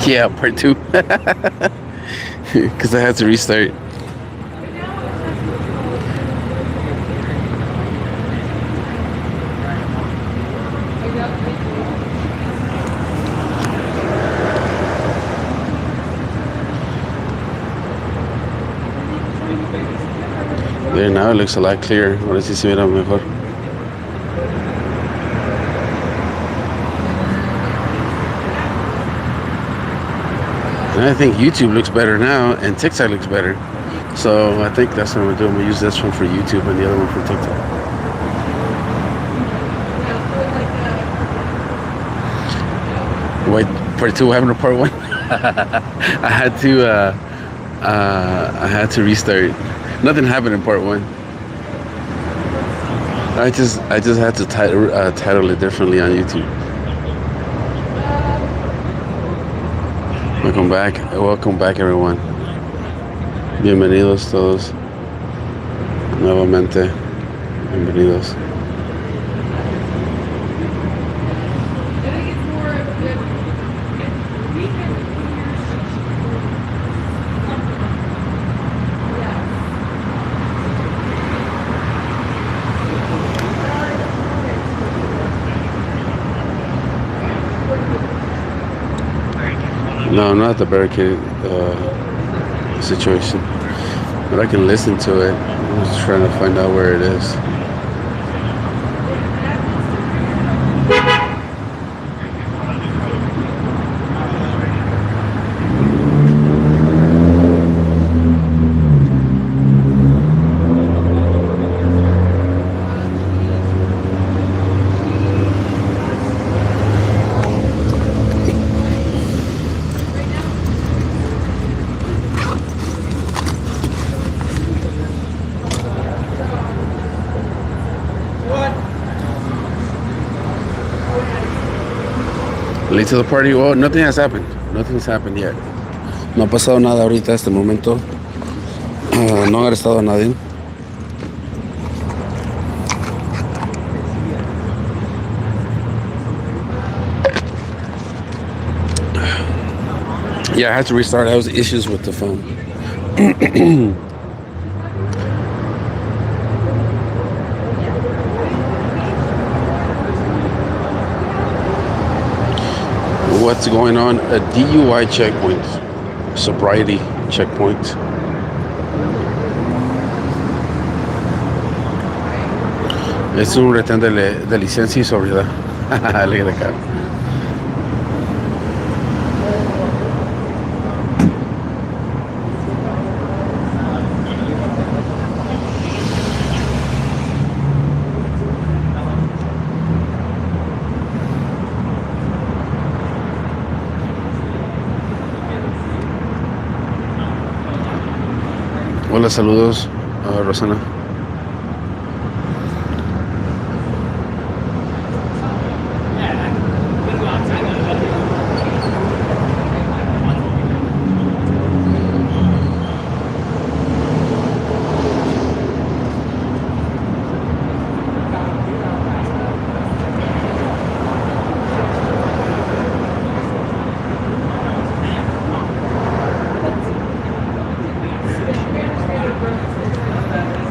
Yeah, part two. Because I had to restart. There, now it looks a lot clearer. Ahora sí se mira mejor. And I think YouTube looks better now, and TikTok looks better. So I think that's what I'm gonna do. I'm gonna use this one for YouTube and the other one for TikTok. Wait, part two happened to part one. I had to restart. Nothing happened in part one. I just had to title it differently on YouTube. Welcome back everyone. Bienvenidos todos. Nuevamente. Bienvenidos. No, not the barricade situation, but I can listen to it. I'm just trying to find out where it is. Late to the party. Well, nothing has happened. Nothing's happened yet. No ha pasado nada ahorita hasta el momento. No han arrestado a nadie. Yeah, I had to restart. I was issues with the phone. What's going on? A DUI checkpoint, sobriety checkpoint. Es un retén de licencia y sobriedad. Look at that. Hola, saludos a Rosana.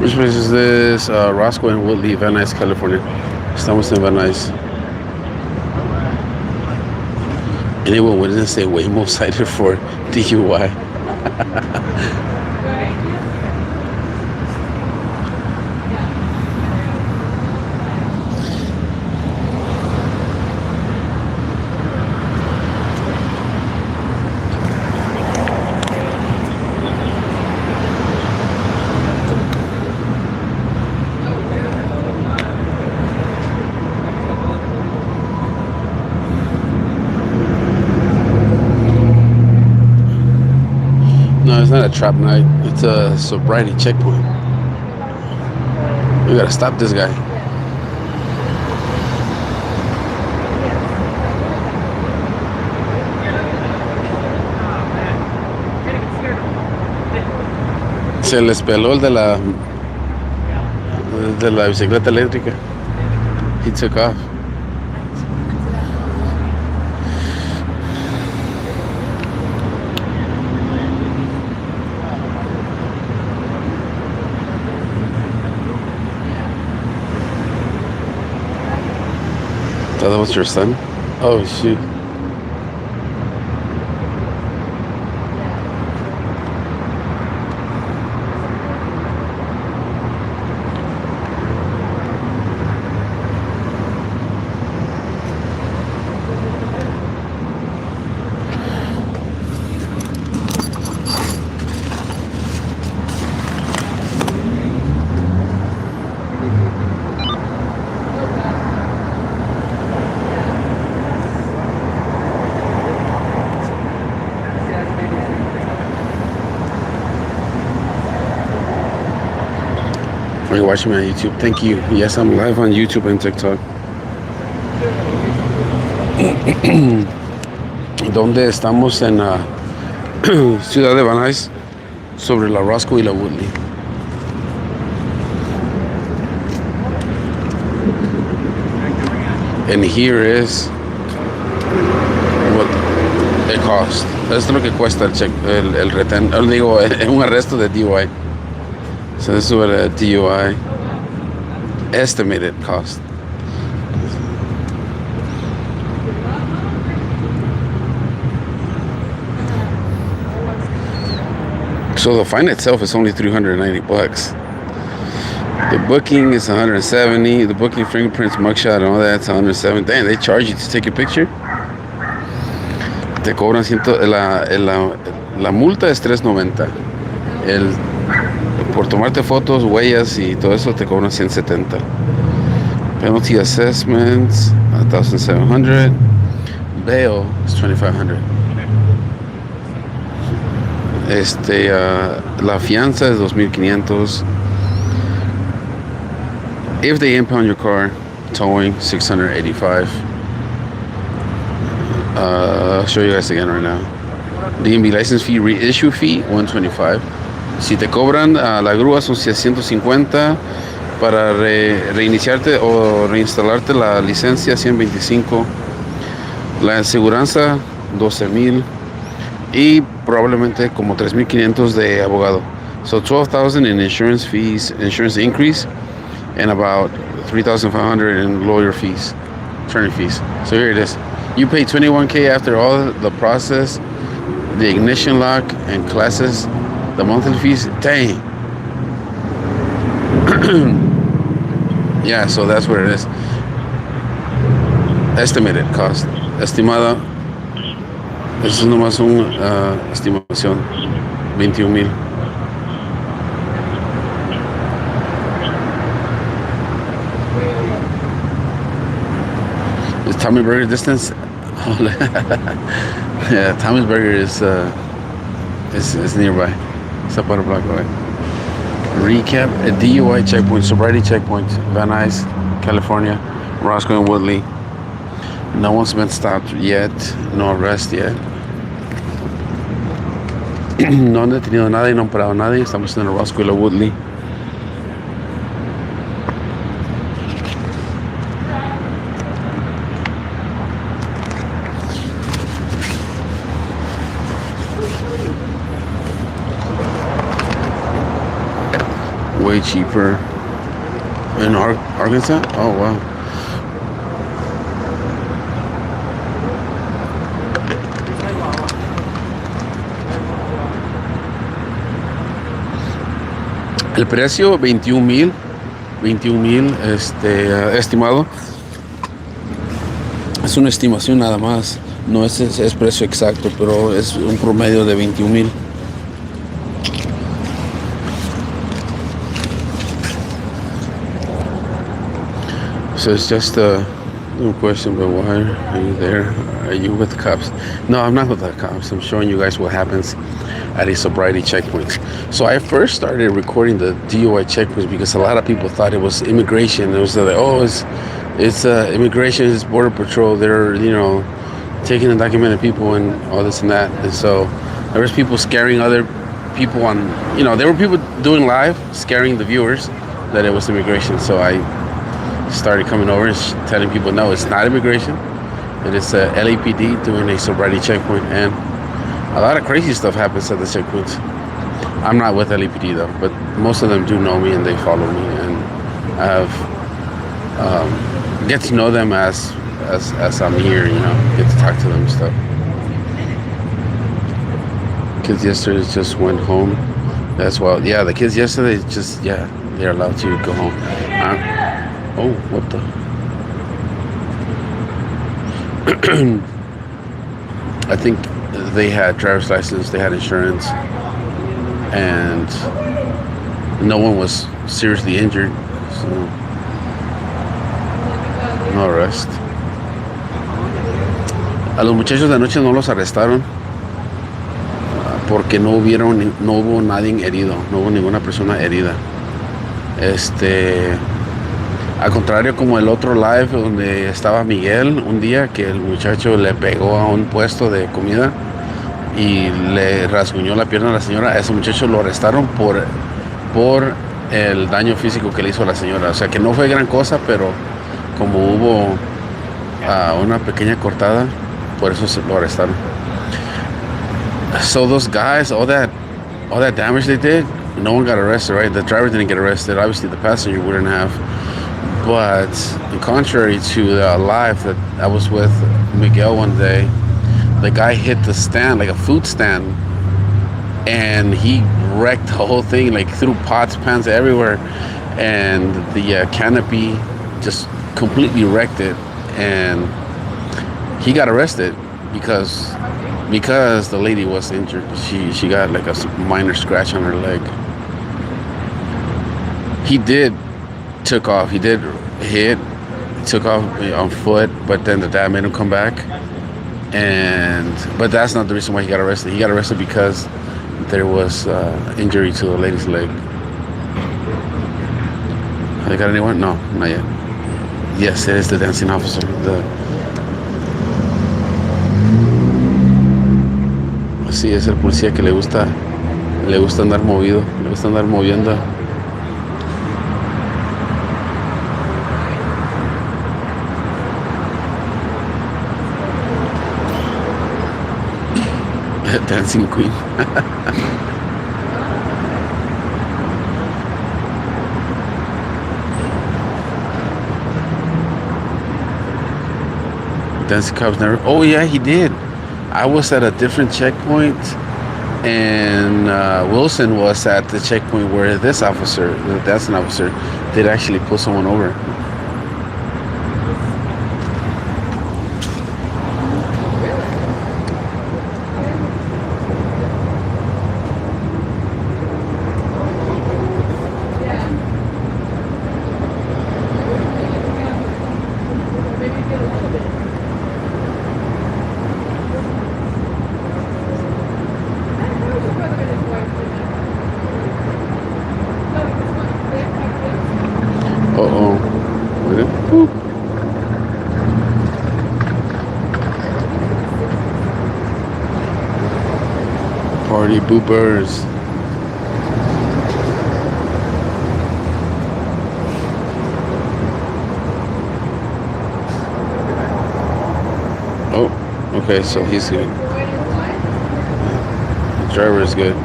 Which place is this? Roscoe and Woodley, Van Nuys, California. Estamos en Van Nuys. Anyone wouldn't say Waymo cited for DUI. No, it's not a trap night. It's a sobriety checkpoint. We gotta stop this guy. Se les peló el de la bicicleta eléctrica. He took off. Oh, that was your son? Oh, shoot. Are you watching me on YouTube? Thank you. Yes, I'm live on YouTube and TikTok. ¿Dónde estamos? En Ciudad de Van Nuys, sobre la Roscoe y la Woodley. And here is what it cost. Esto es lo que cuesta el retén. Digo, un arresto de DUI. So this is what a DUI estimated cost. So the fine itself is only $390. The booking is $170. The booking, fingerprints, mugshot, and all that's $170. Damn, they charge you to take a picture. Te cobran la multa es $390. Por tomarte fotos, huellas y todo eso te cobran $170. Penalty assessments, $1,700. Bail is $2,500. La fianza es $2,500. If they impound your car, towing $685. I'll show you guys again right now. DMV license fee, reissue fee, $125. Si te cobran la grúa son $650. Para reiniciarte o reinstalarte la licencia, $125. La aseguranza, $12,000. Y probablemente como $3,500 de abogado. So $12,000 in insurance fees, insurance increase, and about $3,500 in lawyer fees, attorney fees. So here it is. You pay $21,000 after all the process, the ignition lock, and classes. The monthly fees, dang. Yeah, so that's what it is. Estimated cost. Estimada. Eso es nomás una estimación. $21,000. Is Tommy Burger distance? Yeah, Tommy's Burger is nearby. It's about a block away. Recap: a DUI checkpoint, sobriety checkpoint, Van Nuys, California, Roscoe and Woodley. No one's been stopped yet. No arrest yet. No han detenido a nadie, no han parado a nadie. Estamos en el Roscoe y la Woodley. Way cheaper in Arkansas. Oh wow. El precio, 21,000, estimado. Es una estimación nada más, no es precio exacto, pero es un promedio de 21,000. So it's just a little question, but why are you there? Are you with the cops? No, I'm not with the cops. I'm showing you guys what happens at a sobriety checkpoint. So I first started recording the DUI checkpoints because a lot of people thought it was immigration. It was like, oh, it's immigration, it's border patrol. They're taking undocumented people and all this and that. And so there was people scaring other people on. There were people doing live scaring the viewers that it was immigration. So I started coming over and telling people, no, it's not immigration. It is LAPD doing a sobriety checkpoint, and a lot of crazy stuff happens at the checkpoints. I'm not with LAPD though, but most of them do know me and they follow me, and I've get to know them as I'm here, get to talk to them and stuff. Kids yesterday just went home. That's well, yeah, the kids yesterday they're allowed to go home. Oh, what the? I think they had driver's license, they had insurance, and no one was seriously injured, so no arrest. A los muchachos de anoche no los arrestaron porque no hubo nadie herido, no hubo ninguna persona herida. Al contrario, como el otro live donde estaba Miguel un día, que el muchacho le pegó a un puesto de comida y le rasguñó la pierna a la señora. A ese muchacho lo arrestaron por el daño físico que le hizo a la señora. O sea que no fue gran cosa, pero como hubo una pequeña cortada, por eso se lo arrestaron. So those guys, all that damage they did, no one got arrested, right? The driver didn't get arrested. Obviously, the passenger wouldn't have. But contrary to the live that I was with Miguel one day, the guy hit the stand, like a food stand, and he wrecked the whole thing, like threw pots, pans everywhere, and the canopy just completely wrecked it, and he got arrested because the lady was injured. She got like a minor scratch on her leg. He took off. He did took off on foot, but then the dad made him come back. But that's not the reason why he got arrested. He got arrested because there was injury to the lady's leg. Have they got anyone? No, not yet. Yes, it is the dancing officer. Sí, es el policía que le gusta andar movido, le gusta andar moviendo. Dancing Queen. Dancing Cops never. Oh yeah, he did. I was at a different checkpoint, and Wilson was at the checkpoint where this officer, the dancing officer, did actually pull someone over. Party boopers. Oh, okay, so he's good. The driver is good.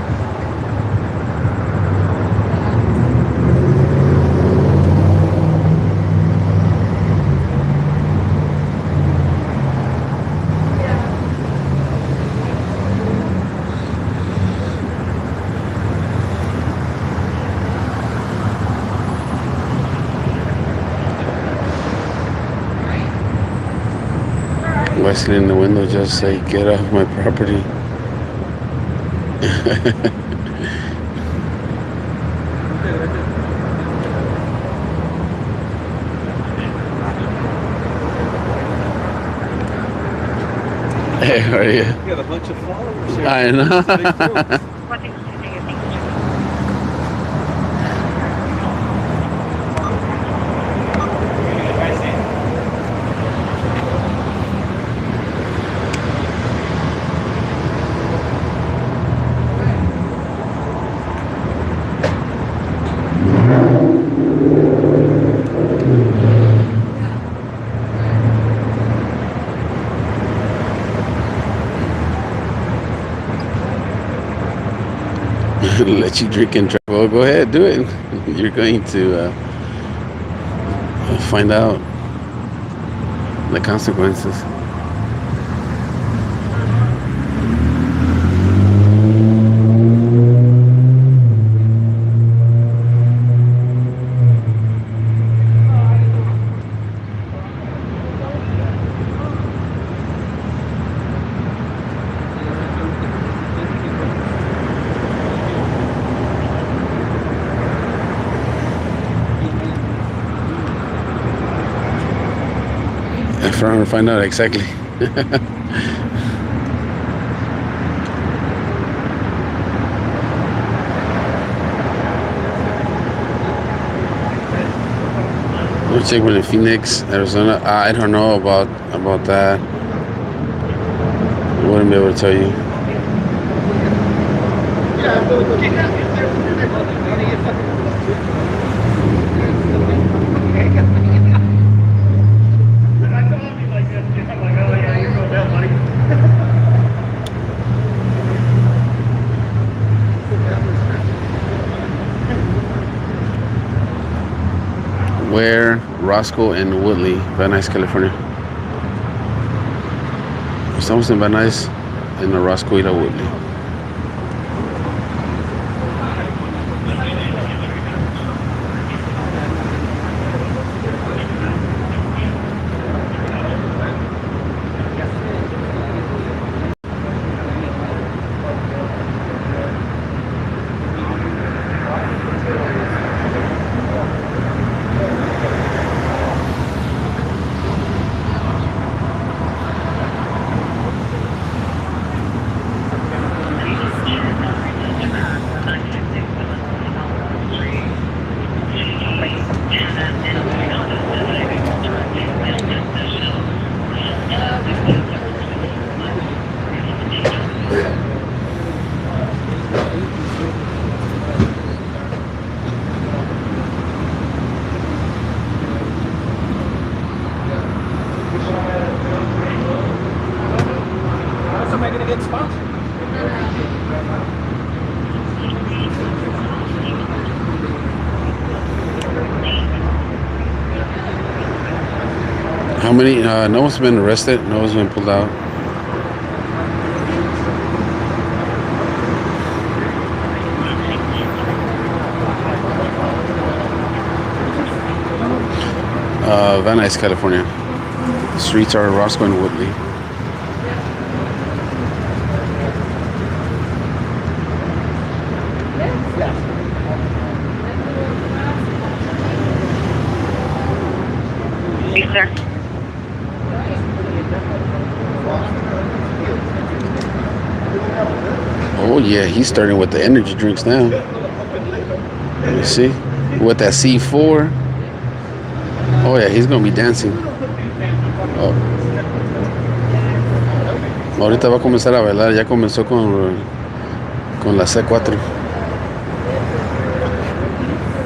Wesley in the window just say, "Get off my property." Hey, how are you? You got a bunch of followers here. I know. Let you drink and drive. Well, go ahead, do it. You're going to find out the consequences. I'm trying to find out exactly. We'll check one in Phoenix, Arizona. I don't know about that. I wouldn't be able to tell you. Where? Roscoe and Woodley, Van Nuys, California. Estamos en Van Nuys, en Roscoe y la Woodley. Somebody gonna get sponsored. How many? No one's been arrested. No one's been pulled out. Van Nuys, California. The streets are Roscoe and Woodley. Yes, sir. Oh yeah, he's starting with the energy drinks now. Let me see. With that C4. Oh yeah, he's gonna be dancing. Oh. Ahorita va a comenzar a bailar. Ya comenzó con la C4.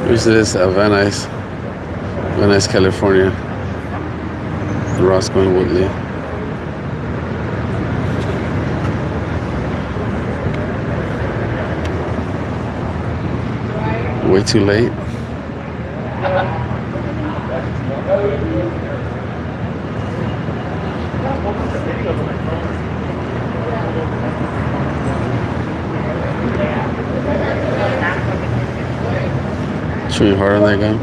This is Van Nuys, California. Roscoe and Woodley. Way too late. Shooting hard on that guy.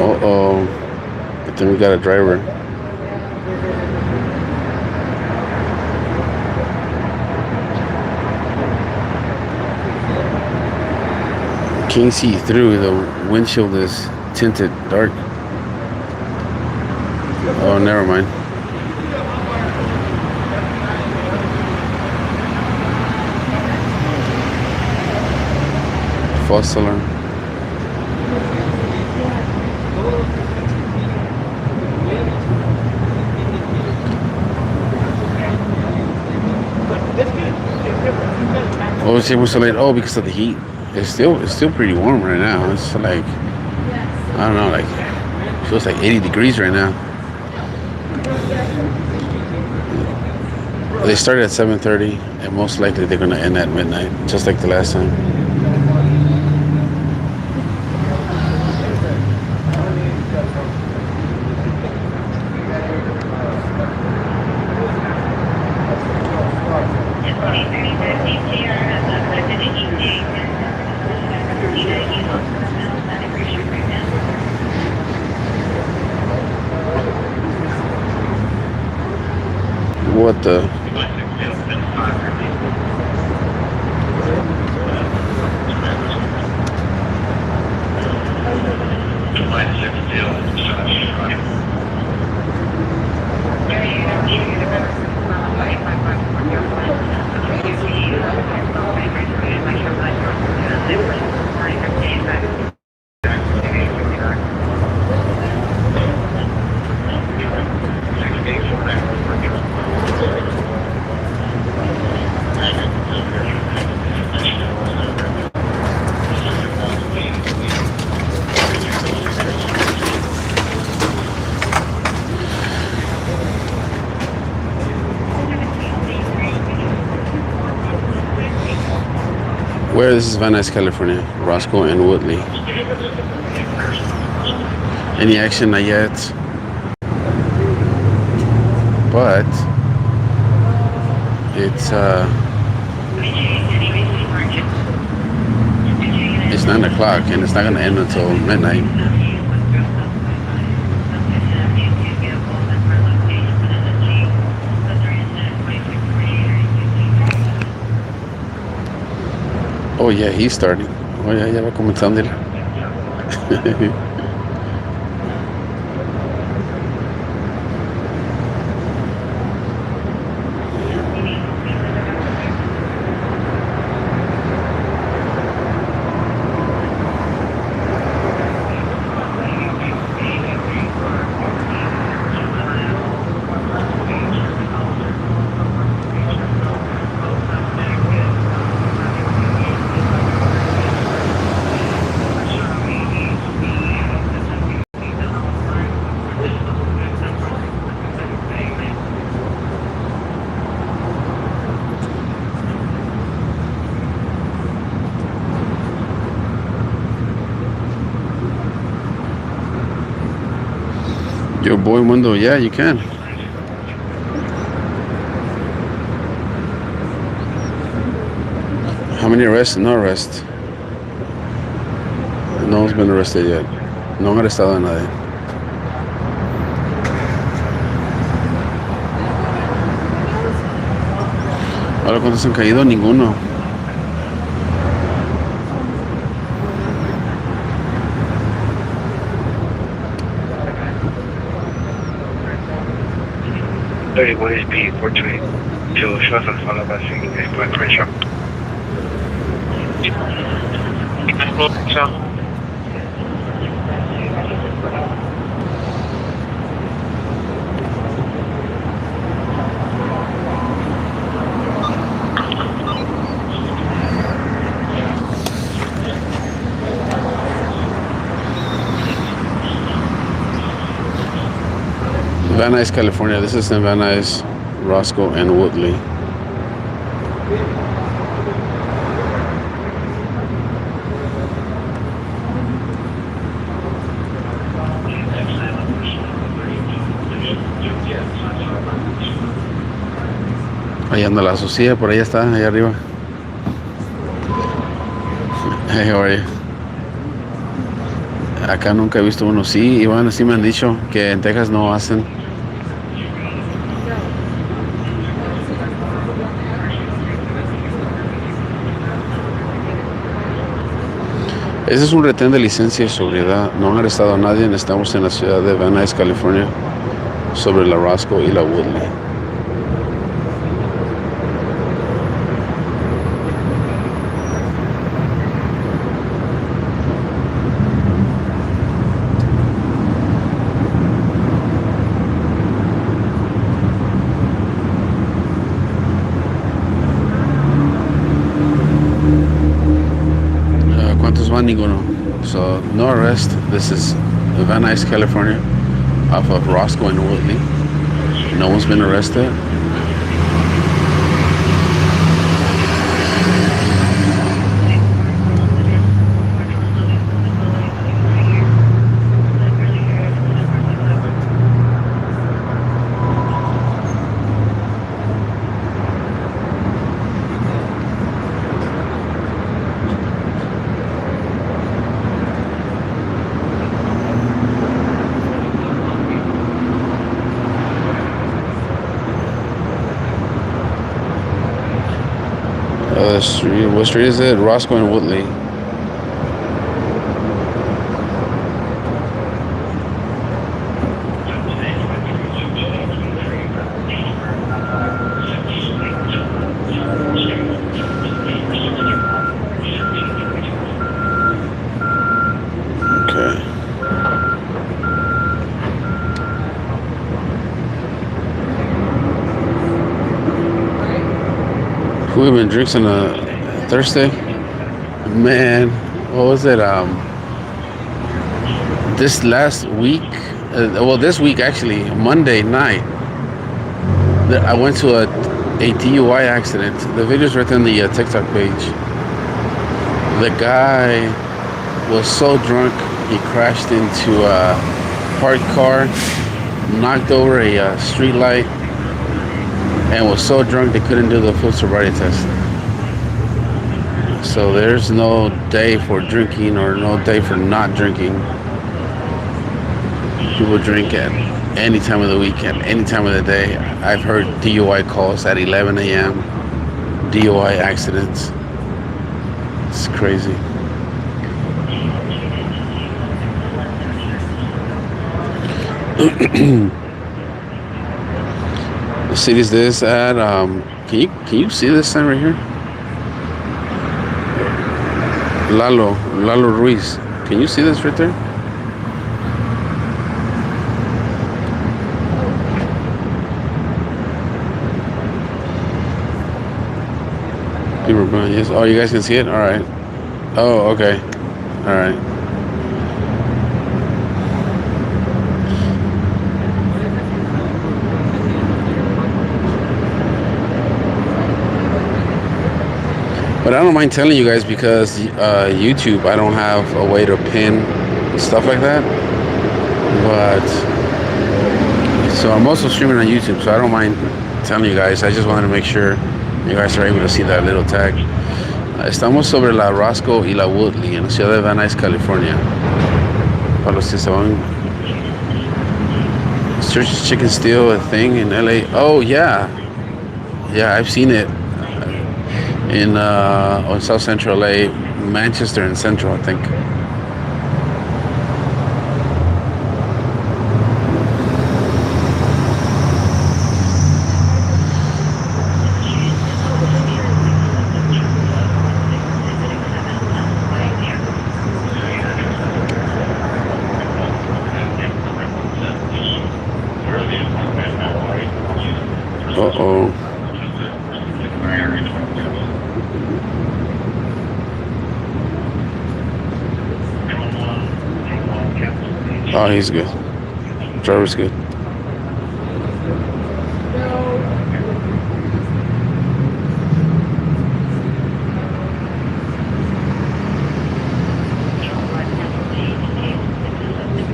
Uh-oh. I think we got a driver. Can't see through. The windshield is tinted dark. Oh, never mind. False alarm. Oh, it's so late. Oh, because of the heat. It's still pretty warm right now. It's like, I don't know, like feels like 80 degrees right now. They started at 7:30, and most likely they're gonna end at midnight, just like the last time. What the? Where this is Van Nuys, California, Roscoe and Woodley. Any action? Not yet. But it's 9 o'clock and it's not gonna end until midnight. Oh yeah, he's starting. Oh yeah, ya va comenzando. Yo, boy, window, yeah, you can. How many arrests? No arrest. No one's been arrested yet. No han arrestado a nadie. Ahora, ¿cuántos han caído? Ninguno. What is B 420 to Schwarzer followed by Singing Exploit Crenshaw. Van Nuys, California. This is in Van Nuys, Roscoe and Woodley. Ahí anda la sociedad, por ahí está, ahí arriba. Hey, how are you? Acá nunca he visto uno. Sí, Iván, sí me han dicho que en Texas no hacen. Ese es un retén de licencia y sobriedad. No han arrestado a nadie. Estamos en la ciudad de Nuys California, sobre la Roscoe y la Woodley. ¿Cuántos van? Ninguno. So, no arrest. This is Van Nuys, California, off of Roscoe and Woodley. No one's been arrested. Street. What street is it? Roscoe and Woodley. Okay. Who even drinks on a Thursday? Man, what was it? This last week, this week actually, Monday night, I went to a DUI accident. The video's right there on the TikTok page. The guy was so drunk, he crashed into a parked car, knocked over a street light, and was so drunk they couldn't do the full sobriety test. So there's no day for drinking or no day for not drinking. People drink at any time of the week, at any time of the day. I've heard DUI calls at 11 a.m., DUI accidents. It's crazy. The city's this at can you see this sign right here? Lalo Ruiz. Can you see this right there? People are going, yes. Oh, you guys can see it? All right. Oh, okay. All right. But I don't mind telling you guys because YouTube, I don't have a way to pin stuff like that. But so I'm also streaming on YouTube, so I don't mind telling you guys. I just wanted to make sure you guys are able to see that little tag. Estamos sobre la Roscoe y la Woodley en la ciudad de Van Nuys, California. Para los que se van. Church's Chicken Steal, a thing in LA. Oh yeah, I've seen it. In on South Central LA, Manchester and Central, I think. Uh-oh. Oh, he's good. Driver's good.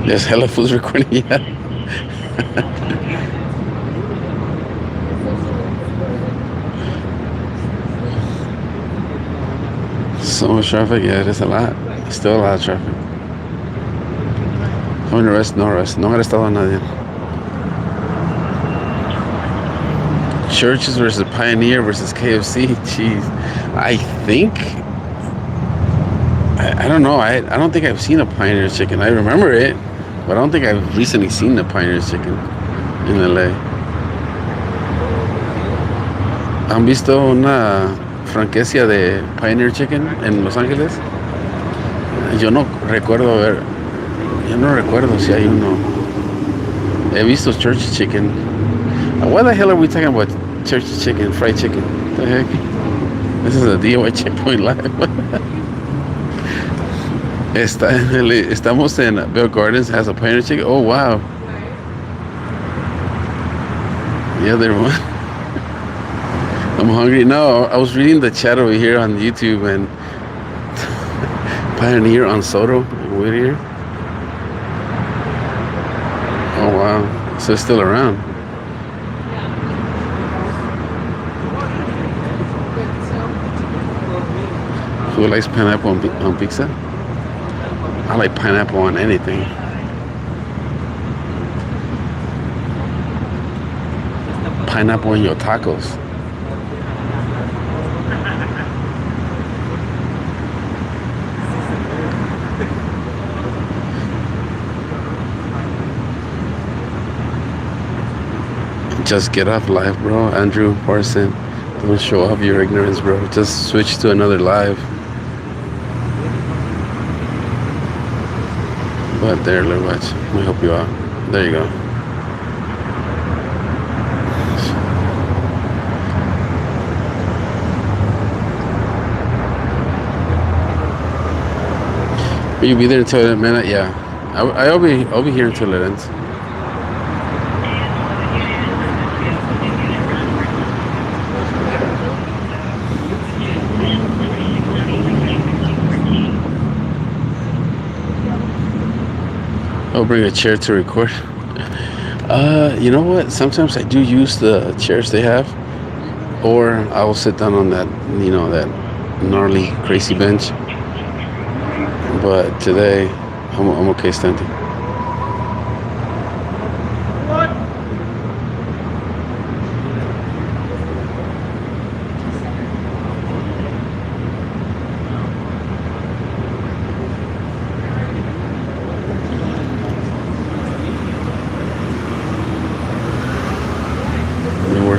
There's hella fools recording, yeah. So much traffic. Yeah, there's a lot. Still a lot of traffic. How many arrests? No arrests. No arrestado a nadie. Churches versus Pioneer versus KFC. Jeez. I think. I don't know. I don't think I've seen a Pioneer chicken. I remember it, but I don't think I've recently seen the Pioneer chicken in LA. ¿Han visto una franquicia de Pioneer Chicken en Los Ángeles? Yo no recuerdo si hay uno. He visto Church Chicken. Why the hell are we talking about Church Chicken, fried chicken? What the heck? This is a DUI checkpoint live. Estamos en Bell Gardens, has a Pioneer Chicken. Oh, wow. Yeah, they're one. I'm hungry. No, I was reading the chat over here on YouTube and Pioneer on Soto, Whittier. Oh, wow. So it's still around. Who likes pineapple on pizza? I like pineapple on anything. Pineapple in your tacos. Just get off live, bro. Andrew Parson. Don't show off your ignorance, bro. Just switch to another live. But there, look, watch. Let me help you out. There you go. Will you be there until a minute? Yeah. I'll be here until it ends. I'll bring a chair to record. You know what? Sometimes I do use the chairs they have, or I will sit down on that, that gnarly, crazy bench. But today, I'm okay standing.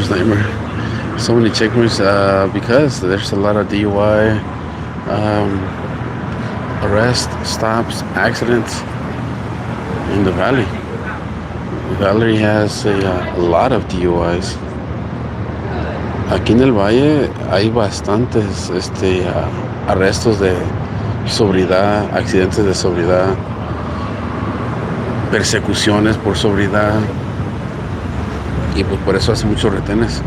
Nightmare. So many checkpoints because there's a lot of DUI, arrests, stops, accidents in the valley. The valley has a lot of DUIs. Aquí en el valle hay bastantes arrestos de sobriedad, accidentes de sobriedad, persecuciones por sobriedad. Y pues por eso hace muchos retenes.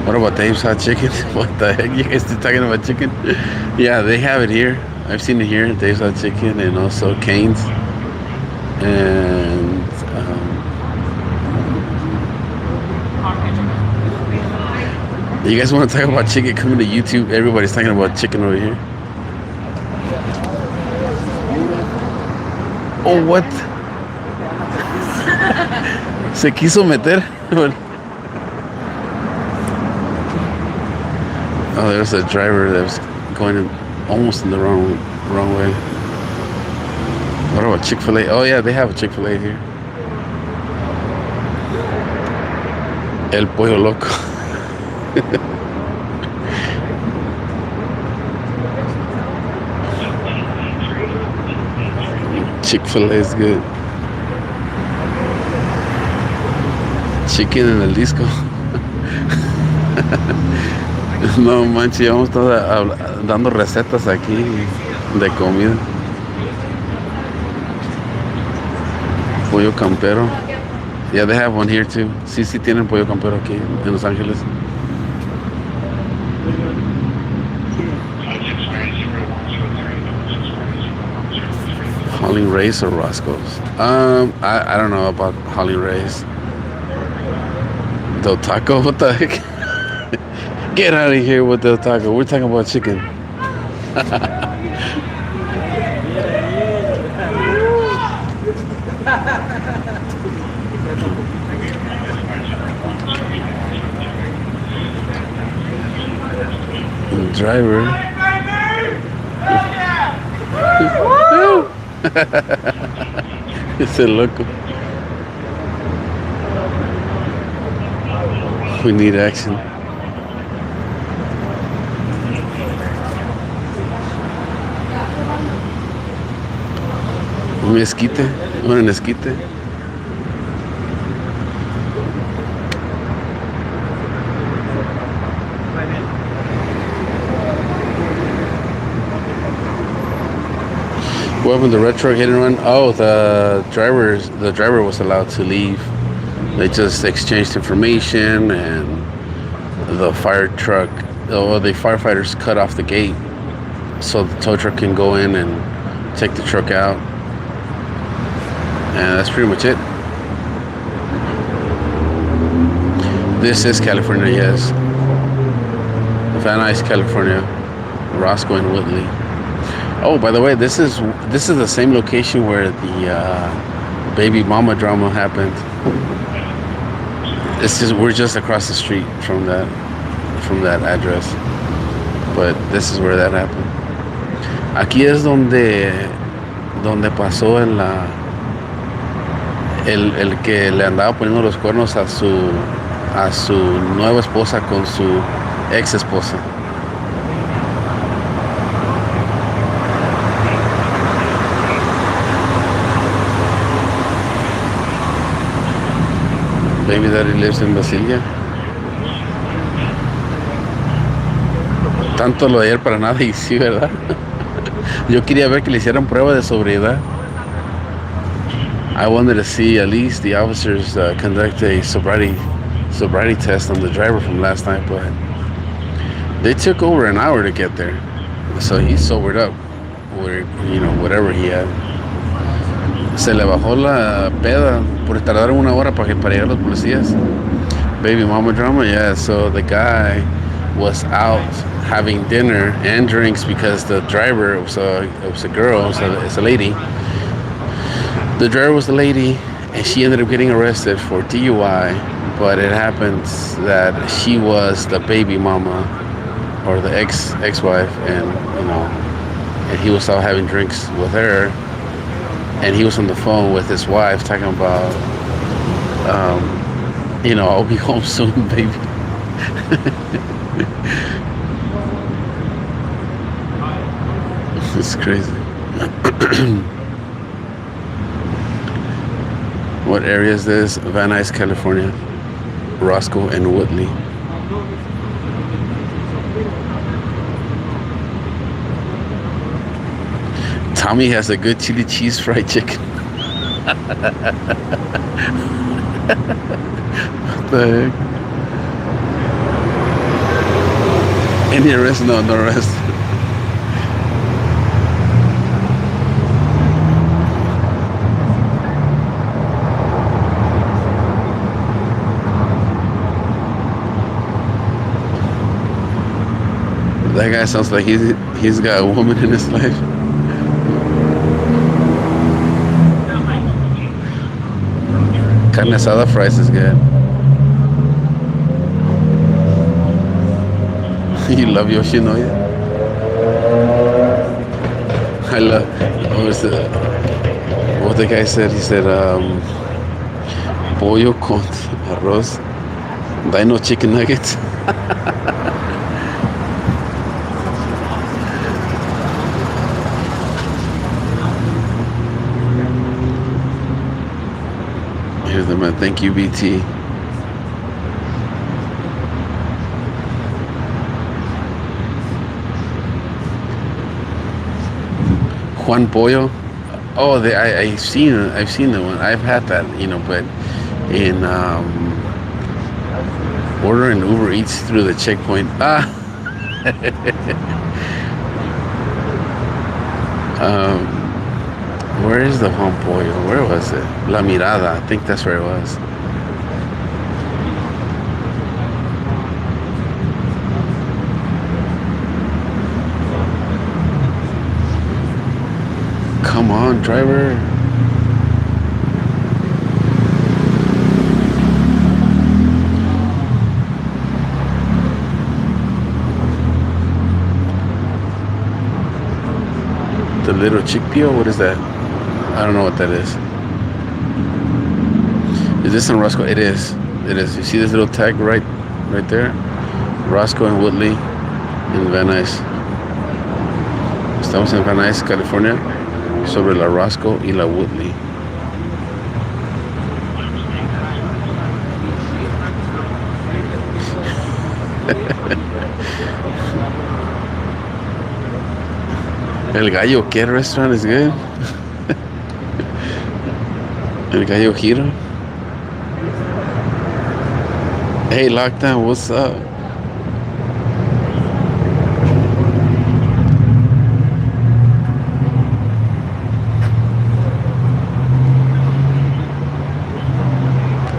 What about Dave's Hot Chicken? What the heck? You guys still talking about chicken? Yeah, they have it here. I've seen it here, Dave's Hot Chicken, and also Cane's. And you guys want to talk about chicken? Coming to YouTube. Everybody's talking about chicken over here. Oh, what? Se quiso meter. Oh, there's a driver that was going almost in the wrong way. What about Chick-fil-A? Oh yeah, they have a Chick-fil-A here. El Pollo Loco. Chick-fil-A is good. Chicken en el disco. No manches, vamos dando recetas aquí de comida. Pollo campero. Yeah, they have one here too. Sí tienen pollo campero aquí en Los Ángeles. Holly Race or Roscoe's? I don't know about Holly Race. Del Taco? What the heck? Get out of here with Del Taco. We're talking about chicken. Driver. Ese loco. We need action. Un esquite, un esquite. What happened to the retro hit and run? Oh, the driver was allowed to leave. They just exchanged information, and the fire truck, the firefighters cut off the gate so the tow truck can go in and take the truck out. And that's pretty much it. This is California, yes. Van Nuys, California, Roscoe and Woodley. Oh, by the way, this is the same location where the baby mama drama happened. We're just across the street from that address, but this is where that happened. Aquí es donde pasó el que le andaba poniendo los cuernos a su nueva esposa con su ex esposa. Baby daddy lives in Basilia. Tanto lo de ayer para nada, y sí, ¿verdad? Yo quería ver que le hicieran prueba de sobriedad. I wanted to see at least the officers conduct a sobriety test on the driver from last night, but they took over an hour to get there. So he sobered up, whatever he had. Se le bajó la peda por tardar una hora para llegar los policías. Baby mama drama, yeah. So the guy was out having dinner and drinks because the driver was a girl, so it's a lady. The driver was the lady, and she ended up getting arrested for DUI. But it happens that she was the baby mama or the ex-wife, and he was out having drinks with her. And he was on the phone with his wife talking about, I'll be home soon, baby. It's crazy. What area is this? Van Nuys, California. Roscoe and Woodley. Tommy has a good chili cheese fried chicken. What the heck? Any arrest? No arrest. That guy sounds like he's got a woman in his life. Carne asada fries is good. You love Yoshinoya? I love. What the guy said? He said, pollo con arroz. Dino chicken nuggets. Here's the man. Thank you, BT. Juan Pollo. Oh, I've seen the one. I've had that, but in ordering Uber Eats through the checkpoint. Where is the Juan Pollo? Where was it? La Mirada. I think that's where it was. on, driver. The little chickpea, what is that? I don't know what that is. Is this in Roscoe? It is. It is. You see this little tag right there? Roscoe and Woodley in Van Nuys. Estamos en Van Nuys, California, sobre la Roscoe y la Woodley. El Gallo Kid restaurant is good. El Gallo Giro. Hey, Lockdown, what's up?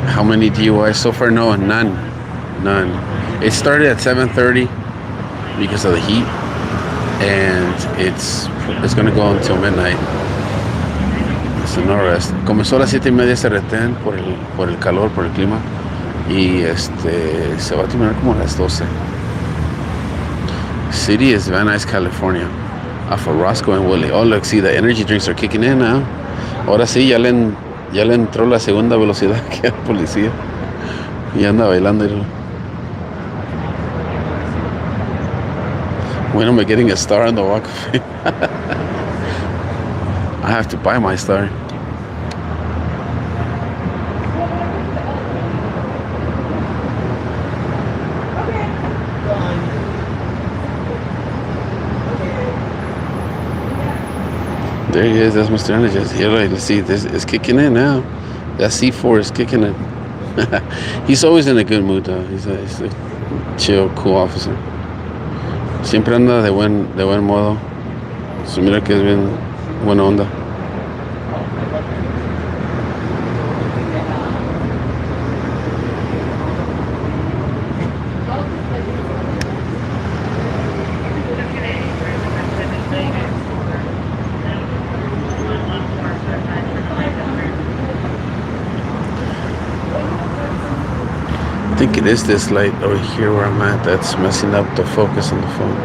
How many DUIs so far? No, none. It started at 7:30 because of the heat, and it's gonna go until midnight. It's no rest. Comenzó a las 7:30 este retén por el calor, por el clima, y se va a terminar como a las 12. City is Van Nuys, California, off of Roscoe and Woodley. Oh, look, see, the energy drinks are kicking in now. Ahora sí, ya le entró la segunda velocidad que al policía. Y anda bailando. When am I getting a star on the walk of fame? I have to buy my star. There he is. That's Mr. Energist. Here, let's see. This is kicking in now. That C4 is kicking in. He's always in a good mood, though. He's a chill, cool officer. Siempre anda de buen modo. Se mira que es bien buena onda. I think it is this light over here where I'm at that's messing up the focus on the phone.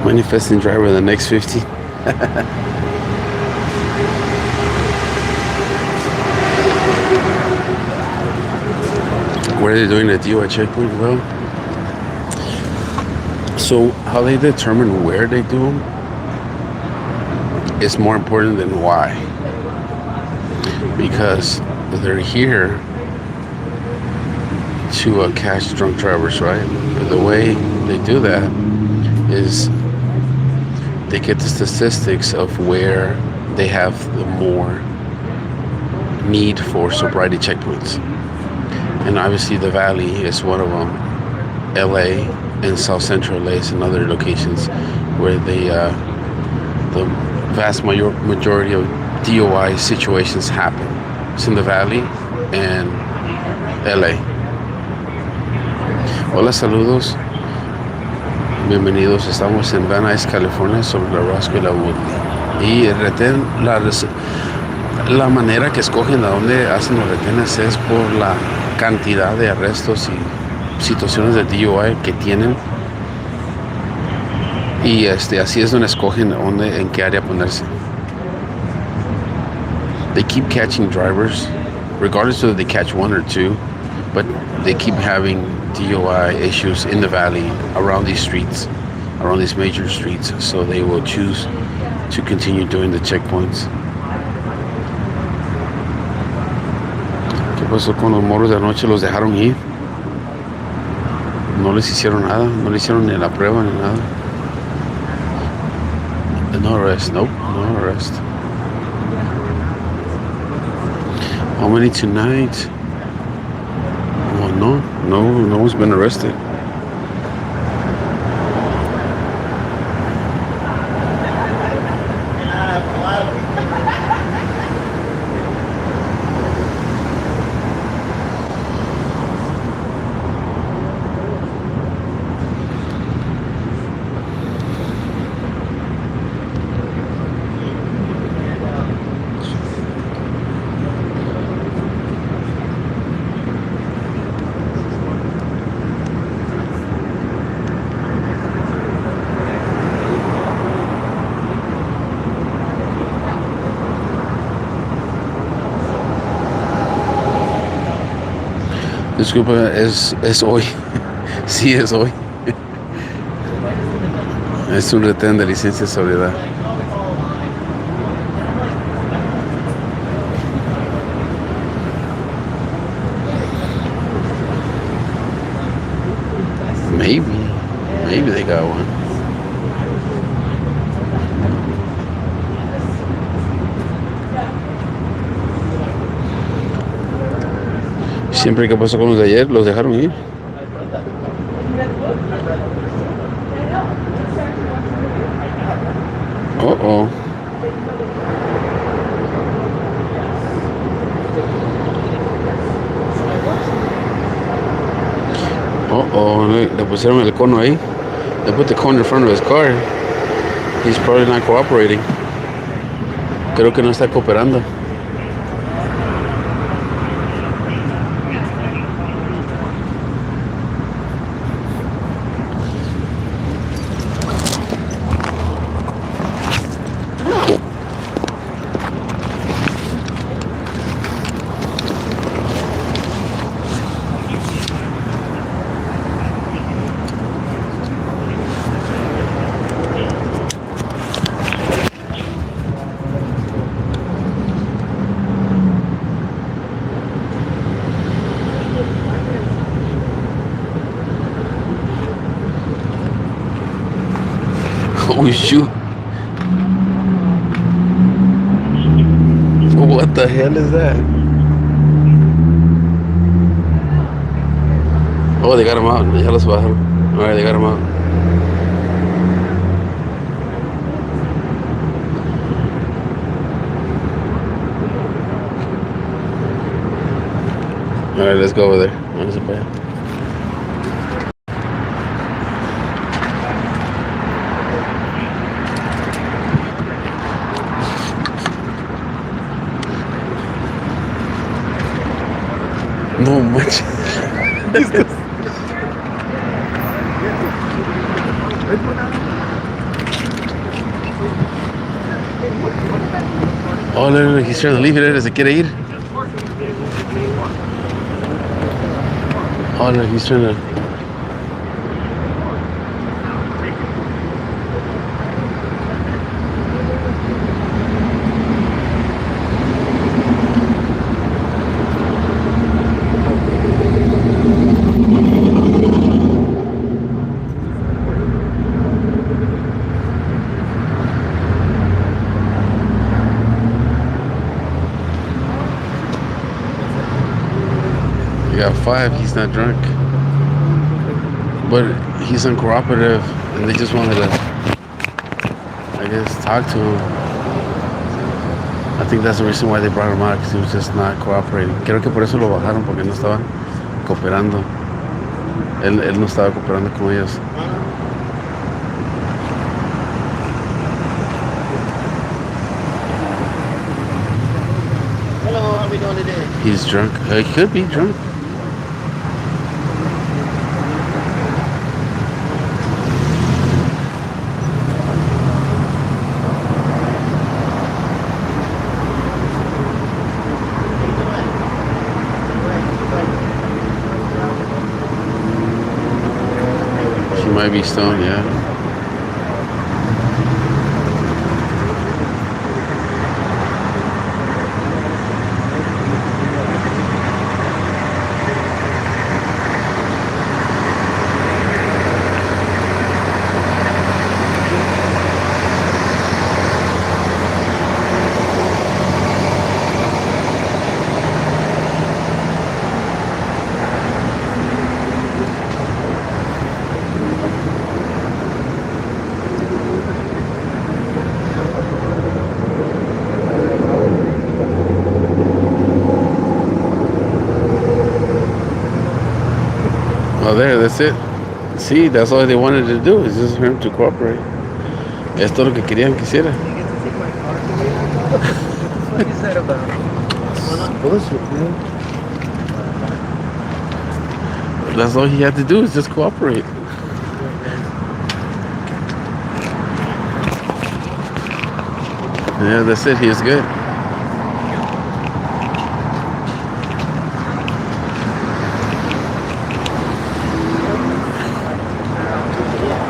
Manifesting driver in the next 50. Where are they doing the DUI checkpoint? Well, so how they determine where they do them is more important than why. Because they're here to catch drunk drivers, right? The way they do that is they get the statistics of where they have the more need for sobriety checkpoints. And obviously the Valley is one of them. LA and South Central LA and other locations where the vast majority of DUI situations happen. It's in the Valley and LA. Hola, saludos. Bienvenidos. Estamos en Nuys California sobre la Roscoe y la Woodley. Y el retén, la manera que escogen a dónde hacen los retenes es por la cantidad de arrestos y situaciones de DUI que tienen. Y así es donde escogen en qué área ponerse. They keep catching drivers, regardless of whether they catch one or two, but they keep having DUI issues in the Valley, around these streets, around these major streets. So they will choose to continue doing the checkpoints. ¿Qué pasó con los morros de anoche? ¿Los dejaron ir? No les hicieron nada, no le hicieron ni la prueba ni nada. No arrest, nope, no arrest. How many tonight? Oh, no one's been arrested. Disculpa, es hoy. Sí, es hoy. Es un retén de licencia de sobriedad. Maybe they got one. Siempre que pasó con los de ayer, los dejaron ir. Oh. Le pusieron el cono ahí. They put the cone in front of his car. He's probably not cooperating. Creo que no está cooperando. Oh shoot. What the hell is that? Oh, they got him out. Ya los bajaron. Alright, they got him out. Alright, let's go over there. Vamos para allá. No manches. Oh, no, he's trying to leave it. Se quiere ir. Oh, no, he's trying to. You got 5, he's not drunk. But he's uncooperative and they just wanted to, I guess, talk to him. I think that's the reason why they brought him out, because he was just not cooperating. Creo que por eso lo bajaron, porque no estaba cooperando. Él no estaba cooperando con ellos. Hello, how we doing today? He's drunk. He could be drunk. She might be stoned, yeah. Oh, there, that's it. See, that's all they wanted to do, is just for him to cooperate. Es todo lo que querían que hiciera. You get to take my car from me? What is that about? Bullshit, man. That's all he had to do, is just cooperate. Yeah, that's it. He is good.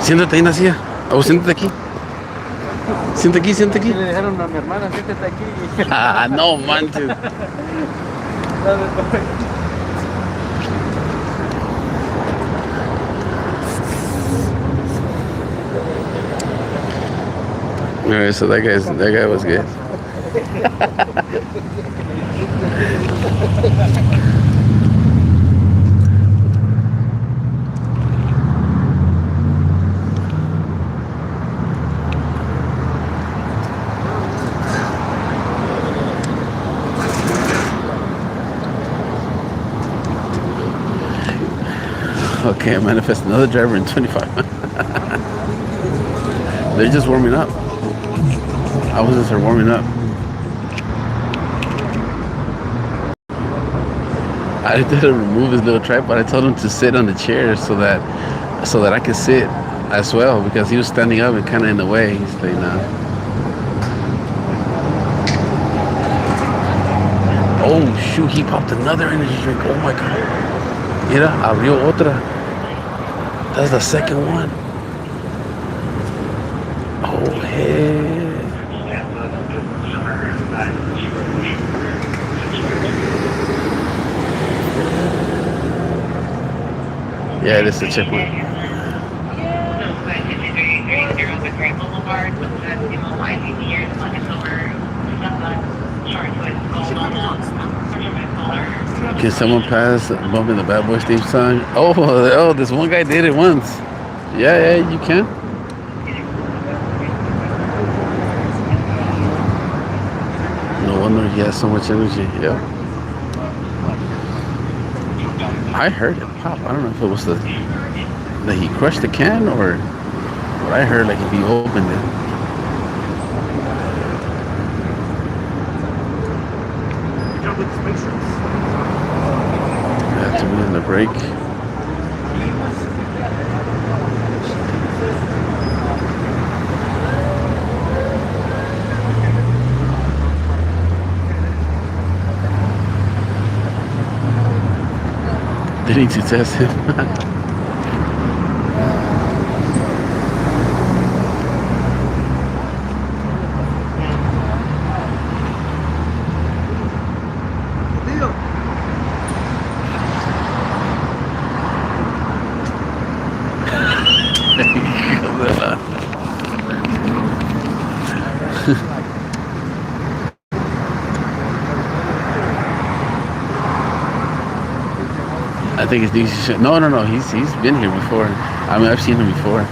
Siéntate ahí en la silla. O siéntate aquí. Siéntate aquí. Le dejaron a mi hermana, siéntate aquí. Ah, no manches. Alright, so that guy was good. Okay, I manifest another driver in 25. They're just warming up. I was just warming up. I didn't remove his little tripod. I told him to sit on the chair so that I could sit as well, because he was standing up and kind of in the way. He's like, nah. Oh shoot! He popped another energy drink. Oh my god! Mira, abrió otra. That's the second one. Oh hey. Yeah, this is a checkpoint. Can someone pass bumping the Bad Boy Steve song? Oh, this one guy did it once. Yeah, you can. No wonder he has so much energy. Yeah. I heard it pop. I don't know if it was that he crushed the can, or what I heard, like if he opened it. Have to be in the brake. They need to test him. I think it's DC. No. He's been here before. I mean, I've seen him before.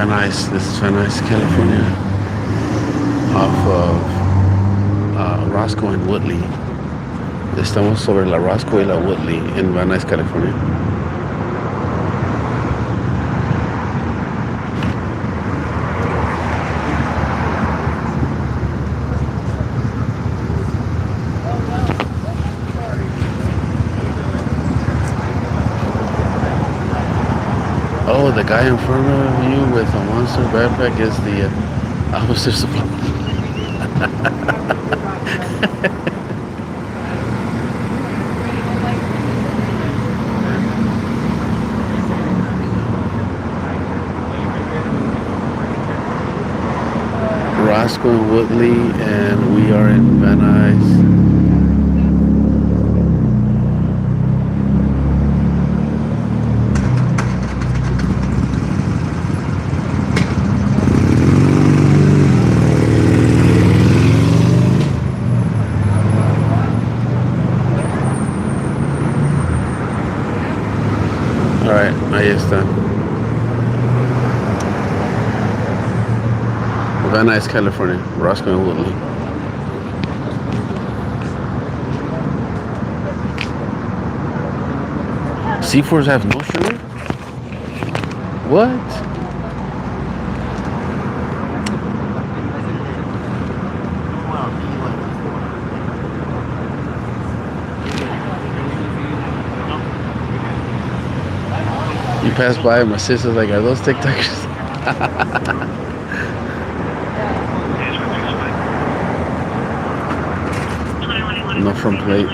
Van Nuys. This is Van Nuys, California, off of Roscoe and Woodley. Estamos sobre la Roscoe y la Woodley en Van Nuys, California. Oh, the guy in front of you with a monster backpack is the officer supply. Roscoe and Woodley, and we are in Van Nuys. Alright, ahí está. Van Nuys, California, Roscoe and Woodley. C4s have no sugar? What? You pass by, my sister's like, are those TikTokers? No front plate.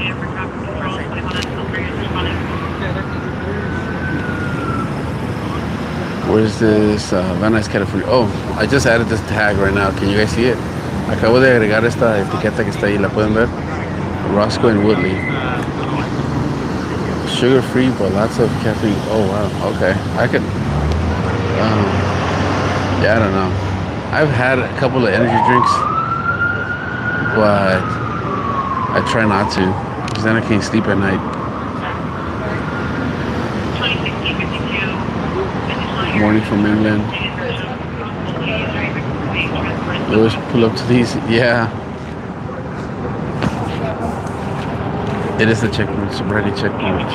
Where's this Van Nuys, California? Oh, I just added this tag right now. Can you guys see it? Acabo de agregar esta etiqueta que está ahí. ¿La pueden ver? Roscoe and Woodley. Sugar free, but lots of caffeine. Oh wow. Okay, I could. Yeah, I don't know. I've had a couple of energy drinks, but I try not to, because then I can't sleep at night. Morning from England. You always pull up to these. Yeah. It is a checkpoint, sobriety checkpoint.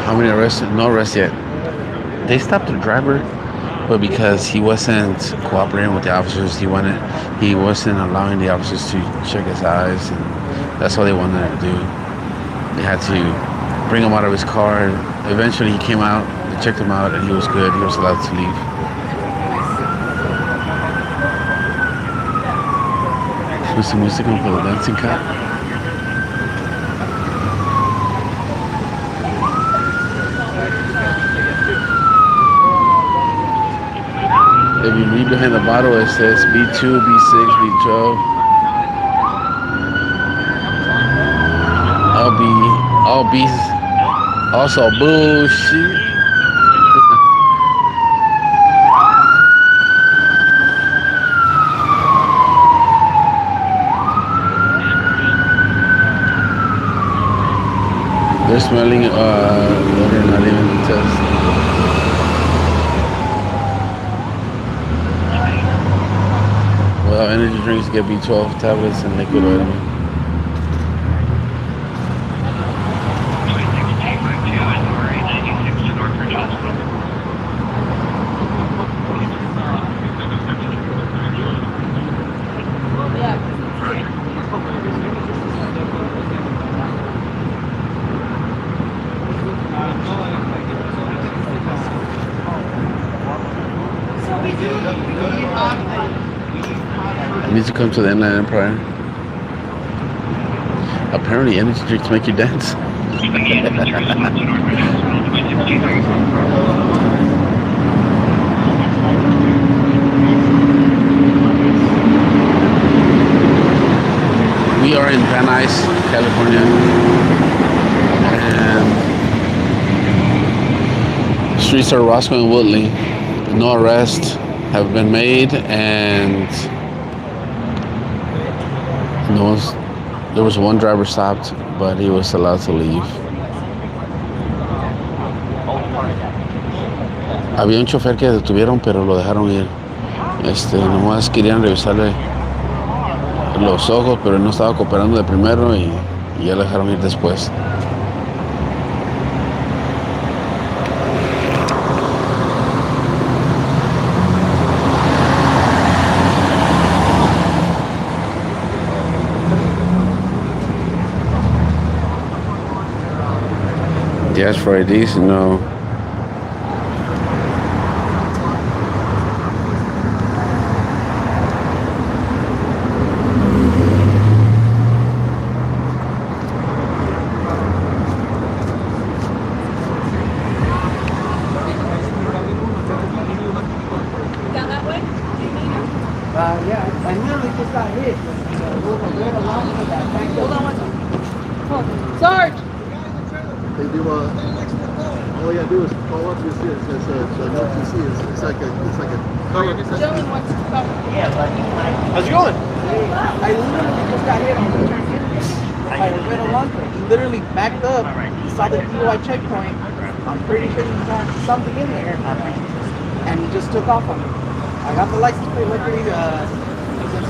How many arrested? No arrests yet. They stopped the driver, but because he wasn't cooperating with the officers, he wasn't allowing the officers to check his eyes, and that's all they wanted to do. They had to bring him out of his car. Eventually, he came out. They checked him out, and he was good. He was allowed to leave. Puse música for the dancing cop. If you read behind the bottle, it says B2, B6, B12. All B's also bullshit. They're smelling water, not even the test. Well, energy drinks get B12 tablets and liquid vitamin. You need to come to the Inland Empire. Apparently energy drinks make you dance. in Van Nuys, California. And streets are Roscoe and Woodley. No arrests have been made, and there was one driver stopped, but he was allowed to leave. Había un chofer que detuvieron, pero lo dejaron ir. Nomás querían revisarle los ojos, pero él no estaba cooperando de primero y ya lo dejaron ir después. Yes, for IDs, no. Yeah, I literally just got hit. Hold on one second. Sarge! They do all you gotta do is call up, you see it says no TC. It's like a cover. Gentlemen wants to cover. Yeah, how's it going? I literally just got hit on the turn by a red Alonso. He literally backed up. He saw the DUI checkpoint. I'm pretty sure he found something in there, and he just took off on me. I got the license plate. Luckily, he's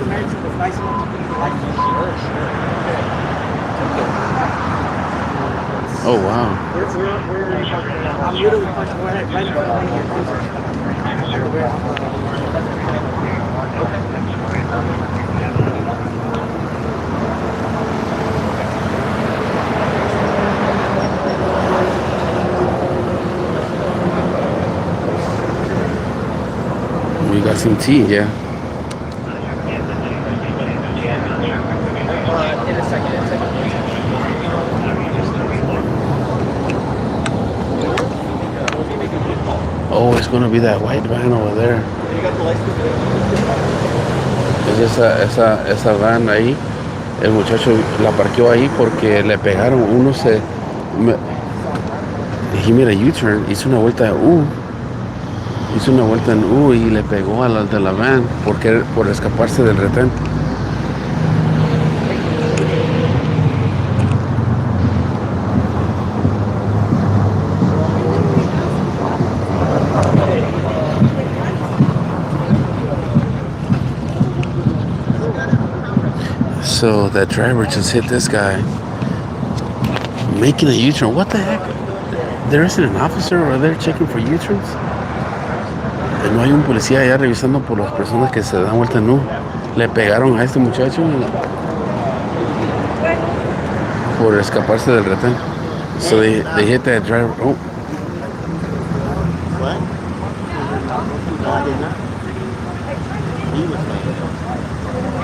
American, was nice enough to give me the license. Sure. Oh, wow. Where I'm literally parked right in front of We got some tea, yeah. in a second. Oh, it's gonna be that white van over there. Es esa van ahí. El muchacho la parqueó ahí porque le pegaron. He made a U-turn, hizo una vuelta en U y le pegó a la de la van por escaparse del retén. So that driver just hit this guy making a U-turn. What the heck? There isn't an officer over there checking for U-turns. No hay un policía allá revisando por las personas que se dan vuelta en U. Le pegaron a este muchacho por escaparse del retén. So they hit that driver. Oh. What? No, I did not. He was saying,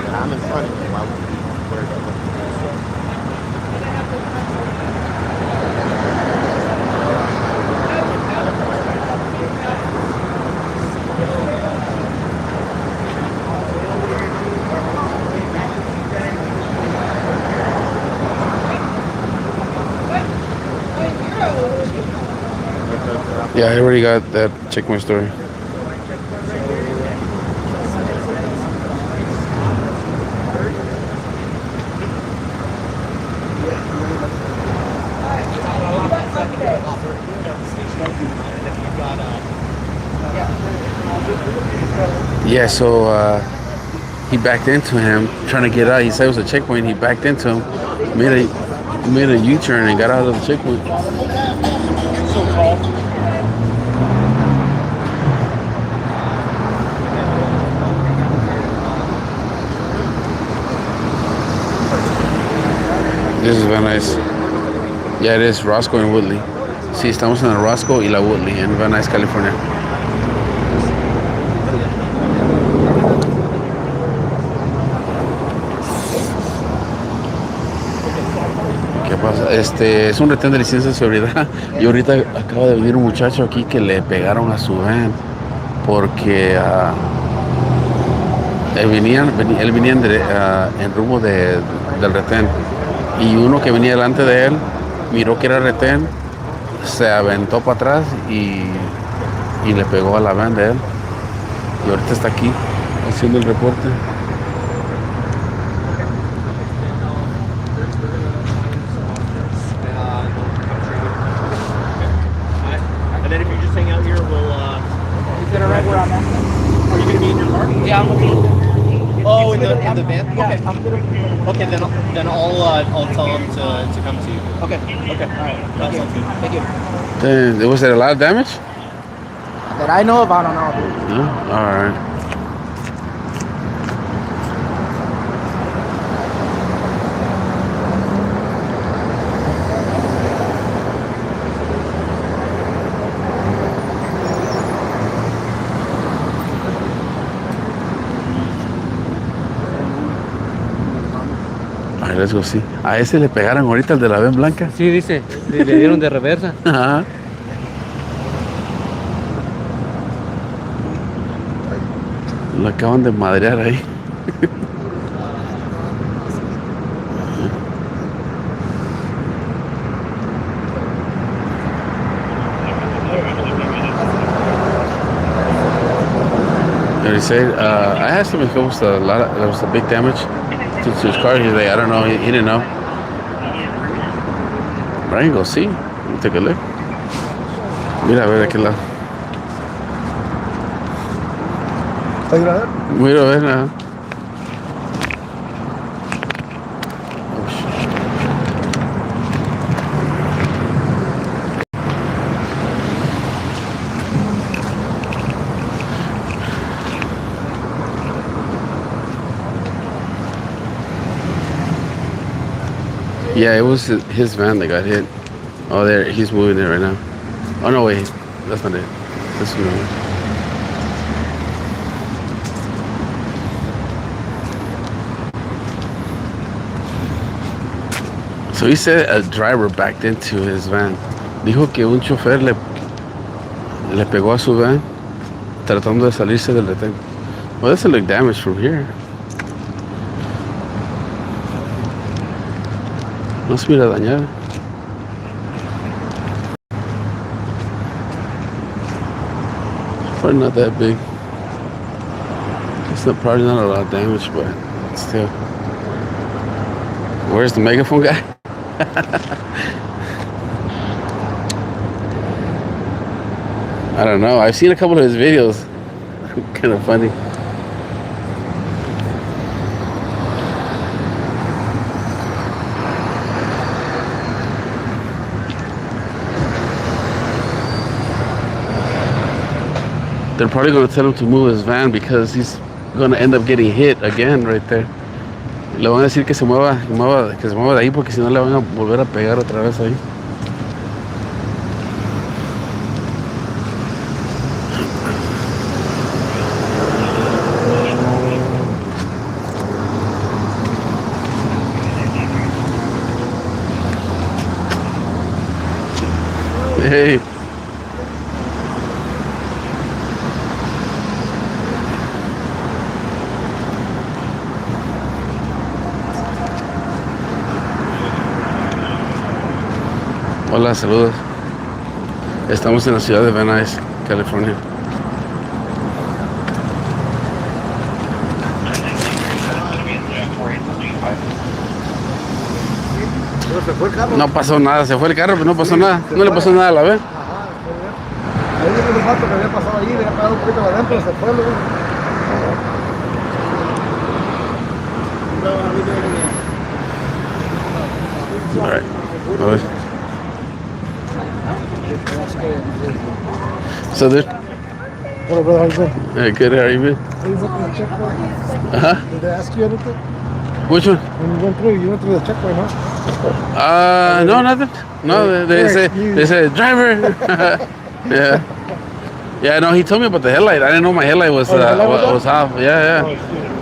and I'm in front of him. Why would he worry about what? Yeah, I already got that. Check my story. Yeah, so he backed into him, trying to get out. He said it was a checkpoint. He backed into him, made a U-turn, and got out of the checkpoint. So tall. This is Van Nuys. Yeah, it is Roscoe and Woodley. Sí, estamos en el Roscoe y la Woodley en Van Nuys, California. ¿Qué pasa? Es un retén de licencia de seguridad. Y ahorita acaba de venir un muchacho aquí que le pegaron a su van porque Él venía en rumbo del retén. Y uno que venía delante de él miró que era retén, se aventó para atrás y le pegó a la van de él. Y ahorita está aquí haciendo el reporte. And then if you just hang out here, we'll. Is it alright where I'm at? Are you gonna be in your car? Yeah, I'm gonna be. Oh, in the van. Yeah, Okay. I'm gonna. Okay, then I'll tell him to come to you. Okay. Okay. All right. That sounds good. Thank you. Then, was there a lot of damage? That I know of, I don't know, dude. No? All right. All right, let's go see. A ese le pegaron ahorita el de la ven blanca. Sí, dice, le dieron de reversa. Ajá. Lo acaban de madrear ahí. And he said, I asked him if it was there was a big damage to his car. He's like, I don't know. He didn't know. But I can go see. Let me take a look. Mira, a ver de aquel lado. Mira, a ver. Oh, shit. Yeah, it was his van that got hit. Oh, there, he's moving it right now. Oh, no, wait. That's not it. That's another one. So he said a driver backed into his van. Dijo que un chofer le pegó a su van tratando de salirse del retén. Well, doesn't look damaged from here. No se mira dañada. Probably not that big. It's probably not a lot of damage, but still. Where's the megaphone guy? I don't know. I've seen a couple of his videos. Kind of funny. They're probably going to tell him to move his van because he's going to end up getting hit again right there. Le van a decir que se mueva de ahí porque si no le van a volver a pegar otra vez ahí. Hey. Hola, saludos. Estamos en la ciudad de Nuys, California. No pasó nada, se fue el carro, pero no pasó nada. No le pasó nada a la vez. Ahí viene un vato que había pasado allí, había pegado un poquito adentro, se fue luego. All right. All right. So there. What brother, how you doing? Hey, good. How are you, man? Are you looking at the checkpoint? Uh-huh. Did they ask you anything? Which one? When you went through the checkpoint, huh? No, nothing. No, they said driver. Yeah. Yeah, no, he told me about the headlight. I didn't know my headlight was was off. Yeah.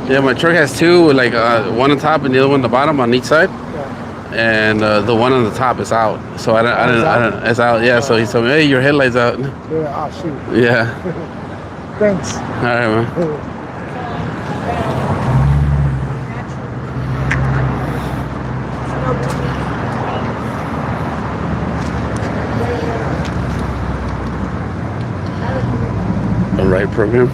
Yeah, my truck has two, like one on top and the other one on the bottom on each side. And the one on the top is out. So I don't. It's out. Yeah. So he told me, hey, your headlight's out. Yeah, ah, shoot. Yeah. Thanks. All right, man. ride program.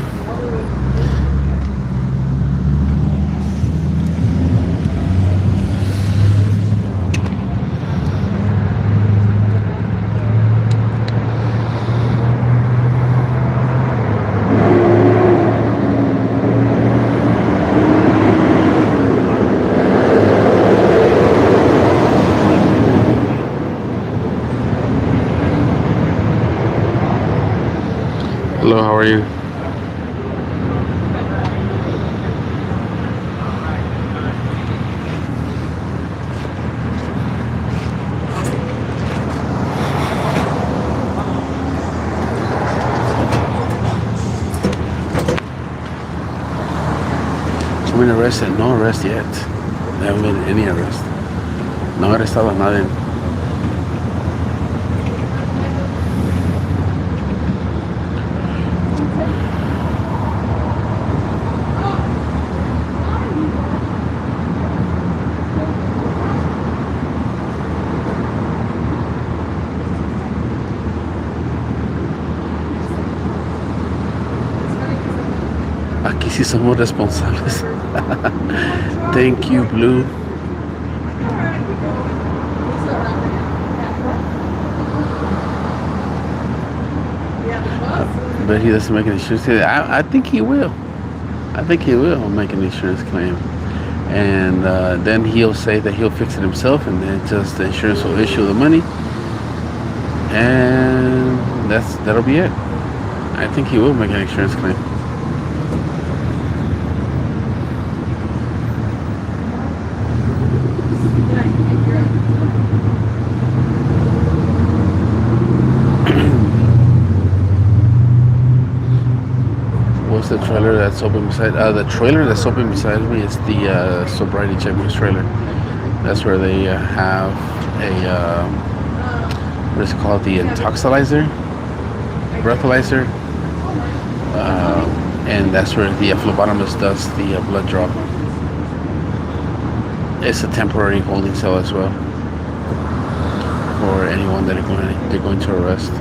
Hello, how are you? I've been arrested. No arrest yet. There haven't been any arrest. No he arrestado a nadie. Aquí sí somos responsables. Thank you, Blue. But he doesn't make an insurance claim. I think he will. I think he will make an insurance claim. And then he'll say that he'll fix it himself, and then just the insurance will issue the money. And that'll be it. I think he will make an insurance claim. What's the trailer that's open beside? The trailer that's open beside me is the sobriety checkpoint trailer. That's where they have a what is it called? The intoxilizer, breathalyzer, and that's where the phlebotomist does the blood draw. It's a temporary holding cell as well for anyone that they're going to arrest.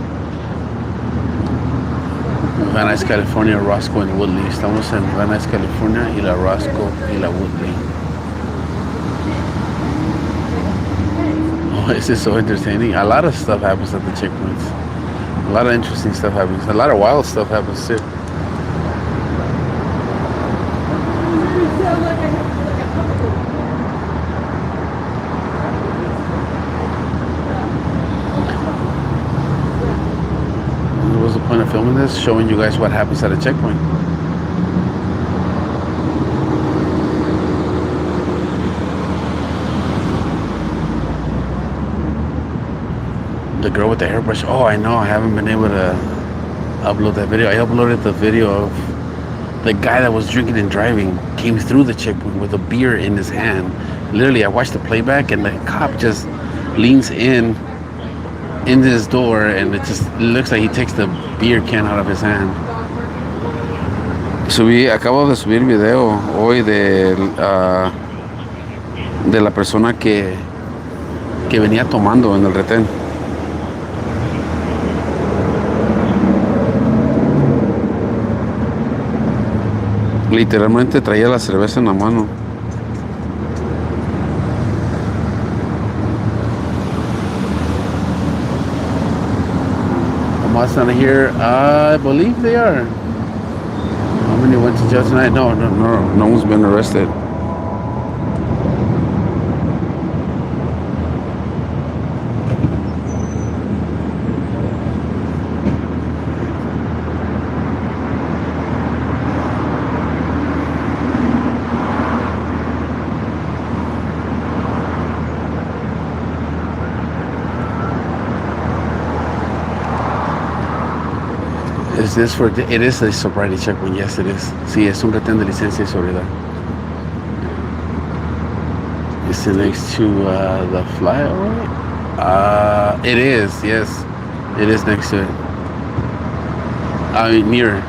Van Nuys, California, Roscoe and Woodley. Estamos en Van Nuys, California y la Roscoe y la Woodley. Oh, this is so entertaining. A lot of stuff happens at the checkpoints. A lot of interesting stuff happens. A lot of wild stuff happens too. What was the point of filming this? Showing you guys what happens at a checkpoint. The girl with the hairbrush. Oh, I know. I haven't been able to upload that video. I uploaded the video of the guy that was drinking and driving came through the checkpoint with a beer in his hand. Literally, I watched the playback and the cop just leans in his door, and it looks like he takes the beer can out of his hand. Acabo de subir video hoy de la persona que venía tomando en el retén. Literalmente traía la cerveza en la mano. Almost out of here. I believe they are. How many went to jail tonight? No one's been arrested. Is this for? It is a sobriety checkpoint. Yes, it is. Sí, es un retén de licencia y sobriedad. Is it next to the flyover? It is. Yes, it is next to it. I mean, near.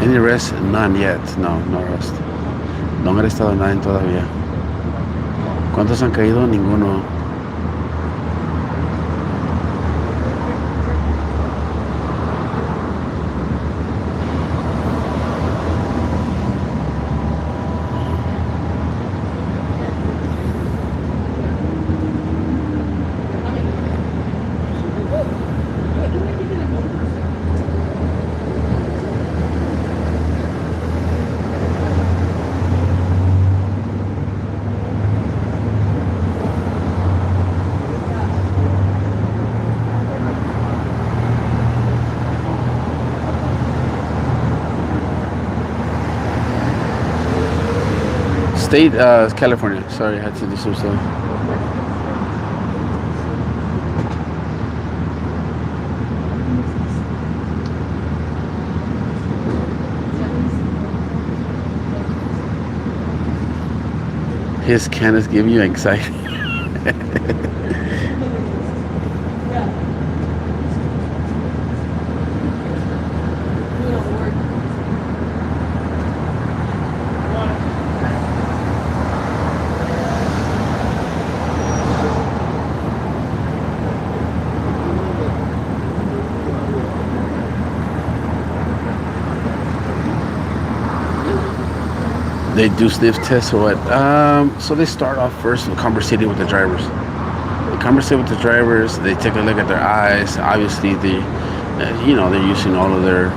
Any arrest? None yet. No arrest. No han arrestado a nadie todavía. ¿Cuántos han caído? Ninguno. State, California. Sorry, I had to do some stuff. His can is giving you anxiety. They do sniff tests or what? So they start off first with conversating with the drivers. They conversate with the drivers. They take a look at their eyes. Obviously, they're using all of their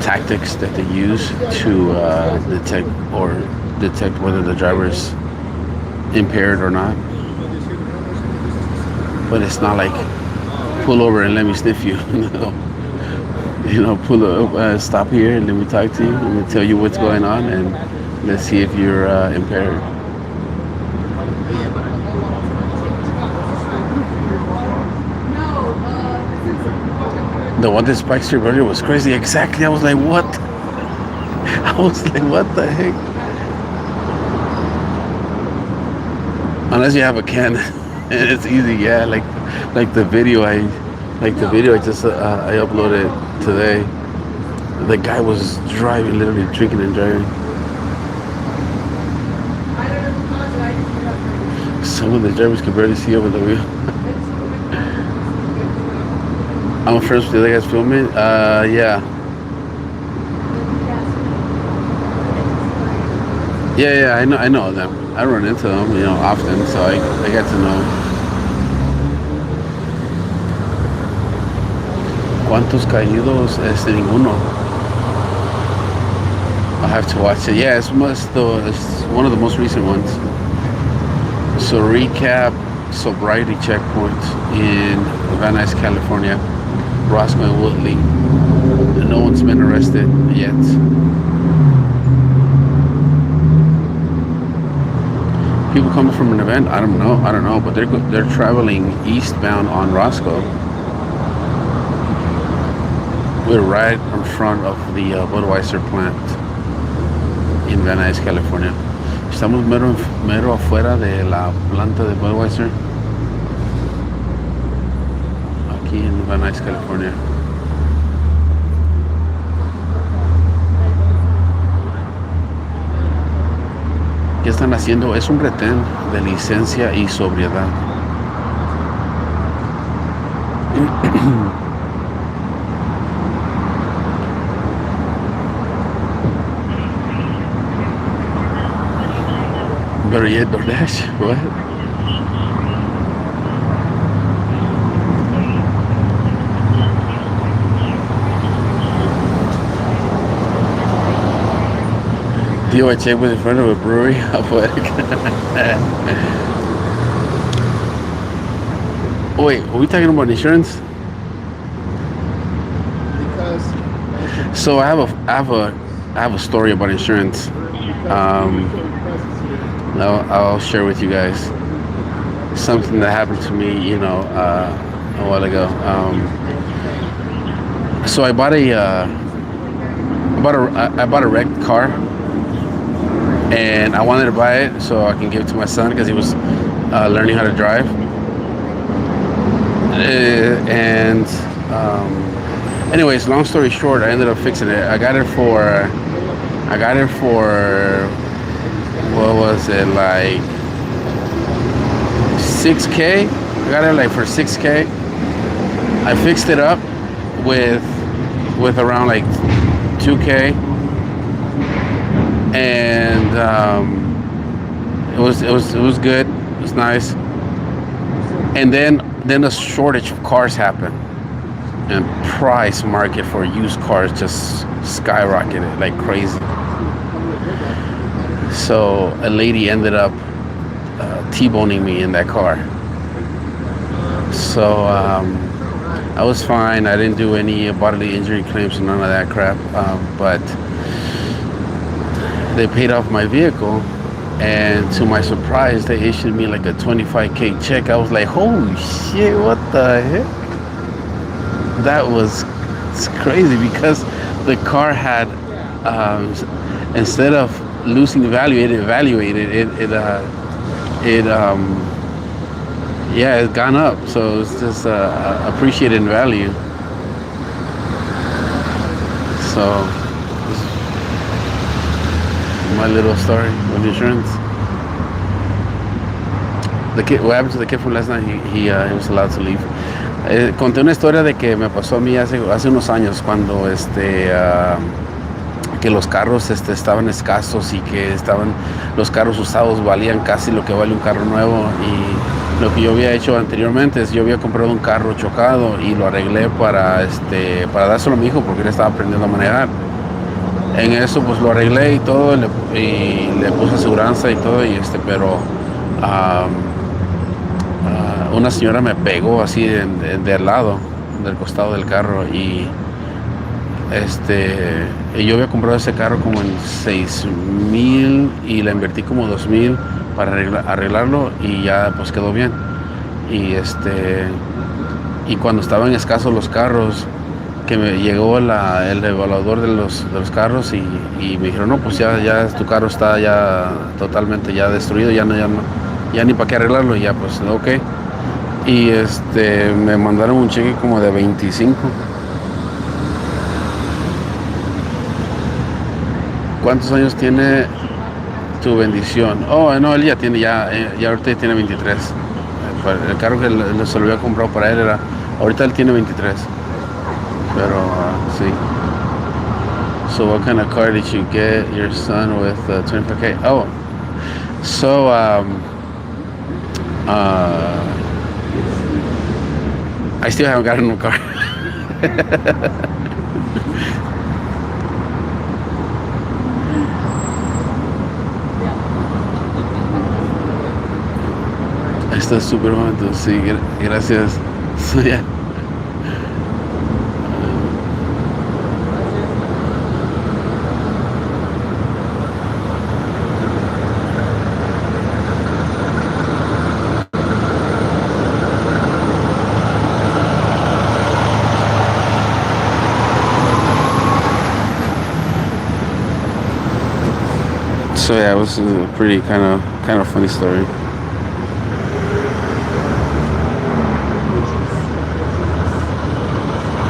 tactics that they use to detect whether the driver's impaired or not. But it's not like pull over and let me sniff you. Pull up, stop here and let me talk to you. Let me tell you what's going on and let's see if you're impaired. The one that spiked your earlier was crazy. Exactly. I was like, what? I was like, what the heck? Unless you have a can, and it's easy. Yeah, like the video I just I uploaded today. The guy was driving, literally drinking and driving. Some of the drivers could barely see over the wheel. I'm friends with the other guys filming. Yeah. Yeah, I know them. I run into them, often, so I get to know. ¿Cuántos caídos? Ninguno. I have to watch it. Yeah, it's one of the most recent ones. So recap, sobriety checkpoint in Van Nuys, California, Roscoe and Woodley. No one's been arrested yet. People coming from an event? I don't know, but they're traveling eastbound on Roscoe. We're right in front of the Budweiser plant in Van Nuys, California. Estamos mero afuera de la planta de Budweiser. Aquí en Van Nuys, California. ¿Qué están haciendo? Es un retén de licencia y sobriedad. Better yet, DoorDash. What? DUI check was in front of a brewery. How poetic. Wait, are we talking about insurance? So I have a story about insurance. I'll share with you guys something that happened to me, a while ago. So I bought a wrecked car, and I wanted to buy it so I can give it to my son because he was learning how to drive. Anyways, long story short, I ended up fixing it. I got it for what was it, like $6K? I got it like for $6K. I fixed it up with around like $2K, and it was good. It was nice. And then a shortage of cars happened, and price market for used cars just skyrocketed like crazy. So a lady ended up T-boning me in that car. So I was fine. I didn't do any bodily injury claims and none of that crap. But they paid off my vehicle, and to my surprise, they issued me like a 25K check. I was like, holy shit, what the heck? That was it's crazy because the car had, instead of losing value, it evaluated. It's gone up. So it's just appreciated in value. So my little story with insurance. The kid, what happened to the kid from last night? He was allowed to leave. Conté una historia de que me pasó a mí hace unos años cuando que los carros estaban escasos y que los carros usados valían casi lo que vale un carro nuevo, y lo que yo había hecho anteriormente es yo había comprado un carro chocado y lo arreglé para dárselo a mi hijo porque él estaba aprendiendo a manejar. En eso pues lo arreglé y todo, y le puse aseguranza y todo, pero una señora me pegó así de al lado, del costado del carro, y yo había comprado ese carro como en 6,000 y le invertí como 2,000 para arreglarlo, y ya pues quedó bien. Y cuando estaban escasos los carros, que me llegó el evaluador de los carros, y me dijeron, no, pues ya tu carro está ya totalmente ya destruido, ya ni para qué arreglarlo, y ya pues ok. Y me mandaron un cheque como de 25. ¿Cuántos años tiene tu bendición? Oh, no, él ya ahorita tiene 23. El carro que se lo había comprado para él ahorita él tiene 23. Pero sí. So what kind of car did you get your son with 25K? Oh, so I still haven't gotten a new car. Está súper bonito, sí, gracias. So, yeah. So yeah, it was a pretty kind of funny story.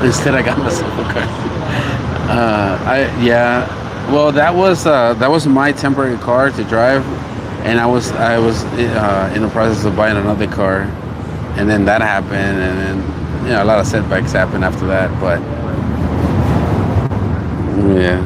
Instead, I got myself a car. Well, that was my temporary car to drive, and I was in the process of buying another car, and then that happened, and then a lot of setbacks happened after that. But yeah.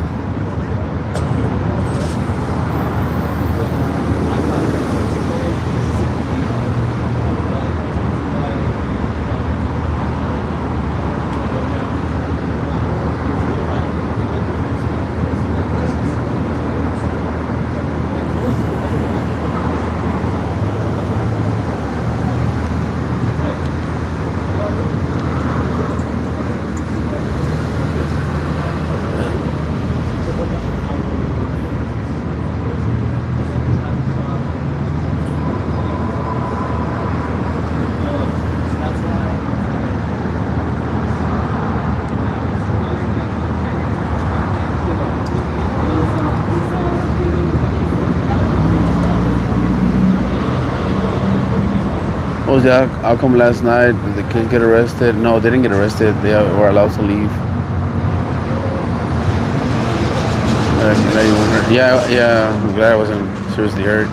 Oh yeah, how come last night did the kids get arrested? No, they didn't get arrested. They were allowed to leave. Yeah, I'm glad I wasn't seriously hurt.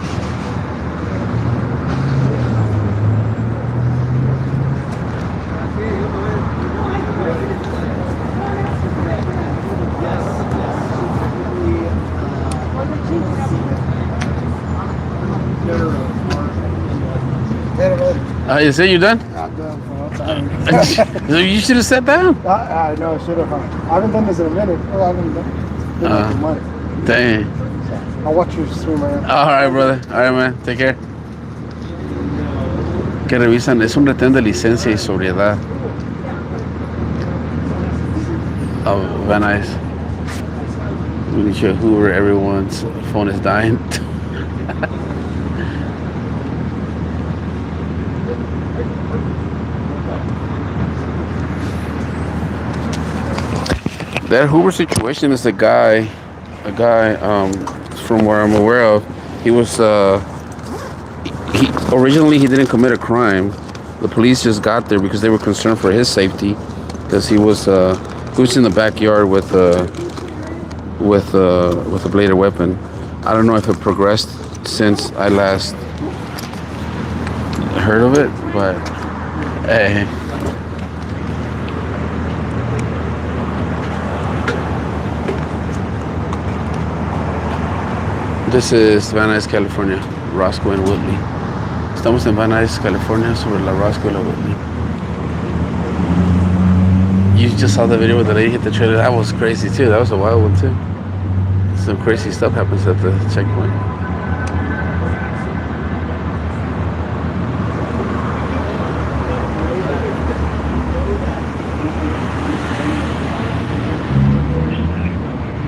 You say you're done? I'm done. You should have sat down. I know, I should have. I haven't done this in a minute. Oh, I haven't done it. It's been like a month. Dang. I'll watch you swim around. All right, brother. All right, man. Take care. Que revisan, es un retén de licencia y sobriedad. Oh, very nice. When you check Hoover, everyone's phone is dying. That Hoover situation is a guy from where I'm aware of. He was he originally he didn't commit a crime. The police just got there because they were concerned for his safety, because he was in the backyard with a bladed weapon. I don't know if it progressed since I last heard of it, but hey. This is Van Nuys, California, Roscoe and Woodley. Estamos en Van Nuys, California, sobre la Roscoe y la Woodley. You just saw the video where the lady hit the trailer. That was crazy too. That was a wild one too. Some crazy stuff happens at the checkpoint.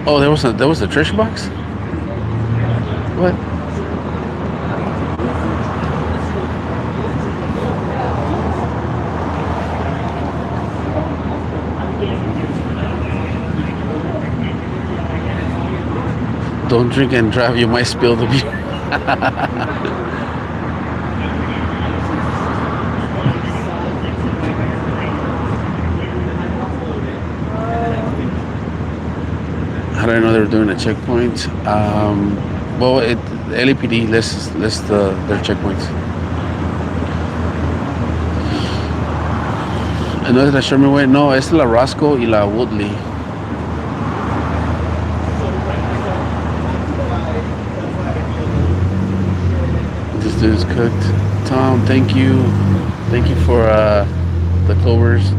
Oh, there was a trash box? What? Don't drink and drive, you might spill the beer. How did I know they were doing a checkpoint? Well, LAPD lists their checkpoints. ¿No es la Sherman Way? No, es la Roscoe y la Woodley. This dude's cooked. Tom, thank you. Thank you for the clovers.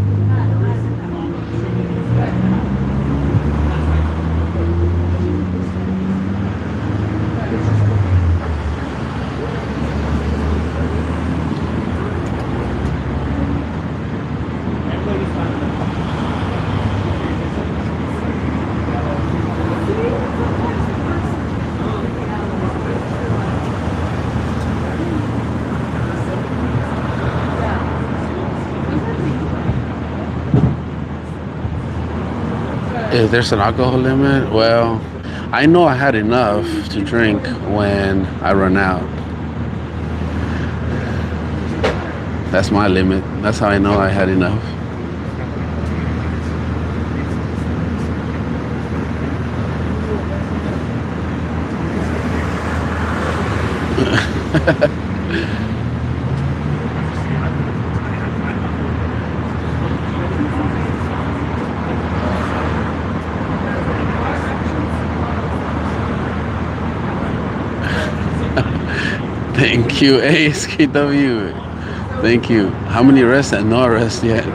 If there's an alcohol limit, well, I know I had enough to drink when I run out. That's my limit. That's how I know I had enough. Thank you, ASKW. Thank you. How many arrests and no arrests yet?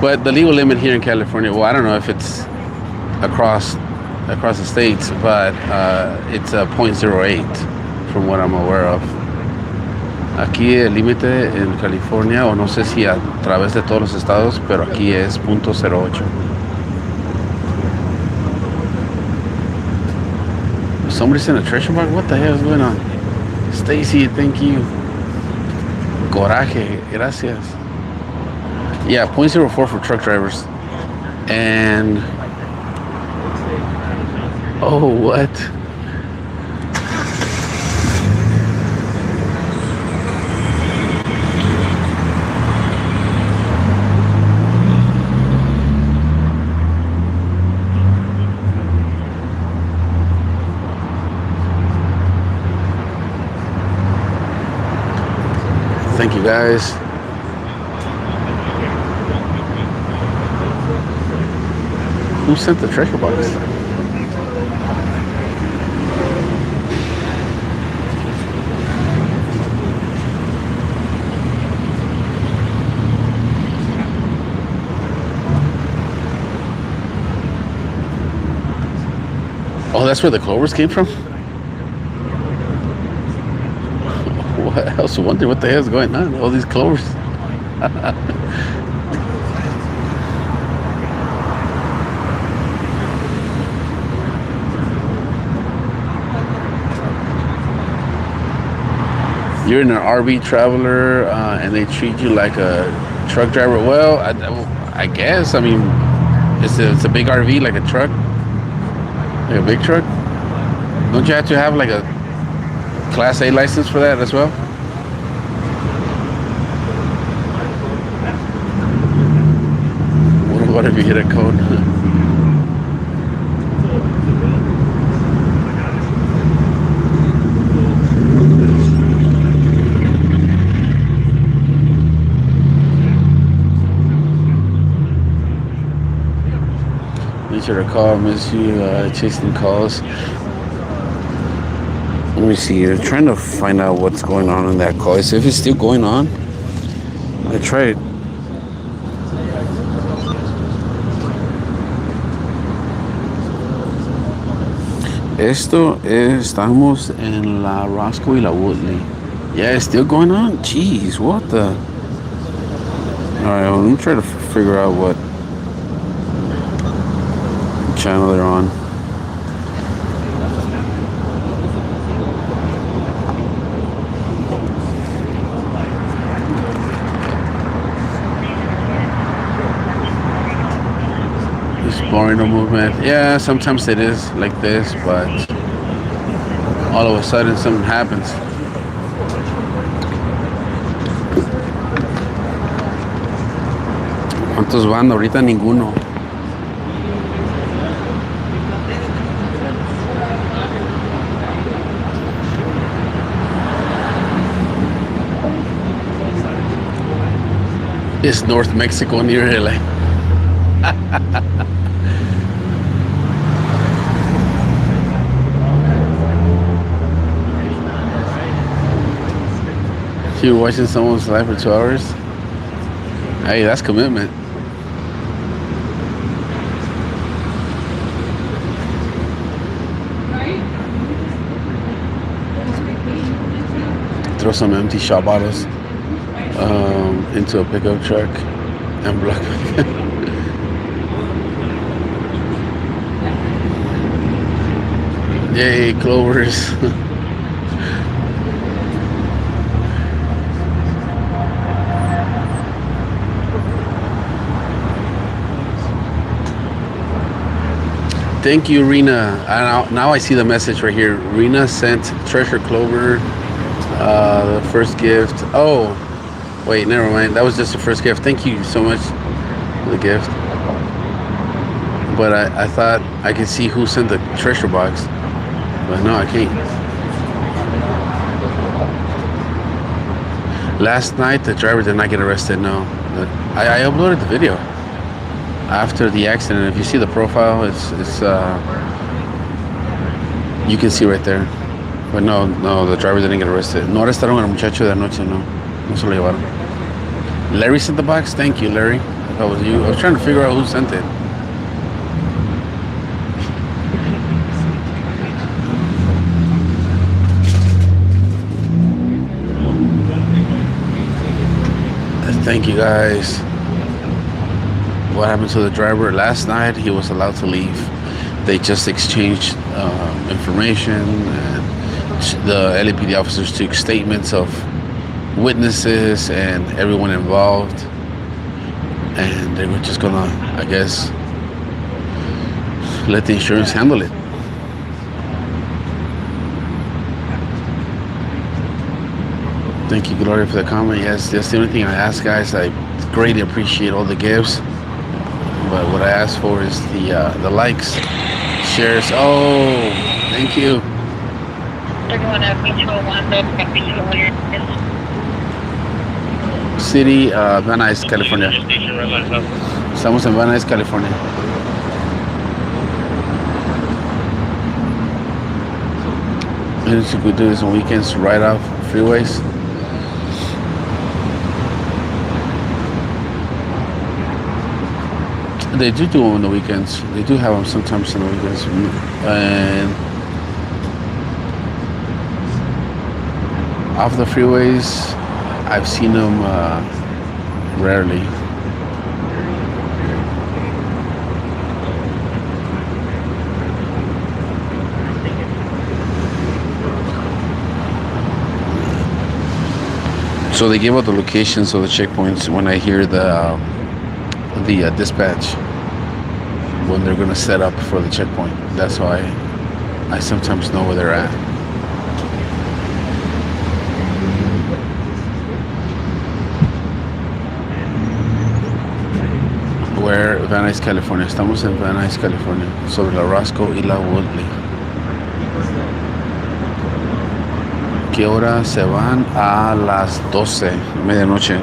But the legal limit here in California, well, I don't know if it's across the states, but it's a 0.08 from what I'm aware of. Aquí el límite en California, o no sé si a través de todos los estados, pero aquí es 0.08. Somebody's in a treasure box? What the hell is going on? Stacy, thank you. Coraje, gracias. Yeah, 0.04 for truck drivers. And oh, what? Thank you, guys. Who sent the treasure box? Oh, that's where the clovers came from? I also wonder what the hell is going on. All these clovers. You're in an RV traveler and they treat you like a truck driver. Well, I guess. I mean, it's a big RV, like a truck, like a big truck. Don't you have to have like a Class A license for that as well? What if you hit a code? Make sure to call, miss you, chasing calls. Let me see. I'm trying to find out what's going on in that call. If it's still going on, I tried. Estamos en la Roscoe y la Woodley. Yeah, it's still going on? Jeez, what the? Alright, well, let me try to figure out what channel they're on. Exploring the movement. Yeah, sometimes it is like this, but all of a sudden something happens. ¿Cuántos van? Ahorita ninguno. It's North Mexico near LA. You were watching someone's life for 2 hours? Hey, that's commitment. Throw some empty shot bottles into a pickup truck and block it. Yay, clovers. Thank you, Rena. Now I see the message right here. Rena sent Treasure Clover the first gift. Oh, wait, never mind. That was just the first gift. Thank you so much for the gift. But I thought I could see who sent the treasure box. But no, I can't. Last night, the driver did not get arrested, no. But I uploaded the video after the accident. If you see the profile, it's you can see right there. But no, the driver didn't get arrested. No arrestaron al muchacho de anoche, no. No se lo llevaron. Larry sent the box? Thank you, Larry. That was you. I was trying to figure out who sent it. Thank you, guys. What happened to the driver? Last night, he was allowed to leave. They just exchanged information, and the LAPD officers took statements of witnesses and everyone involved, and they were just gonna, I guess, let the insurance handle it. Thank you, Gloria, for the comment. Yes, that's the only thing I ask, guys. I greatly appreciate all the gifts, but what I ask for is the likes, shares. Oh, thank you. City, Van Nuys, California. Estamos en Van Nuys, California. We do this on weekends, right off freeways. They do them on the weekends. They do have them sometimes on the weekends. And off the freeways, I've seen them rarely. So they give out the locations of the checkpoints when I hear the dispatch when they're gonna set up for the checkpoint. That's how I sometimes know where they're at. Where Van Nuys, California. Estamos en Van Nuys, California, sobre la Roscoe y la Woodley. ¿Qué hora se van? A las 12, medianoche.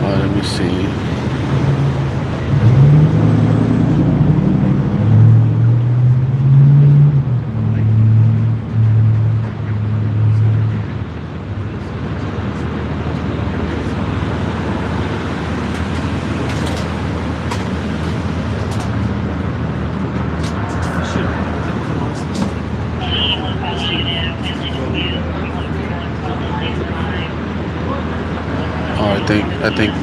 Let me see. Oh, I think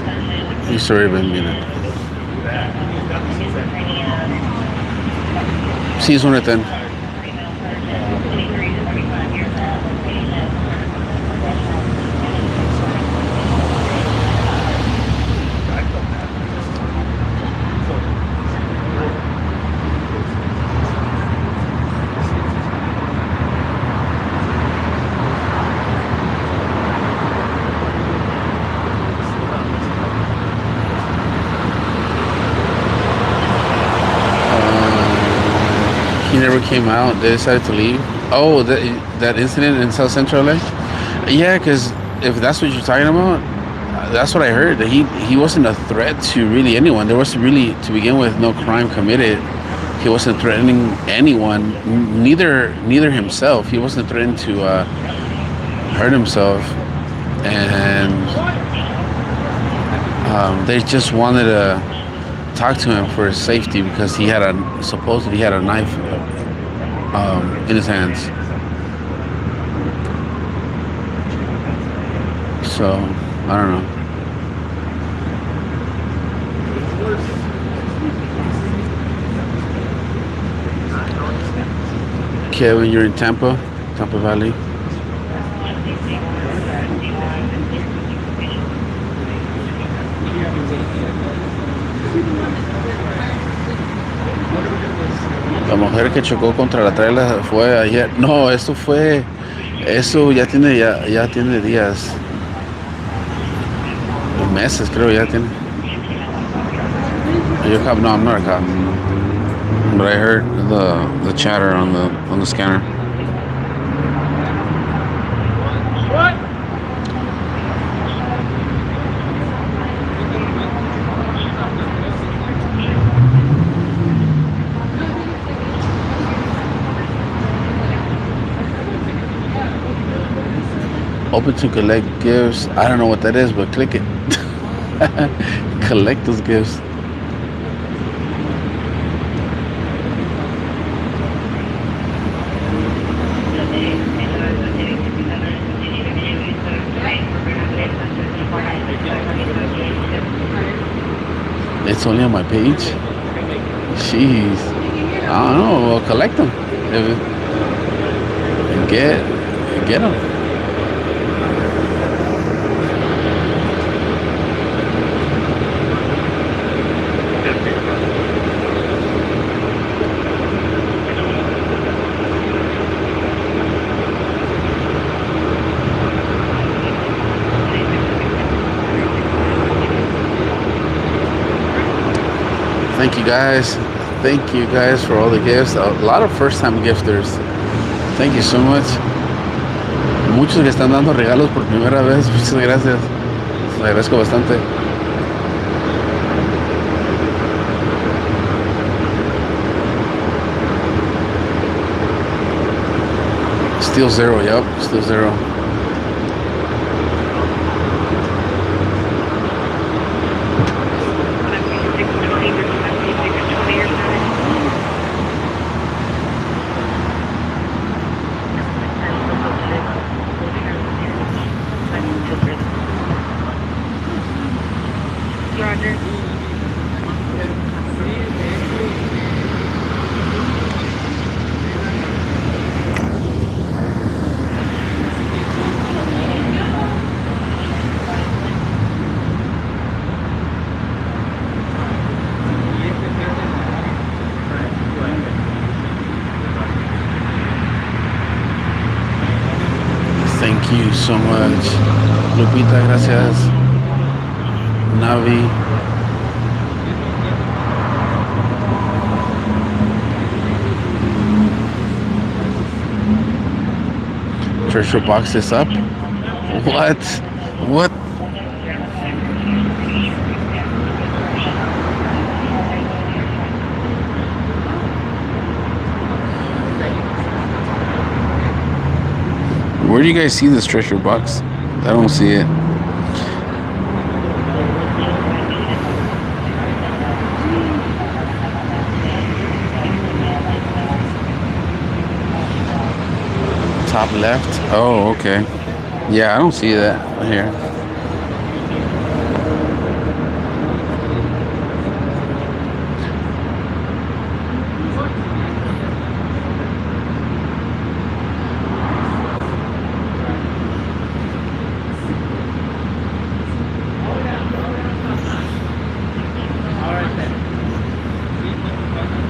he's already been muted. Sí, es un retén. He never came out. They decided to leave. Oh, that incident in South Central LA? Yeah, because if that's what you're talking about, that's what I heard. That he wasn't a threat to really anyone. There was really, to begin with, no crime committed. He wasn't threatening anyone, neither himself. He wasn't threatening to hurt himself, and they just wanted to talk to him for his safety because he had supposedly had a knife in his hands. So I don't know. Kevin, you're in Tampa Valley. La mujer que chocó contra la trailer fue ayer. No, eso ya tiene días, meses creo ya tiene. Are you a cop? No, I'm not a cop. But I heard the chatter on the scanner. Open to collect gifts. I don't know what that is, but click it. Collect those gifts. It's only on my page. Jeez. I don't know. Well, collect them. Get them. Thank you guys for all the gifts. A lot of first-time gifters. Thank you so much. Muchos que están dando regalos por primera vez. Muchas gracias. Les agradezco bastante. Still zero, yep, still zero. Thank you so much. Lupita, gracias. Navi. Treasure box is up. What? What? Where do you guys see this treasure box? I don't see it. Top left. Oh, okay. Yeah, I don't see that right here.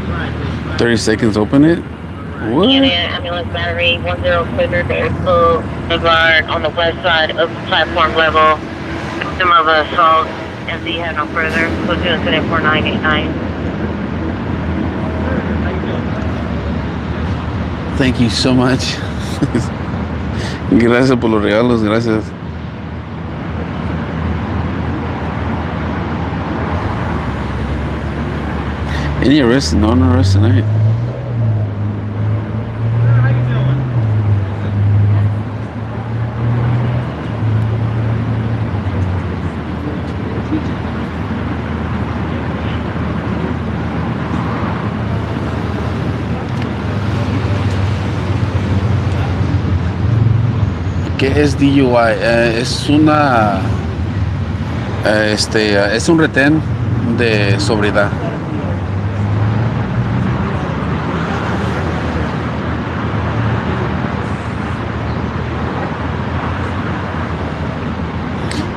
Right. 30 seconds, open it. What? Ambulance battery 10 cleared the airflow guard on the west side of the platform level. Victim of assault. MC had no further. Close to incident 4989. Thank you so much. Gracias por los regalos, gracias. Any arrests? No arrests tonight. How you doing? 'Qué es DUI? Es una, es un retén de sobriedad.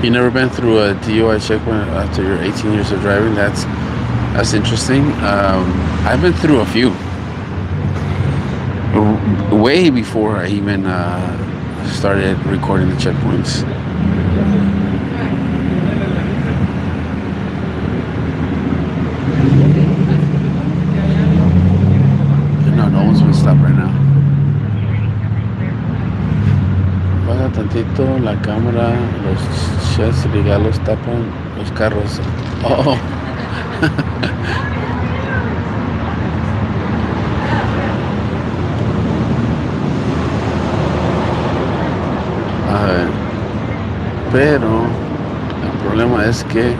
You never been through a DUI checkpoint after you're 18 years of driving? That's interesting. I've been through a few. Way before I even started recording the checkpoints. No one's gonna stop right now. Baja tantito la cámara, los chefs regalos tapan los carros. Oh. A ver, pero el problema es que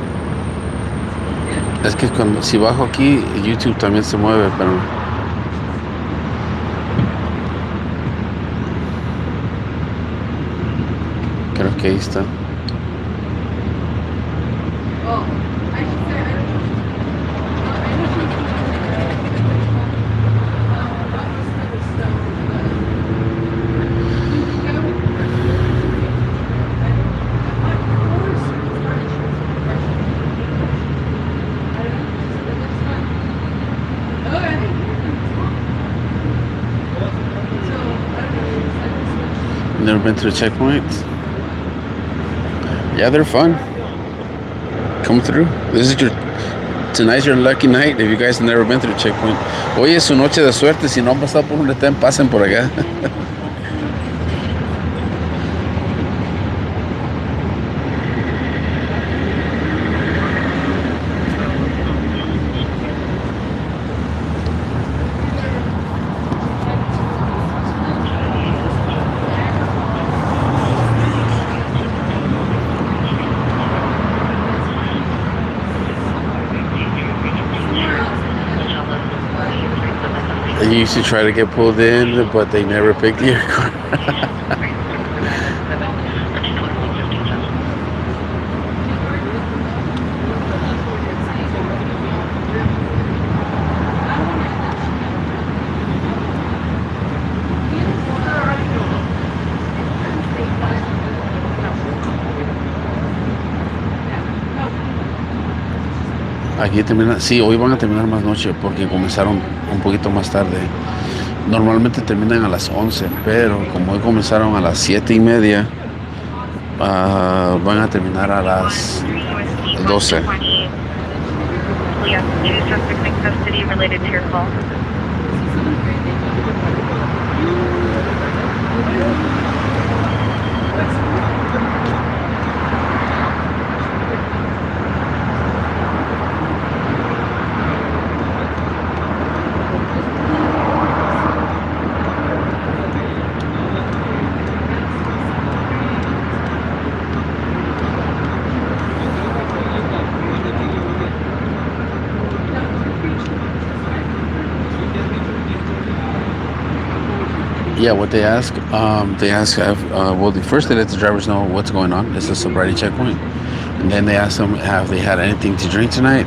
cuando si bajo aquí YouTube también se mueve, pero creo que ahí está. Never been to a checkpoint? Yeah, they're fun. Come through. Tonight's your lucky night if you guys have never been through a checkpoint. Hoy es su noche de suerte. Si no han pasado por un retén, pasen por acá. They used to try to get pulled in, but they never picked your car. Aquí termina, sí, hoy van a terminar más noche porque comenzaron un poquito más tarde. Normalmente terminan a las 11, pero como hoy comenzaron a las 7:30, van a terminar a las 12. We have 2 suspects in custody related to your call. Yeah, what they ask, well, first they let the drivers know what's going on. It's a sobriety checkpoint. And then they ask them, have they had anything to drink tonight?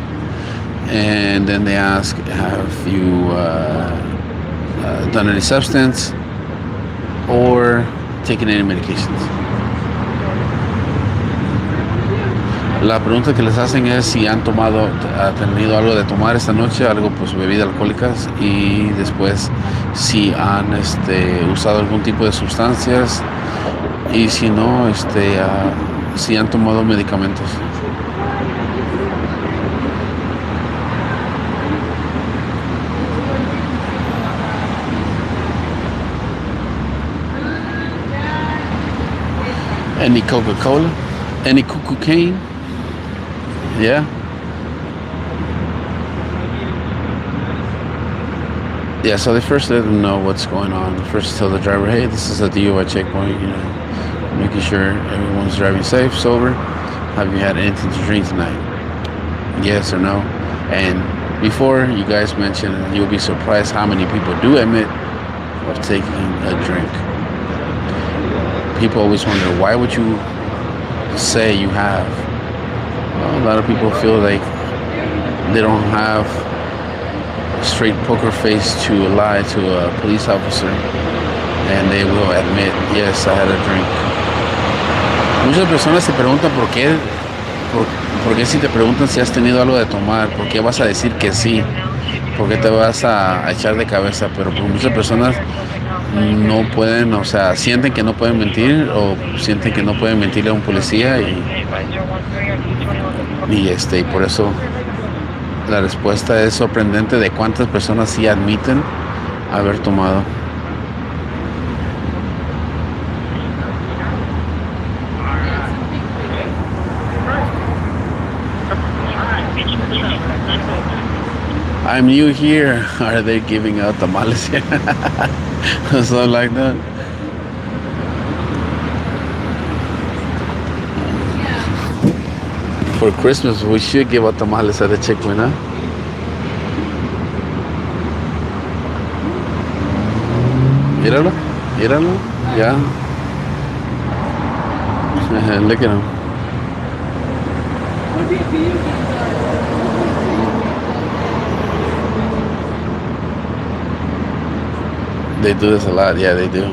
And then they ask, have you done any substance or taken any medications? La pregunta que les hacen es si han tenido algo de tomar esta noche, algo pues bebidas alcohólicas, y después si han usado algún tipo de sustancias, y si no, si han tomado medicamentos. Any Coca-Cola? Any cocaine? Yeah. Yeah, so they first let them know what's going on. They first tell the driver, hey, this is a DUI checkpoint, making sure everyone's driving safe, sober. Have you had anything to drink tonight? Yes or no? And before, you guys mentioned, you'll be surprised how many people do admit of taking a drink. People always wonder, why would you say you have? Well, a lot of people feel like they don't have a straight poker face to lie to a police officer, and they will admit, yes, I had a drink. Muchas personas se preguntan por qué si te preguntan si has tenido algo de tomar, por qué vas a decir que sí, por qué te vas a echar de cabeza, pero por muchas personas no pueden, o sea, sienten que no pueden mentir o sienten que no pueden mentirle a un policía y por eso la respuesta es sorprendente de cuántas personas sí admiten haber tomado. I'm new here. Are they giving out tamales here? Something like that. For Christmas, we should give out tamales at the checkpoint, huh? Míralo, yeah. Look at him. They do this a lot, yeah, they do.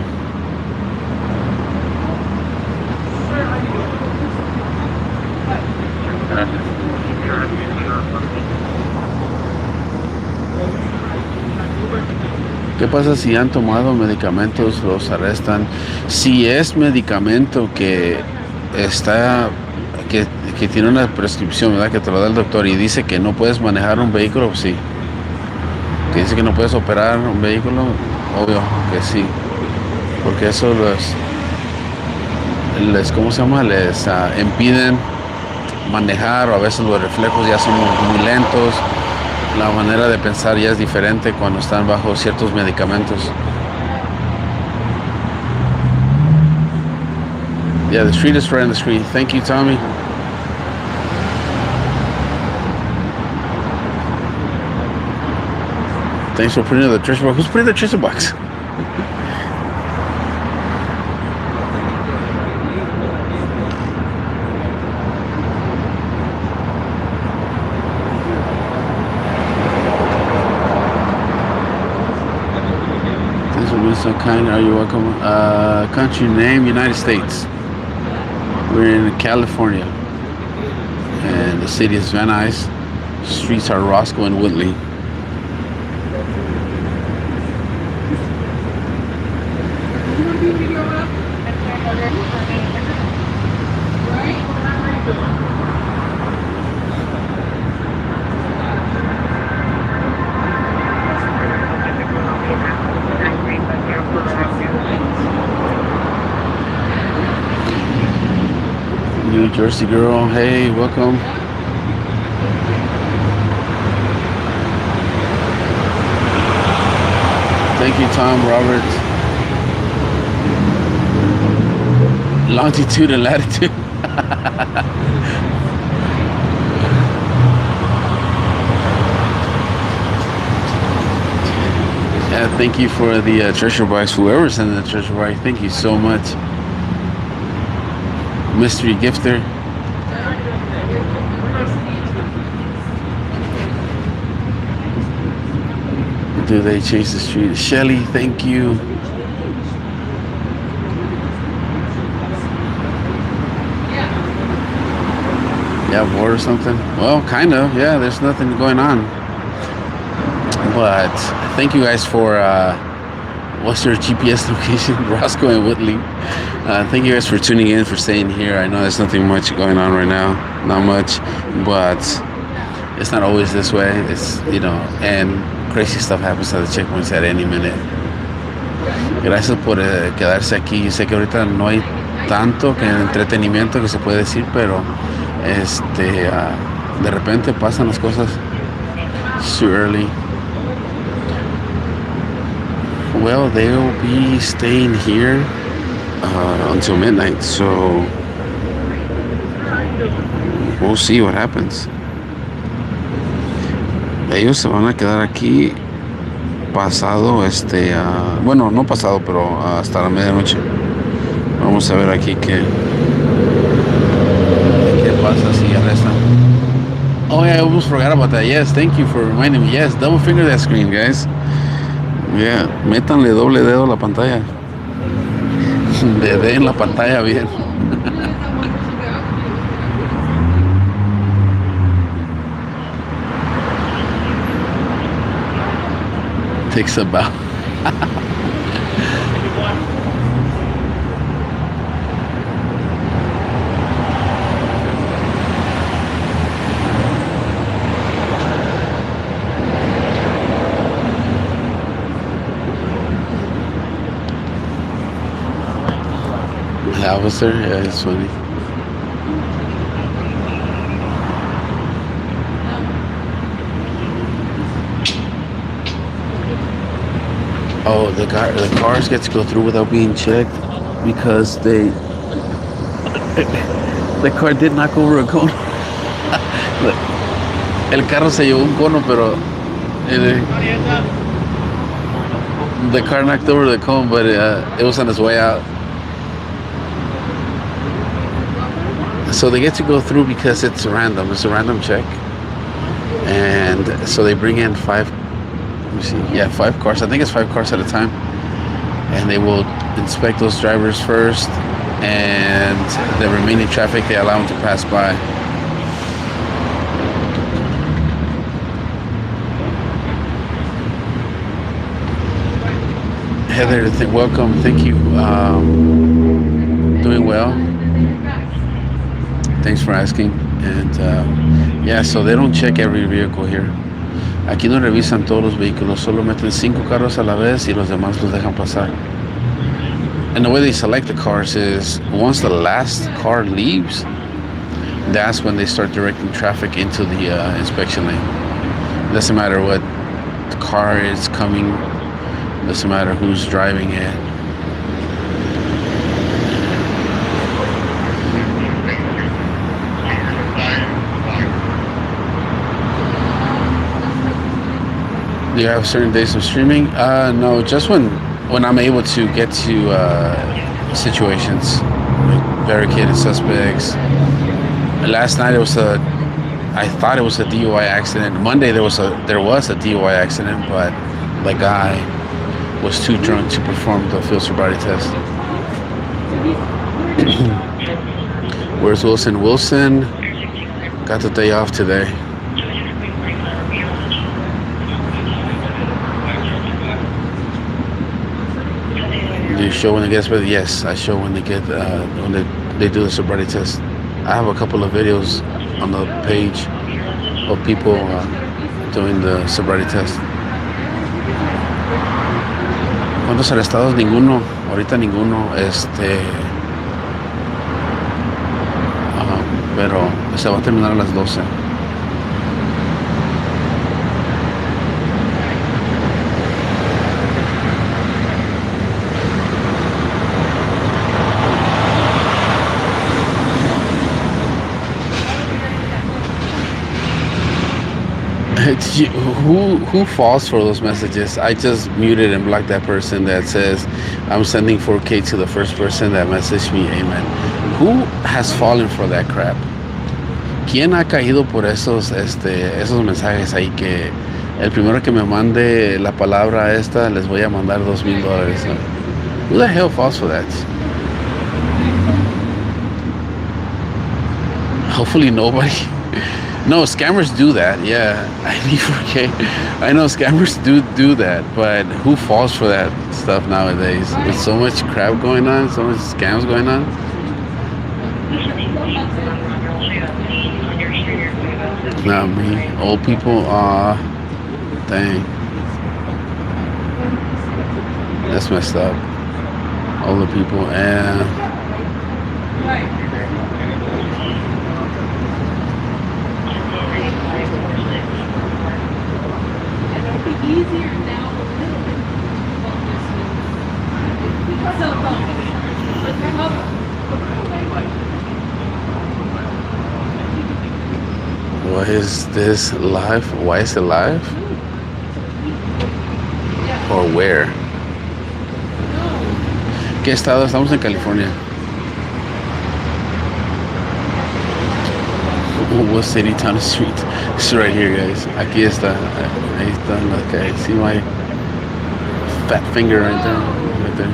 ¿Qué pasa si han tomado medicamentos, los arrestan? Si es medicamento que tiene una prescripción, ¿verdad? Que te lo da el doctor y dice que no puedes manejar un vehículo, sí. Que dice que no puedes operar un vehículo, obvio que sí. Porque eso ¿cómo se llama? Les impiden manejar, o a veces los reflejos ya son muy lentos. La manera de pensar ya es diferente cuando están bajo ciertos medicamentos. Yeah, the street is right on the street. Thank you, Tommy. Thanks for putting in the trash box. Who's putting the trash box? Thanks for being so kind. Are you welcome? Country name, United States. We're in California. And the city is Van Nuys. Streets are Roscoe and Woodley. New Jersey girl, hey, welcome. Thank you, Tom Roberts. Longitude and latitude. Yeah, thank you for the treasure box. Whoever sent the treasure box, thank you so much. Mystery gifter. Do they chase the street? Shelly, thank you. Yeah, bored or something? Well, kind of. Yeah, there's nothing going on. But thank you guys for what's your GPS location? Roscoe and Woodley. Thank you guys for tuning in, for staying here. I know there's nothing much going on right now. Not much. But it's not always this way. It's, you know, and crazy stuff happens at the checkpoints at any minute. Gracias por quedarse aquí. Yo sé que ahorita no hay tanto que entretenimiento que se puede decir, pero de repente pasan las cosas. It's too early. Well, they'll be staying here until midnight, so we'll see what happens. Ellos se van a quedar aquí pasado, bueno, no pasado, pero hasta la medianoche. Vamos a ver aquí qué pasa si arrestan. Oh yeah, I almost forgot about that. Yes, thank you for reminding me. Yes, double finger that screen, guys. Yeah, métanle doble dedo a la pantalla. Dedé en la pantalla bien. Takes a bow. The officer, yeah, it's funny. Oh, the cars get to go through without being checked because the car did knock over a cone. El carro se llevó un cono, pero the car knocked over the cone, but it was on its way out. So they get to go through because it's random. It's a random check, and so they bring in 5 cars. I think it's 5 cars at a time, and they will inspect those drivers first, and the remaining traffic they allow them to pass by. Heather, welcome. Thank you. Doing well. Thanks for asking. And yeah, so they don't check every vehicle here. Aquí no revisan todos los vehículos, solo meten 5 carros a la vez y los demás los dejan pasar. And the way they select the cars is once the last car leaves, that's when they start directing traffic into the inspection lane. It doesn't matter what car is coming, doesn't matter who's driving it. Do you have certain days of streaming? No, just when I'm able to get to situations, like barricaded suspects. Last night I thought it was a DUI accident. Monday there was a DUI accident, but the guy was too drunk to perform the field sobriety test. Where's Wilson? Wilson got the day off today. Do you show when they get suspended? Yes, I show when they get when they do the sobriety test. I have a couple of videos on the page of people doing the sobriety test. ¿Cuántos arrestados? Ninguno. Ahorita ninguno. Pero se va a terminar a las 12. Who falls for those messages? I just muted and blocked that person that says I'm sending 4K to the first person that messaged me. Amen. Who has fallen for that crap? ¿Quién ha caído por esos mensajes ahí que el primero que me mande la palabra esta les voy a mandar $2,000? Who the hell falls for that? Hopefully nobody. No, scammers do that. Yeah, I need 4K. I know scammers do that, but who falls for that stuff nowadays? With so much crap going on, so much scams going on. Not me. Old people. Dang. That's messed up. Older people. Easier now a little bit to What is this live? Why is it live? Or where? ¿Qué estado? Estamos en California. What city, town, street? It's right here, guys. Aquí está. Ahí está. Okay, see my fat finger right there. Right there.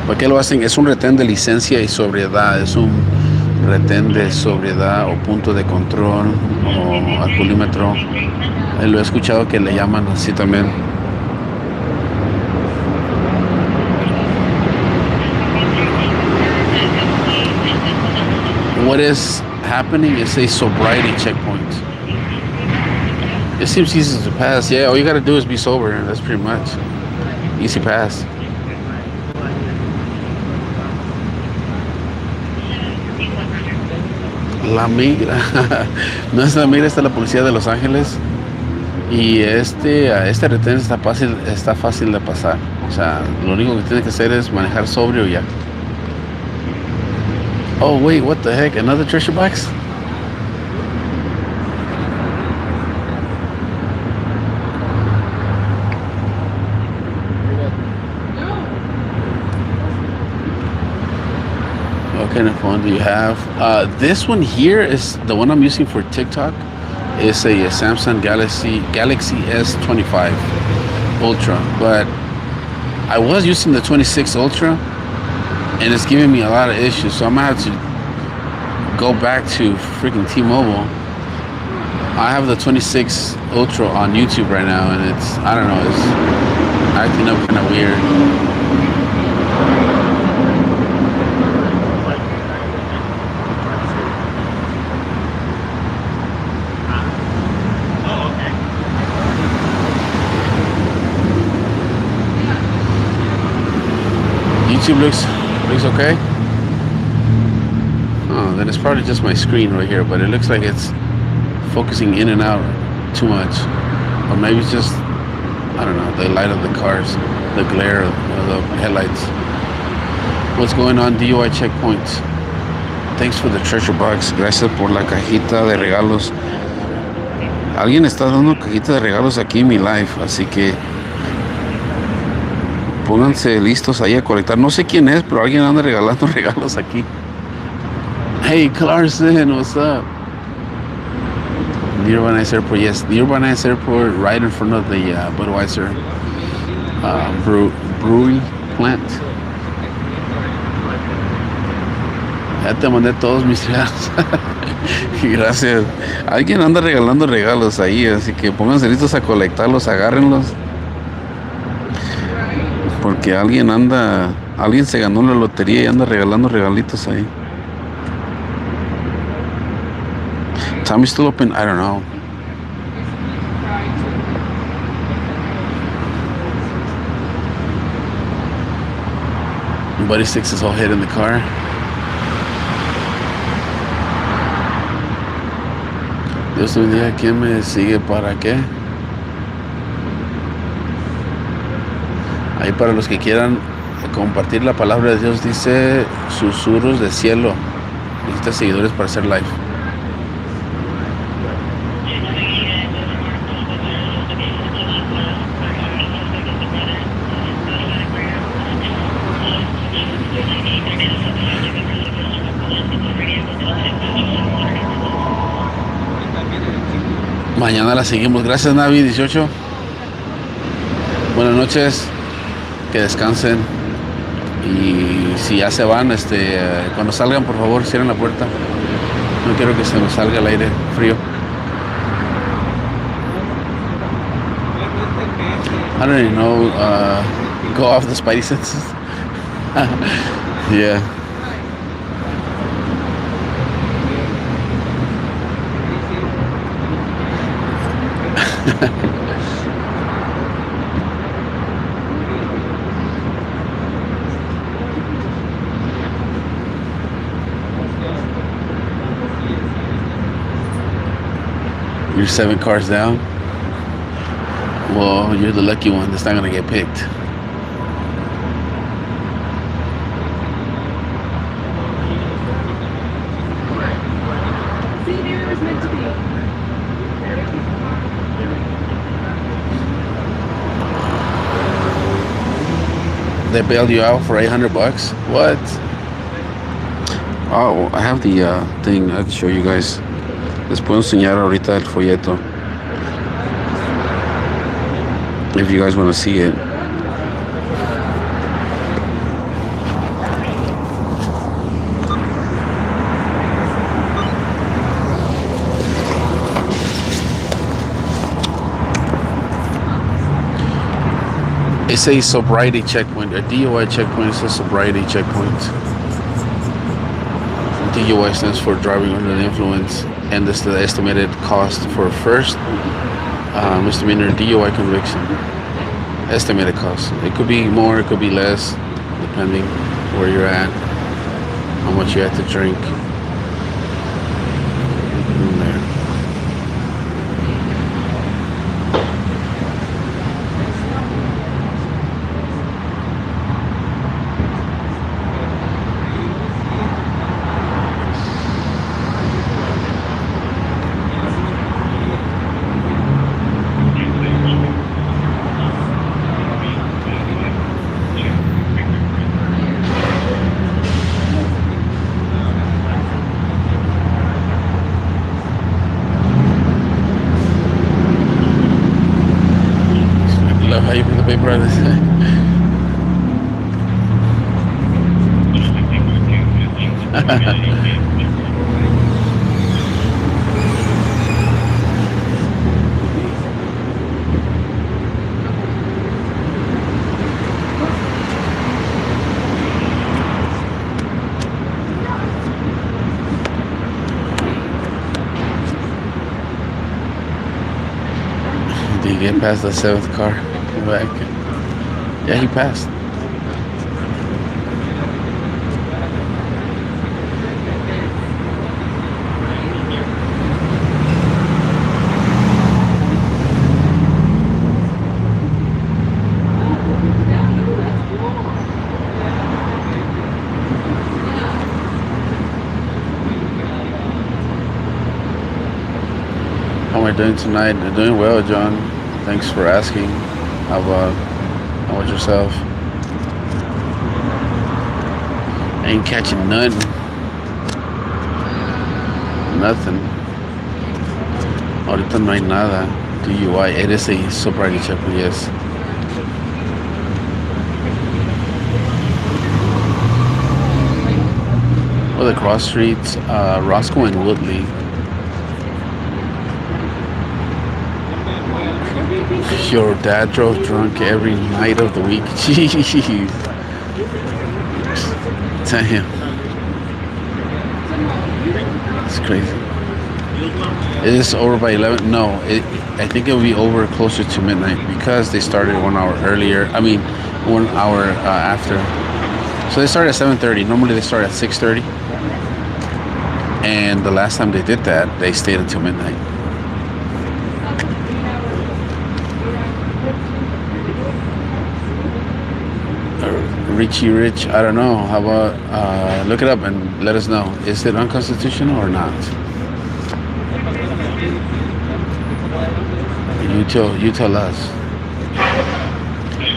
¿Por qué lo hacen? Es un retén de licencia y sobriedad. Es un retén de sobriedad o punto de control o alcoholímetro. Lo he escuchado que le llaman así también. What is happening is a sobriety checkpoint. It seems easy to pass. Yeah, all you gotta do is be sober. That's pretty much easy pass. La migra. No es la migra, esta es la policía de Los Ángeles. Y este retén está fácil de pasar. O sea, lo único que tiene que hacer es manejar sobrio y ya. Oh wait, what the heck? Another treasure box? What kind of phone do you have? This one here is the one I'm using for TikTok. It's a Samsung Galaxy S25 Ultra, but I was using the 26 Ultra. And it's giving me a lot of issues, so I'm gonna have to go back to freaking T-Mobile. I have the 26 Ultra on YouTube right now, and it's, I don't know, it's acting up kind of weird. YouTube looks okay. Oh, then it's probably just my screen right here, but it looks like it's focusing in and out too much. Or maybe it's just, I don't know, the light of the cars, the glare of the headlights. What's going on, DUI checkpoints? Thanks for the treasure box. Gracias por la cajita de regalos. Alguien está dando cajita de regalos aquí en mi live, así que pónganse listos ahí a colectar. No sé quién es, pero alguien anda regalando regalos aquí. Hey, Clarkson, what's up? Near Van Nuys Airport, yes. Near Van Nuys Airport, right in front of the Budweiser brewing plant. Ya te mandé todos mis regalos. Gracias. Alguien anda regalando regalos ahí, así que pónganse listos a colectarlos, agárrenlos. Porque alguien se ganó la lotería y anda regalando regalitos ahí. Tommy's still open? I don't know. Buddy sticks his whole head in the car. Dios te bendiga. ¿Quién me sigue para qué? Ahí para los que quieran compartir la palabra de Dios, dice susurros de cielo. Necesita seguidores para hacer live. Mañana la seguimos. Gracias, Navi 18. Buenas noches. Que descansen. Y si ya se van, cuando salgan, por favor, cierren la puerta. No quiero que se nos salga el aire frío. I don't even know. Go off the spidey senses. Yeah. You're 7 cars down. Well, you're the lucky one that's not gonna get picked. See, maybe it was meant to be. They bailed you out for $800. What? Oh, I have the thing. I can show you guys. Les puedo enseñar ahorita el folleto. If you guys want to see it. It's a sobriety checkpoint. A DUI checkpoint is a sobriety checkpoint. DUI stands for driving under the influence, and this is the estimated cost for first misdemeanor DUI conviction. Estimated cost. It could be more, it could be less, depending where you're at, how much you have to drink. In there. Love how you put the paper on this. Did he get past the 7th car? Back. Yeah, he passed. How am I doing tonight? I'm doing well, John. Thanks for asking. How about yourself? Ain't catching nothing. Nothing. Ahorita no hay nada. DUI. Eres a sobriety checkpoint, yes. For the cross streets, Roscoe and Woodley. Your dad drove drunk every night of the week. Jeez. Damn. It's crazy. Is this over by 11? No, I think it'll be over closer to midnight because they started 1 hour earlier. I mean, 1 hour after. So they started at 7:30. Normally they start at 6:30. And the last time they did that, they stayed until midnight. Richie Rich, I don't know. How about look it up and let us know. Is it unconstitutional or not? You tell us.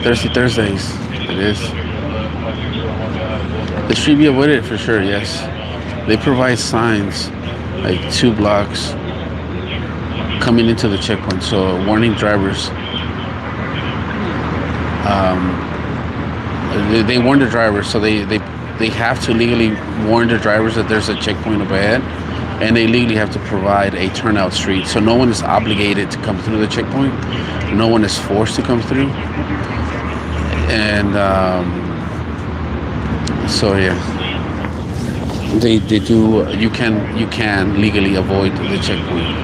Thirsty Thursdays, it is. The street be avoided for sure, yes. They provide signs like 2 blocks coming into the checkpoint, so warning drivers. They warn the drivers, so they have to legally warn the drivers that there's a checkpoint up ahead, and they legally have to provide a turnout street. So no one is obligated to come through the checkpoint. No one is forced to come through. And so yeah, they do. You can legally avoid the checkpoint.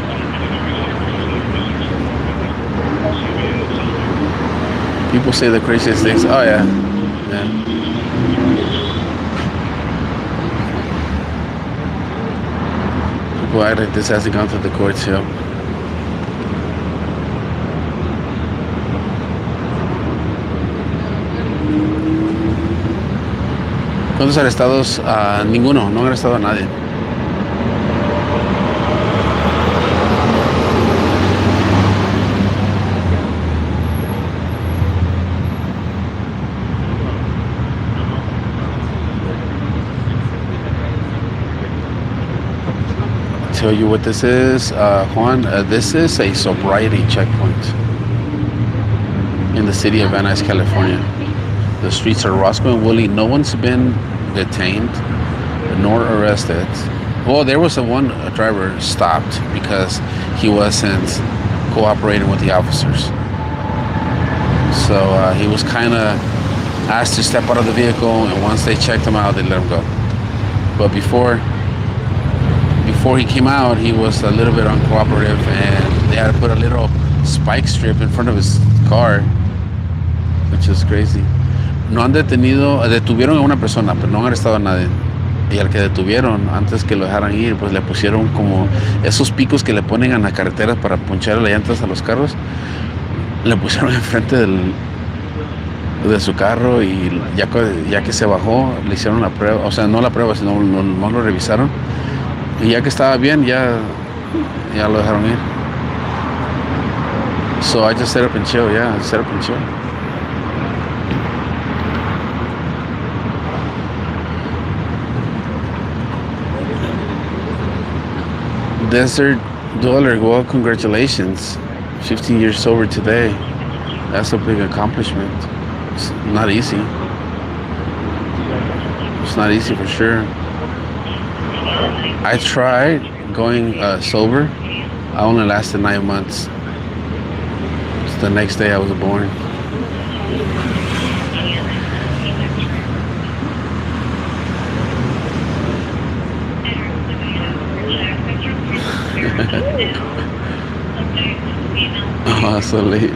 People say the craziest things. Oh yeah. People act like this hasn't gone through the courts yet. ¿Cuántos arrestados? Ninguno, no han arrestado a nadie. Tell you what this is, Juan. This is a sobriety checkpoint in the city of Nuys, California. The streets are Roscoe and Woodley. No one's been detained nor arrested. Well, there was one driver stopped because he wasn't cooperating with the officers. So he was kind of asked to step out of the vehicle, and once they checked him out, they let him go. But before he came out, he was a little bit uncooperative, and they had to put a little spike strip in front of his car, which is crazy. No han detuvieron a una persona, pero no han arrestado a nadie. Y al que detuvieron, antes que lo dejaran ir, pues le pusieron como esos picos que le ponen en la carretera para ponchar las llantas a los carros. Le pusieron enfrente de su carro, y ya que se bajó, le hicieron la prueba, o sea, no la prueba, sino no lo revisaron. Y ya que estaba bien, ya lo dejaron ir. So I just set up and chill, set up and chill. Desert Dollar, well, congratulations. 15 years sober today. That's a big accomplishment. It's not easy. It's not easy for sure. I tried going sober. I only lasted 9 months. It's the next day I was born. Oh, so late.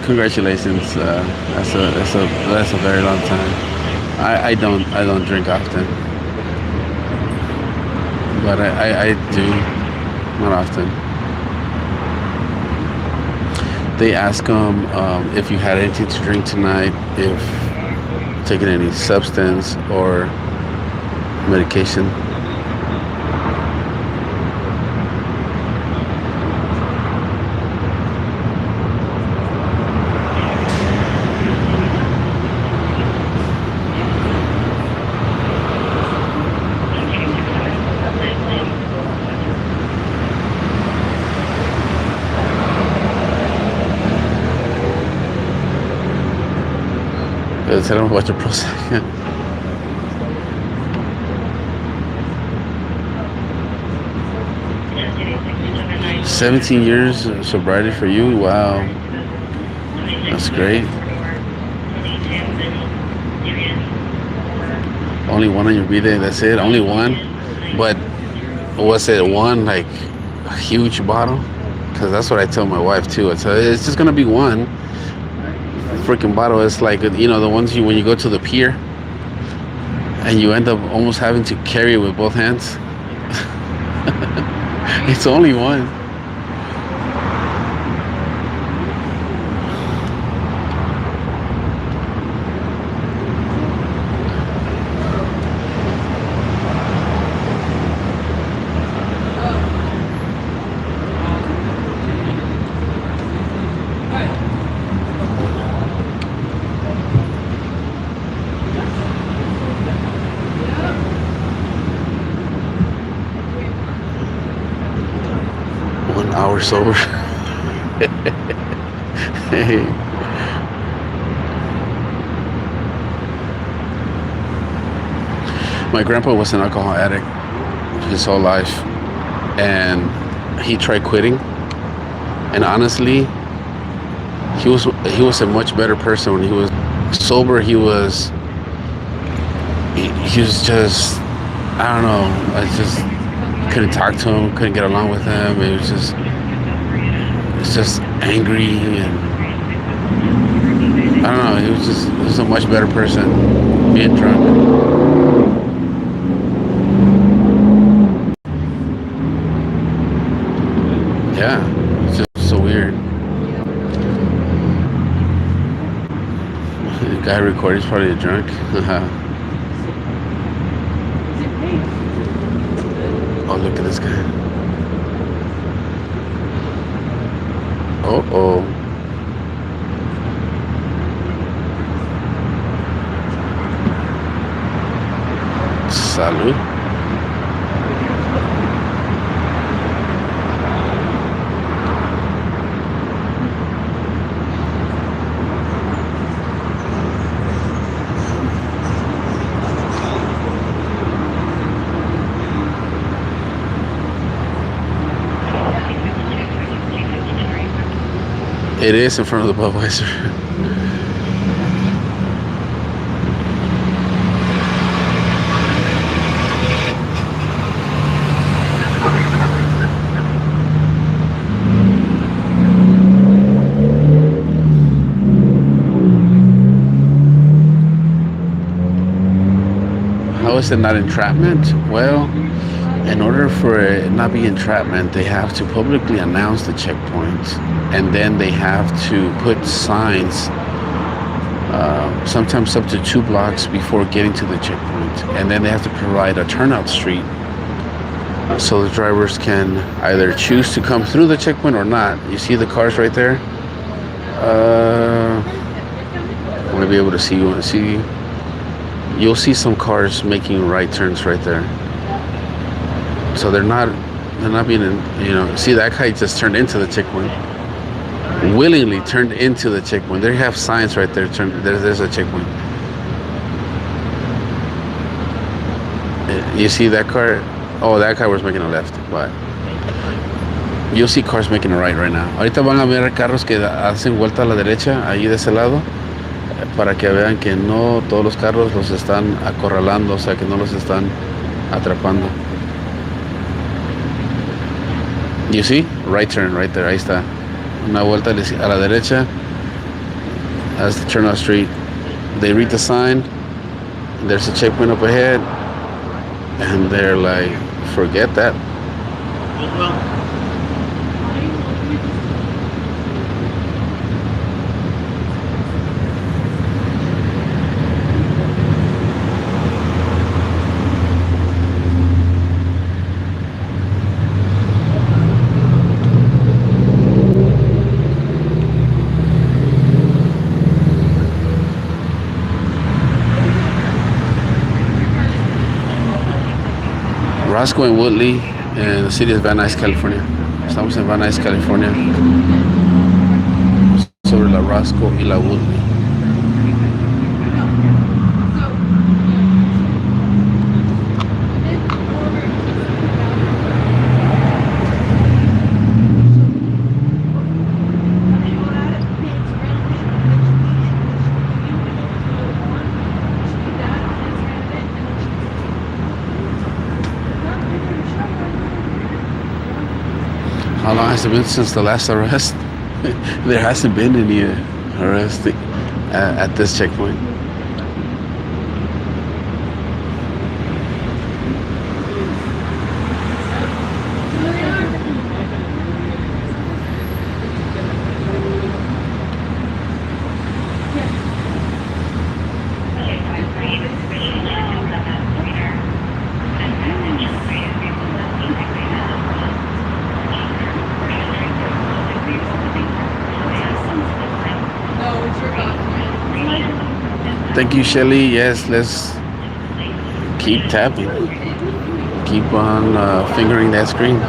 Congratulations. That's a very long time. I don't drink often, but I do not often. They ask them if you had anything to drink tonight, if taking any substance or medication. Tell him about your Prozac. 17 years of sobriety for you. Wow, that's great. Only one on your B-Day, that's it? Only one? But was it one, like, a huge bottle? Because that's what I tell my wife, too. I tell her, it's just going to be one freaking bottle. It's like, you know, the ones when you go to the pier and you end up almost having to carry it with both hands. It's only one. Hour sober. Hey. My grandpa was an alcohol addict his whole life, and he tried quitting. And honestly, he was a much better person when he was sober. He was just, I don't know. I just couldn't talk to him, couldn't get along with him. It was just angry, and I don't know. He was a much better person being drunk. Yeah, it's just so weird. The guy recording is probably a drunk. Oh, look at this guy. Uh-oh. Salud. It is in front of the Budweiser. How is it not entrapment? Well, in order for it not be entrapment, they have to publicly announce the checkpoint, and then they have to put signs, sometimes up to 2 blocks before getting to the checkpoint, and then they have to provide a turnout street so the drivers can either choose to come through the checkpoint or not. You see the cars right there? I want to be able to see. You want to see? You'll see some cars making right turns right there. So they're not being, you know, see that guy just turned into the checkpoint. Willingly turned into the checkpoint. They have signs right there. There's a checkpoint. You see that car? Oh, that guy was making a left, but you'll see cars making a right now. Ahorita van a ver carros que hacen vuelta a la derecha, ahí de ese lado, para que vean que no todos los carros los están acorralando, o sea, que no los están atrapando. You see? Right turn right there. Ahí está. Una vuelta a la derecha. That's the turnout street. They read the sign. There's a checkpoint up ahead. And they're like, forget that. Roscoe and Woodley in the city of Van Nuys, California. Estamos en Van Nuys, California. Sobre la Roscoe y la Woodley. How long has it been since the last arrest? There hasn't been any arrest at this checkpoint. Thank you, Shelly. Yes, let's keep tapping. Keep on fingering that screen.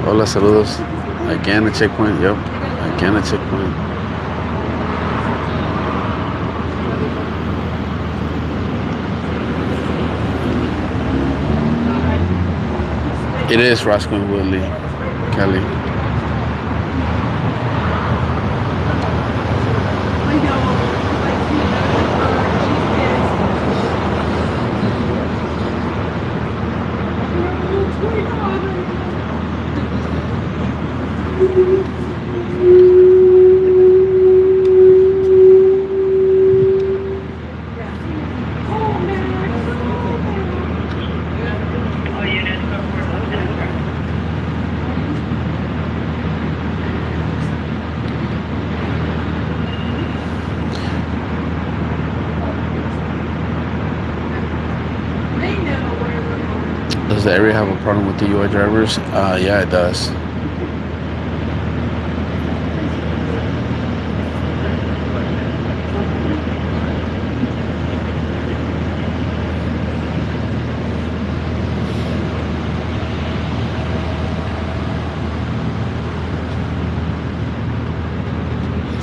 Hola, saludos. Again, a checkpoint. Yep. Again, a checkpoint. It is Roscoe and Woodley, Kelly. Does the area have a problem with DUI drivers? Yeah, it does.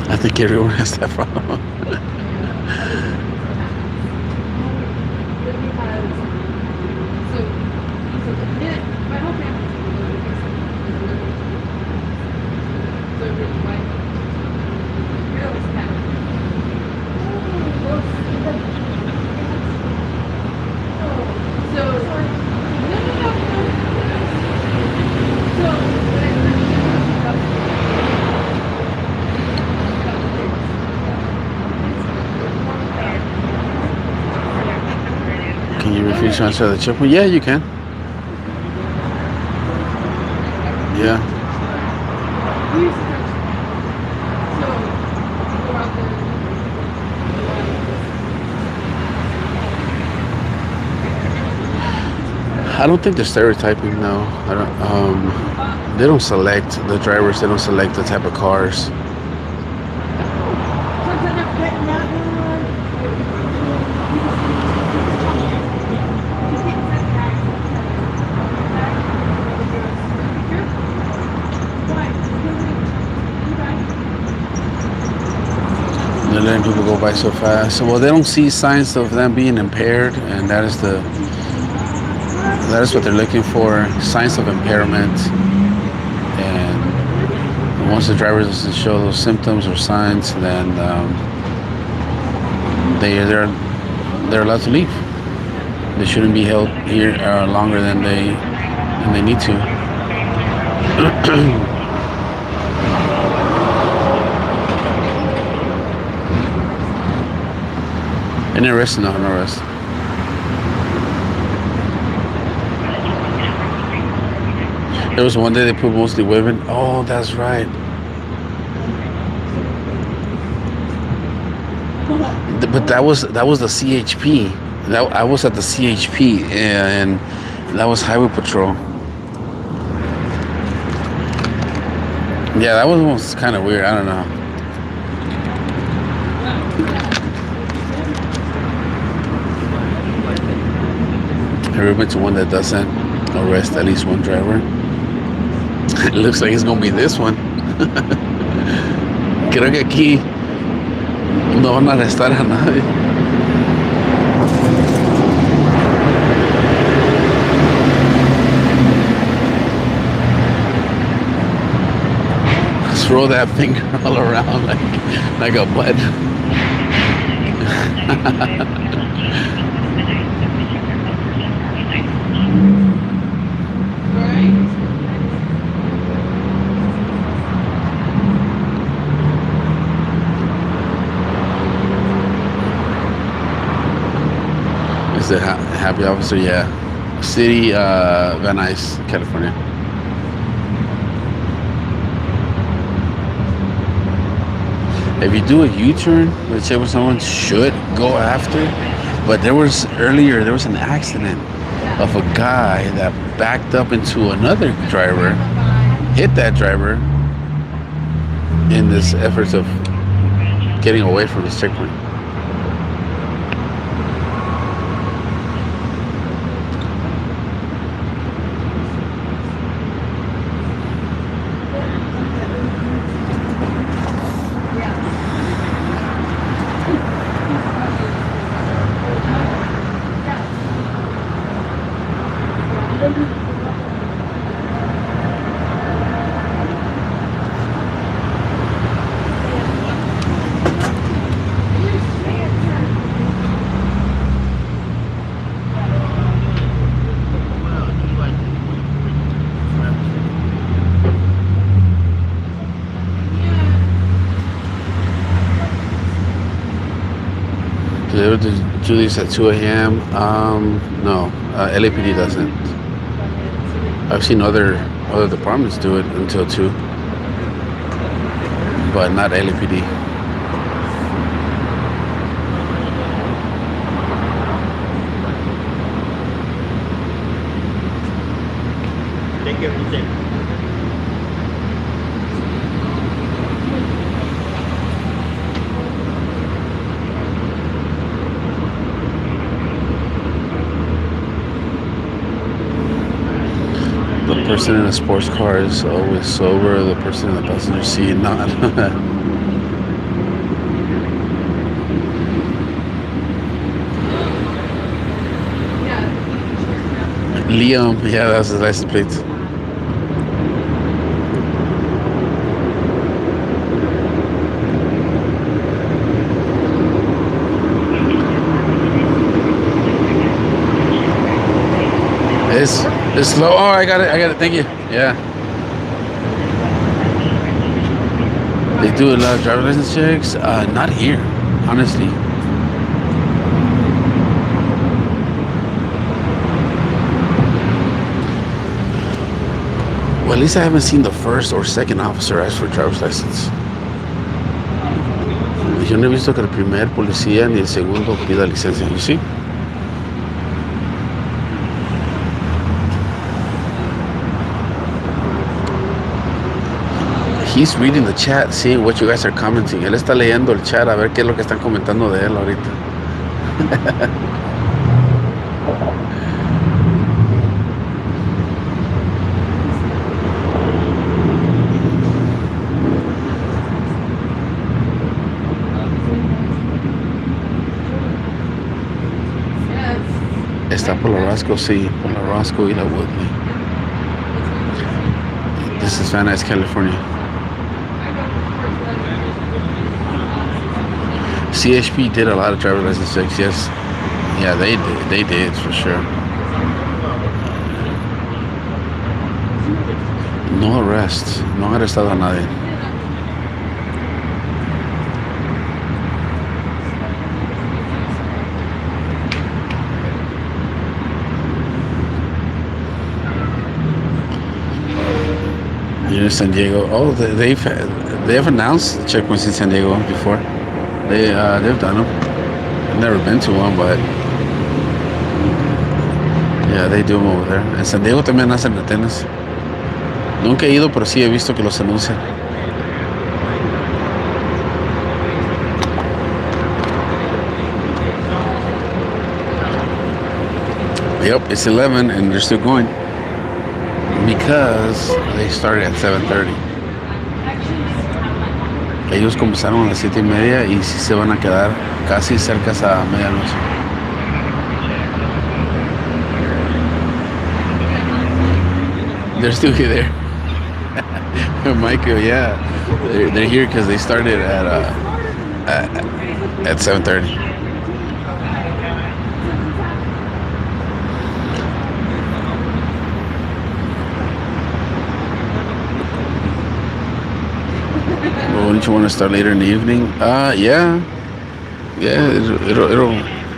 I think everyone has that problem. Can you refuse to answer the checkpoint? Yeah, you can. Yeah. I don't think they're stereotyping now. I don't. They don't select the drivers. They don't select the type of cars. They're letting people go by so fast. So, well, they don't see signs of them being impaired, and that is what they're looking for, signs of impairment. And once the driver doesn't show those symptoms or signs, then they're allowed to leave. They shouldn't be held here longer than they need to. An arrest? No, an arrest. There was one day they put mostly women. Oh, that's right. But that was the CHP. I was at the CHP, and that was Highway Patrol. Yeah, that was kind of weird. I don't know. Have you ever been to one that doesn't arrest at least one driver? It looks like it's gonna be this one. Creo que aquí no van a arrestar a nadie. Just roll that finger all around like a butt. Is it happy officer? Yeah. City, Van Nuys, California. If you do a U-turn, let's say where someone should go after, but there was an accident of a guy that backed up into another driver, hit that driver in this efforts of getting away from the checkpoint. Do they ever do these at 2 a.m.? No, LAPD doesn't. I've seen other departments do it until 2, but not LAPD. Thank you. The person in a sports car is always sober. The person in the passenger seat not. Liam, yeah, that's his license plate. It's slow. Oh, I got it. Thank you. Yeah. They do a lot of driver license checks. Not here, honestly. Well, at least I haven't seen the first or second officer ask for driver's license. Yo no he visto que el primer policía ni el segundo pida licencia. You see? He's reading the chat, seeing what you guys are commenting. Él está leyendo el chat a ver qué es lo que están comentando de él ahorita. Está por la Roscoe, sí, por la Roscoe y la Woodley. This is Van Nuys, California. CHP did a lot of driver license checks, yes. Yeah, they did for sure. No arrest, no han arrestado a nadie. You're in San Diego. Oh, they've announced checkpoints in San Diego before. They've done them. I've never been to one, but yeah, they do them over there. En San Diego también hacen retenes. Nunca he ido, pero sí he visto que los anuncian. Yep, it's 11 and they're still going because they started at 7:30. Ellos comenzaron a las 7:30 y sí se van a quedar casi cerca a medianoche. They're still there. Michael, yeah. They're here because they started at 7:30. Well, wouldn't you want to start later in the evening? Yeah.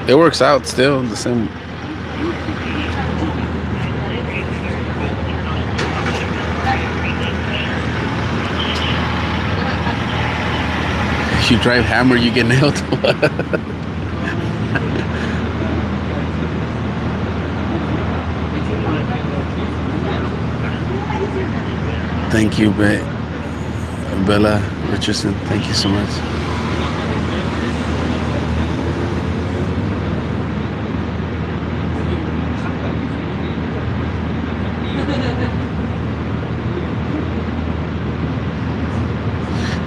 It works out still the same. If you drive hammer, you get nailed. Thank you, Bella Richardson. Thank you so much.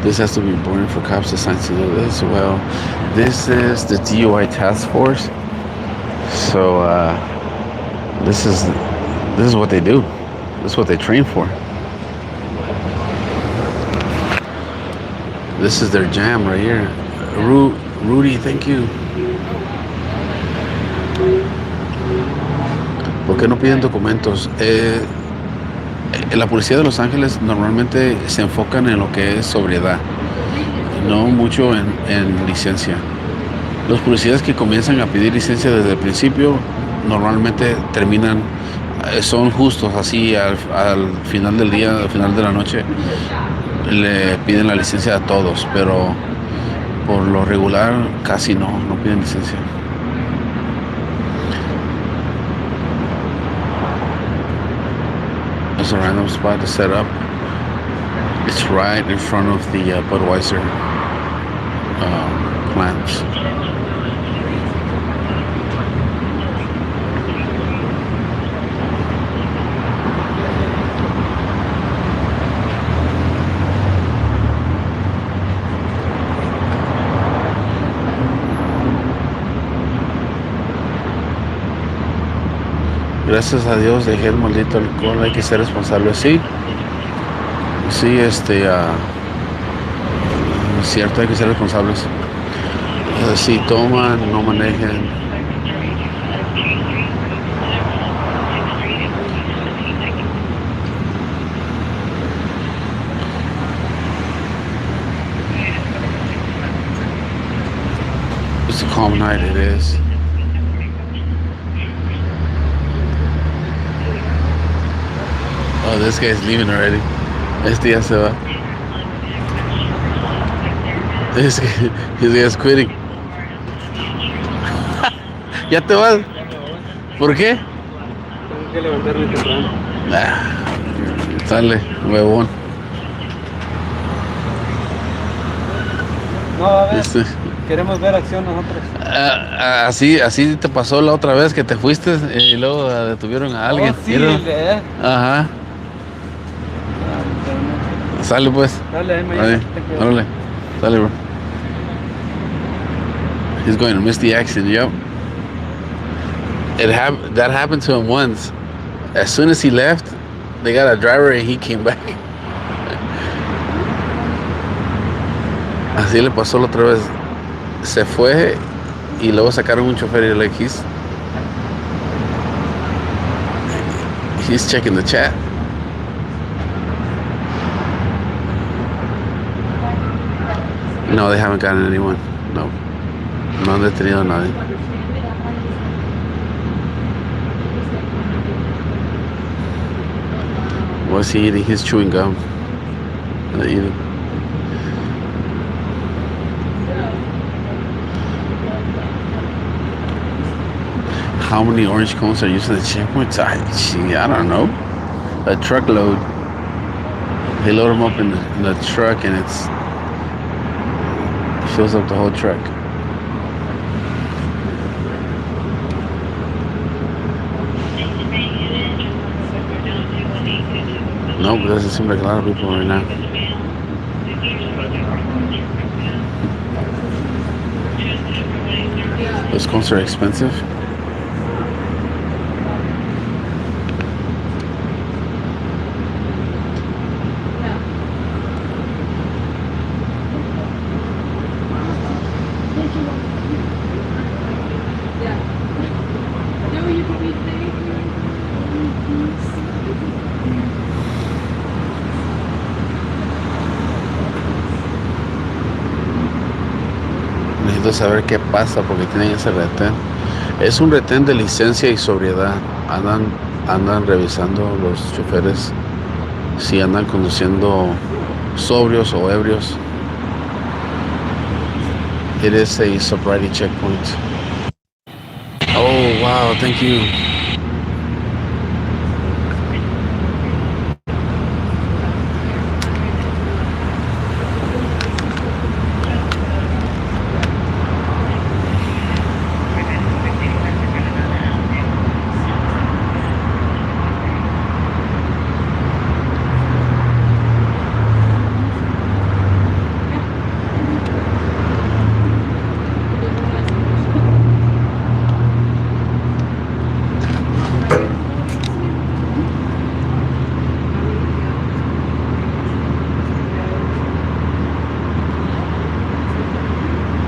This has to be boring for cops assigned to do this. Well, this is the DUI task force. So this is what they do. This is what they train for. This is their jam right here. Rudy, thank you. ¿Por qué no piden documentos? La policía de Los Ángeles normalmente se enfocan en lo que es sobriedad, no mucho en licencia. Los policías que comienzan a pedir licencia desde el principio normalmente terminan, son justos así al final del día, al final de la noche, le piden la licencia a todos, pero por lo regular casi no piden licencia. It's a random spot to set up. It's right in front of the Budweiser plants. Gracias a Dios dejé el maldito alcohol, hay que ser responsable. Sí, es cierto, hay que ser responsables. Si toman, no manejen. It's a calm night, it is. Oh, this guy's leaving already. Este ya se va. This guy's quitting. ¿Ya te vas? ¿Por qué? Tengo que levantarme temprano. Sale, huevón. No, a ver. Queremos ver acción nosotros. Así te pasó la otra vez que te fuiste y luego detuvieron a alguien. Oh, sí, Ajá. Sale pues. Dale, mañana. Órale. Sale, bro. He's going to miss the accident, yep. That happened to him once. As soon as he left, they got a driver and he came back. Así le pasó la otra vez. Se fue y luego sacaron un chofer y like he's checking the chat. No, they haven't gotten anyone. No. No han detenido a nadie. What's he eating? He's chewing gum. Eating. How many orange cones are used in the checkpoints? I don't know. A truckload. They load them up in the truck and it fills up the whole truck. No, but doesn't seem like a lot of people right now. Those cones are expensive. Entonces a ver qué pasa porque tienen ese retén. Es un retén de licencia y sobriedad. Andan revisando los choferes si andan conduciendo sobrios o ebrios. It is a sobriety checkpoint. Oh wow, thank you.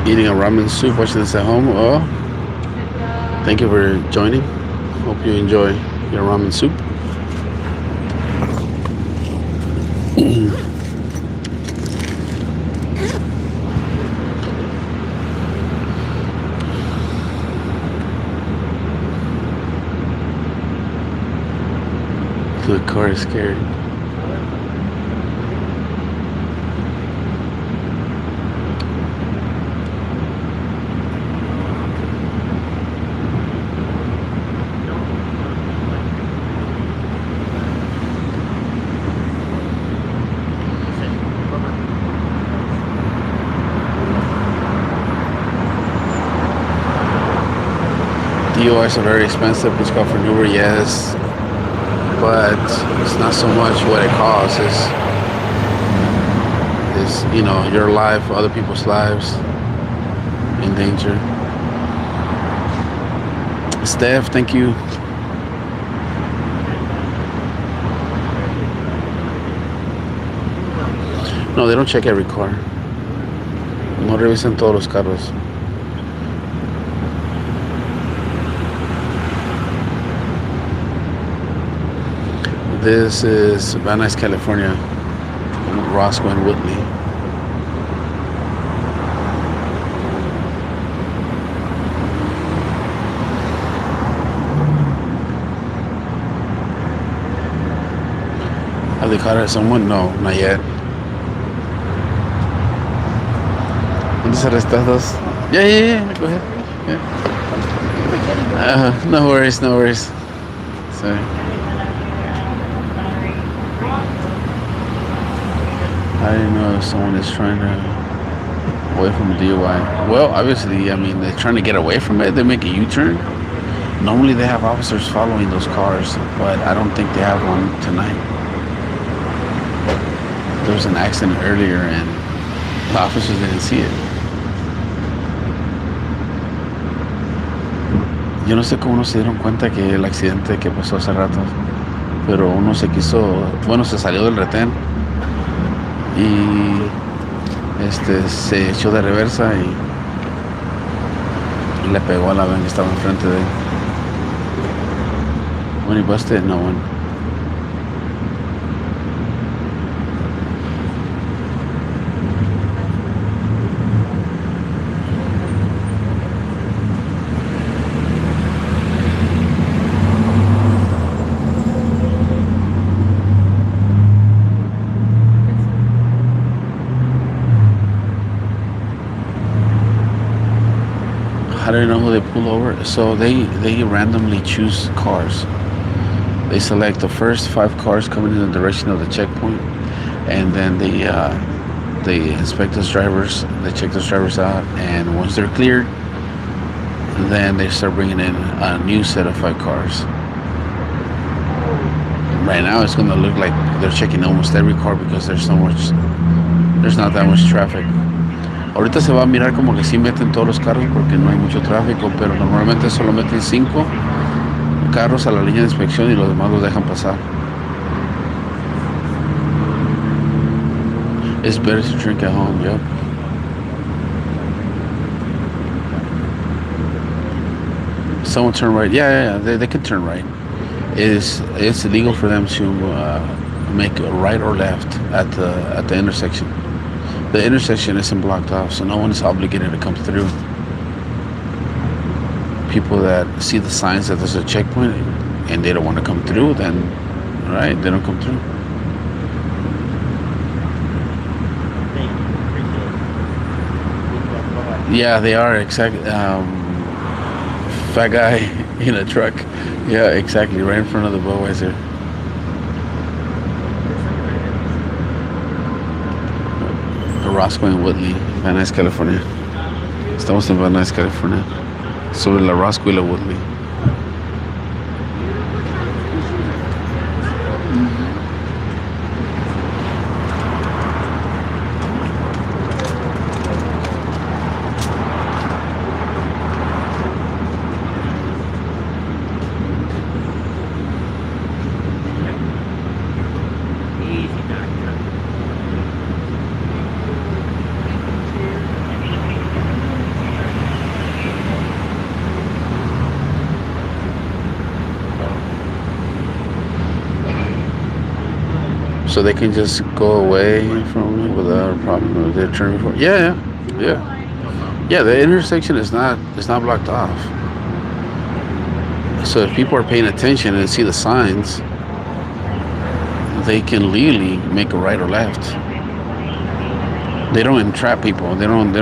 Eating a ramen soup, watching this at home. Oh, thank you for joining. Hope you enjoy your ramen soup. The car is scared. DUIs are very expensive. Please call for an Uber, yes. But it's not so much what it costs. It's you know, your life, other people's lives in danger. Steph, thank you. No, they don't check every car. No revisan todos los carros. This is Nuys California, Roscoe and Whitley. Have they caught someone? No, not yet. ¿Dónde arrestados? Yeah, go ahead. Yeah. No worries. Sorry. I didn't know if someone is trying to away from a DUI. Well, obviously, I mean, they're trying to get away from it. They make a U-turn. Normally, they have officers following those cars, but I don't think they have one tonight. There was an accident earlier, and the officers didn't see it. Yo no sé cómo no se dieron cuenta que el accidente que pasó hace rato, pero uno se salió del retén y se echó de reversa y le pegó a la van que estaba enfrente de él. When he busted, no one. How do you know who they pull over? So they randomly choose cars. They select the first 5 cars coming in the direction of the checkpoint, and then they inspect those drivers. They check those drivers out, and once they're cleared, then they start bringing in a new set of 5 cars. Right now, it's going to look like they're checking almost every car because there's not that much traffic. Ahorita se va a mirar como que sí meten todos los carros porque no hay mucho tráfico, pero normalmente solo meten 5 carros a la línea de inspección y los demás los dejan pasar. It's better to drink at home, yep. Someone turn right. Yeah, they can turn right. It's illegal for them to make a right or left at the intersection. The intersection isn't blocked off, so no one is obligated to come through. people that see the signs that there's a checkpoint and they don't want to come through, then right, they don't come through. Thank you. Appreciate it. Yeah, they are exactly. Fat guy in a truck. Yeah, exactly, right in front of the Budweiser. Roscoe en Woodley, Van Nuys, California. Estamos en Van Nuys, California. Sobre la Roscoe y la Woodley. So they can just go away from it without a problem. They're turning for yeah. Yeah, the intersection is not blocked off. So if people are paying attention and see the signs, they can legally make a right or left. They don't entrap people. They don't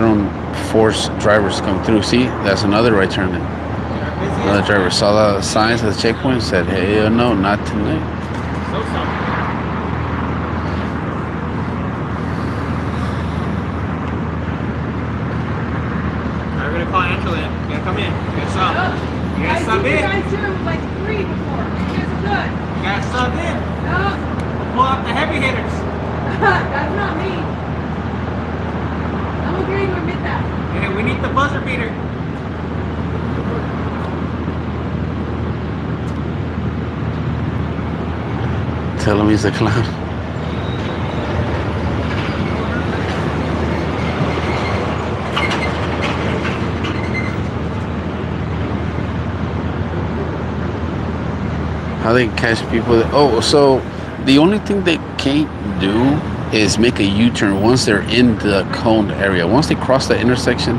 force drivers to come through. See, that's another right turn. Another driver saw the signs at the checkpoint, said, "Hey, no, not tonight." Call Angela in. You gotta come in. You gotta sub. You gotta sub in. You guys here with like 3 before. You guys are good. You gotta sub in. No, Pull out the heavy hitters. that's not me. I'm agreeing to admit that. Hey, we need the buzzer beater. Tell him he's a clown. How they catch people? So the only thing they can't do is make a U-turn once they're in the coned area. Once they cross the intersection,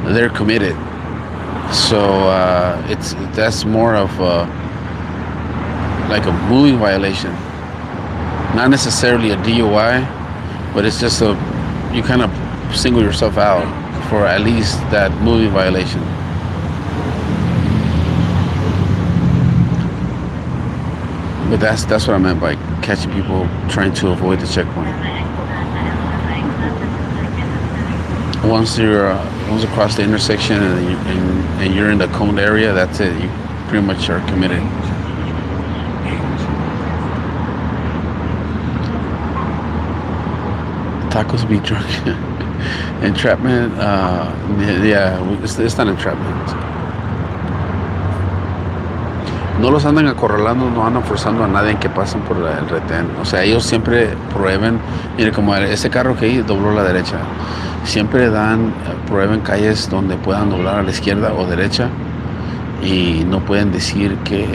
they're committed. So that's more of like a moving violation, not necessarily a DUI, but it's just you kind of single yourself out for at least that moving violation. But that's what I meant by catching people trying to avoid the checkpoint. Once across the intersection and you're in the coned area, that's it. You pretty much are committed. Tacos be drunk. Entrapment. Yeah, it's not entrapment. No los andan acorralando, no andan forzando a nadie en que pasen por el retén. O sea, ellos siempre prueben, mire, como ese carro que ahí dobló a la derecha, siempre prueben calles donde puedan doblar a la izquierda o derecha y no pueden decir que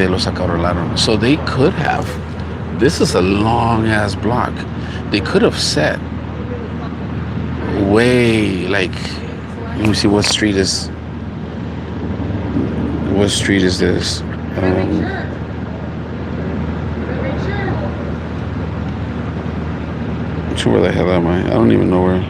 los acorralaron. So they could have, this is a long ass block, they could have set way, like, let me see what street is this? I'm not sure where the hell am I? I don't even know where.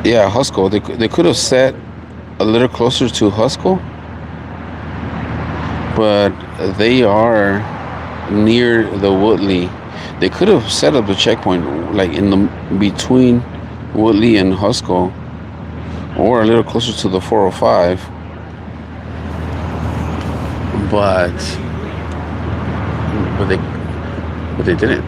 Yeah, Husco. They could have set a little closer to Husco, but they are near the Woodley. They could have set up the checkpoint like in the between Woodley and Husco, or a little closer to the 405, but they didn't.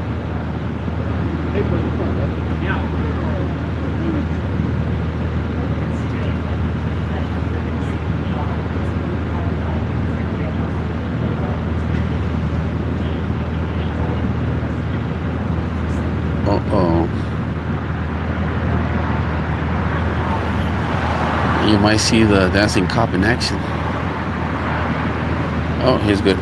might see the dancing cop in action. Oh, he's good.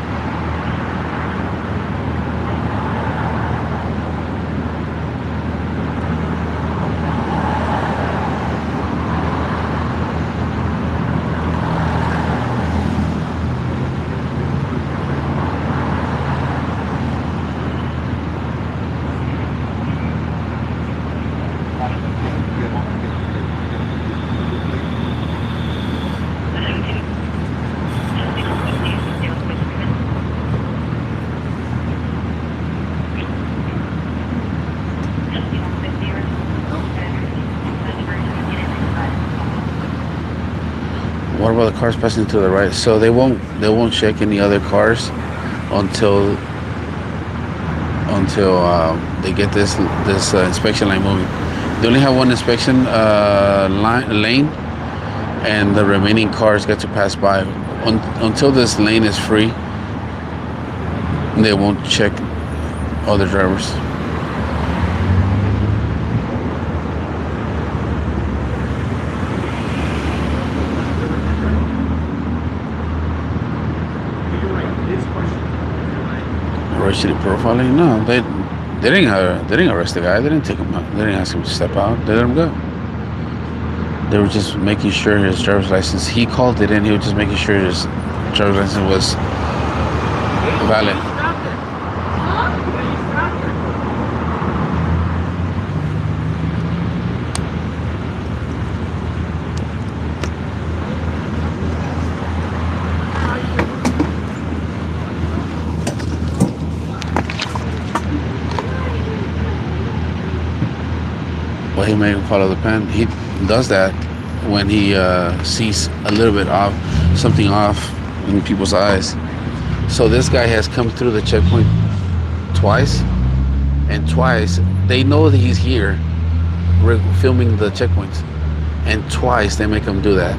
What about the cars passing to the right? So they won't check any other cars until they get this inspection line moving. They only have one inspection lane, and the remaining cars get to pass by. Until this lane is free, they won't check other drivers. Racially profiling? No, they didn't arrest the guy. They didn't take him out. They didn't ask him to step out. They let him go. They were just making sure his driver's license. He called it in. He was just making sure his driver's license was valid. Well, he made him follow the pen. He does that when he sees a little bit off, something off in people's eyes. So this guy has come through the checkpoint twice, and twice they know that he's here. We're filming the checkpoints, and twice they make him do that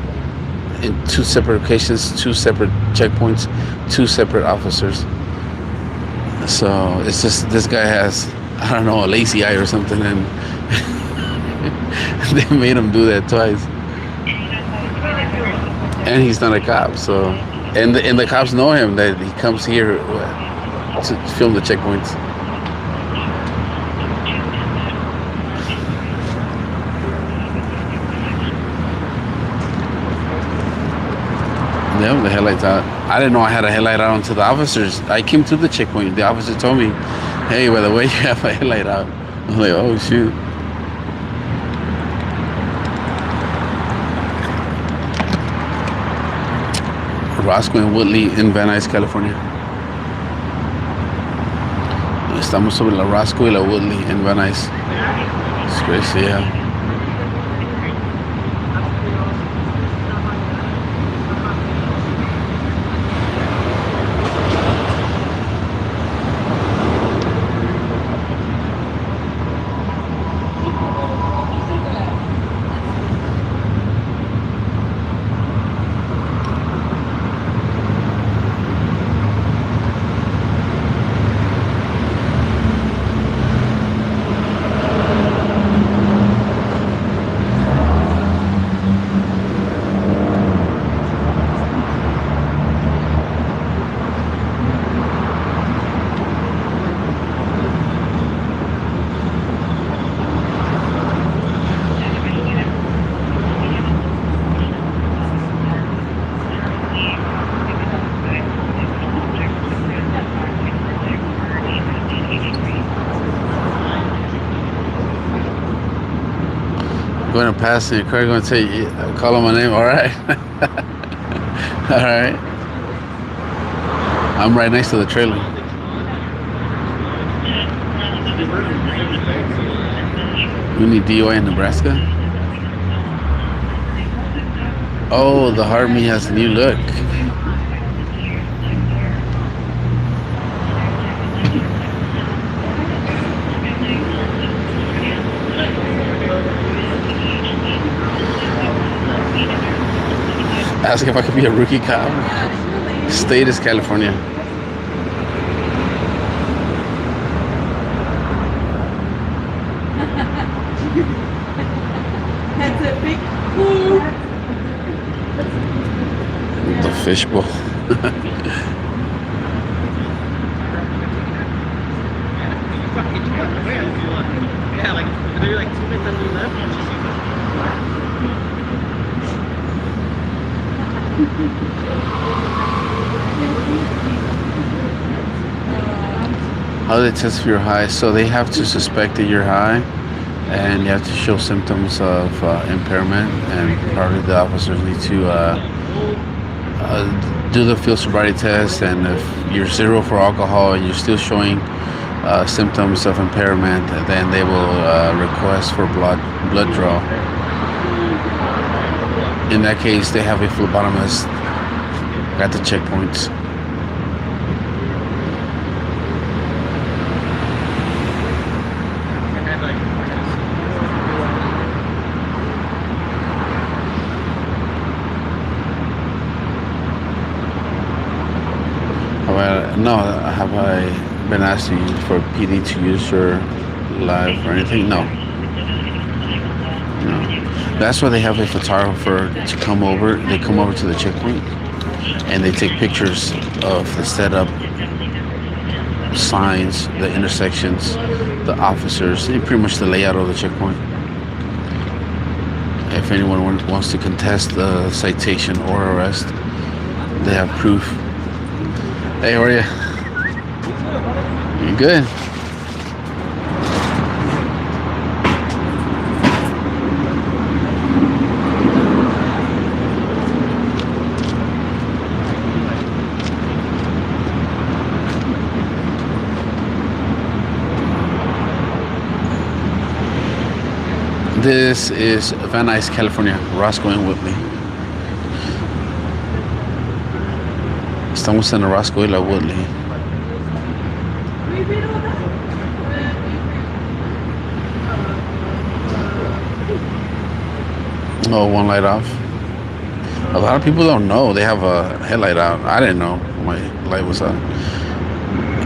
in two separate occasions, two separate checkpoints, two separate officers. So it's just this guy has, I don't know, a lazy eye or something, and they made him do that twice. And he's not a cop, so and the cops know him, that he comes here to film the checkpoints. Yeah, the headlights out. I didn't know I had a headlight out until the officers. I came to the checkpoint. The officer told me, "Hey, by the way, you have a headlight out." I was like, "Oh shoot." Roscoe and Woodley in Van Nuys, California. Estamos sobre la Roscoe y la Woodley en Van Nuys. It's crazy, yeah. Going to pass in your car, going to say, call on my name. All right. All right. I'm right next to the trailer. We need DUI in Nebraska. Oh, the Harmony has a new look. Ask if I could be a rookie cop. State is California. That's a big clue. fishbowl. Yeah, like they're like 2 minutes on the left. How do they test if you're high? So they have to suspect that you're high, and you have to show symptoms of impairment, and probably the officers need to do the field sobriety test. And if you're 0 for alcohol and you're still showing symptoms of impairment, then they will request for blood draw. In that case, they have a phlebotomist at the checkpoints. No, have I been asking for PD to use your live or anything? No. No. That's why they have a photographer to come over. They come over to the checkpoint and they take pictures of the setup, signs, the intersections, the officers, and pretty much the layout of the checkpoint. If anyone wants to contest the citation or arrest, they have proof. Hey, how are you? You good? This is Van Nuys, California. Roscoe and Whitley. Estamos en Roscoe y la Whitley. Oh, one light off. A lot of people don't know they have a headlight out. I didn't know my light was out.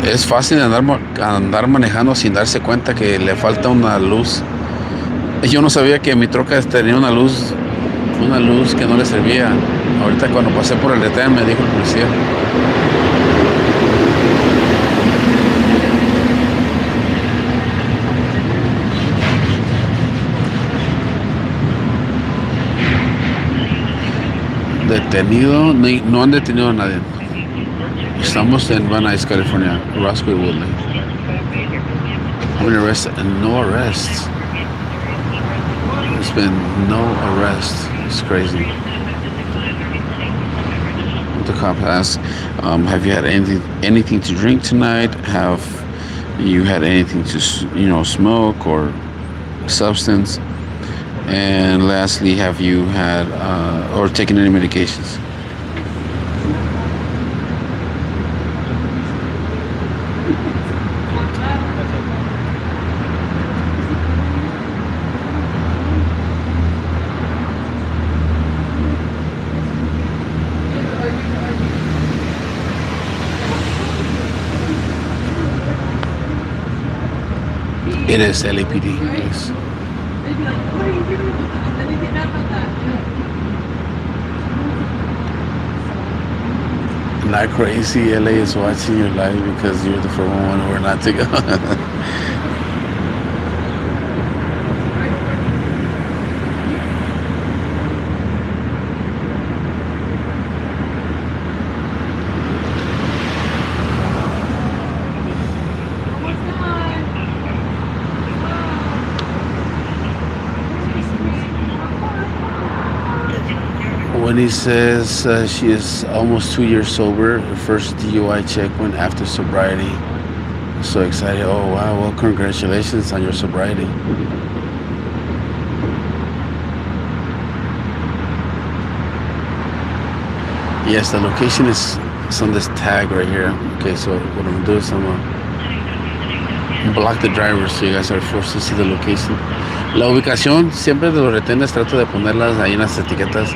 Es fácil andar manejando sin darse cuenta que le falta una luz. Yo no sabía que mi troca tenía una luz que no le servía. Ahorita cuando pasé por el retén me dijo el policía. Detenido, no han detenido a nadie. Estamos en Van Nuys, California, Roscoe y Woodley. How many arrests? No arrests. There's been no arrests. It's crazy. The cop asks, have you had anything to drink tonight? Have you had anything to smoke or substance? And lastly, have you had or taken any medications? It is LAPD. Yes. Not crazy. LA is watching your live because you're the first one who are not to go. When he says she is almost 2 years sober, her first DUI check went after sobriety. So excited. Oh, wow. Well, congratulations on your sobriety. Yes, the location is on this tag right here. Okay, so what I'm going to do is I'm going to block the driver so you guys are forced to see the location. La ubicación siempre de los retenes trato de ponerlas ahí en las etiquetas.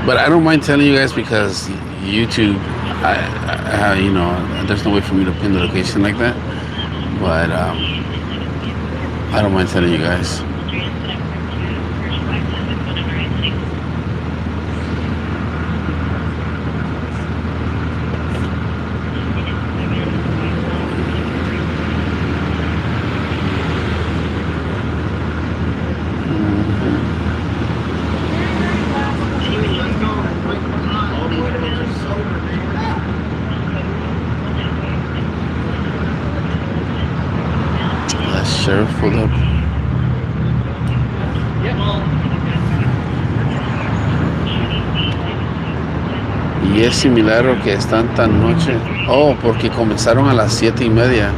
But I don't mind telling you guys because YouTube, there's no way for me to pin the location like that. But I don't mind telling you guys. sheriff pulled up. Y es similar a que están tan noche. Oh, porque comenzaron a las 7:30.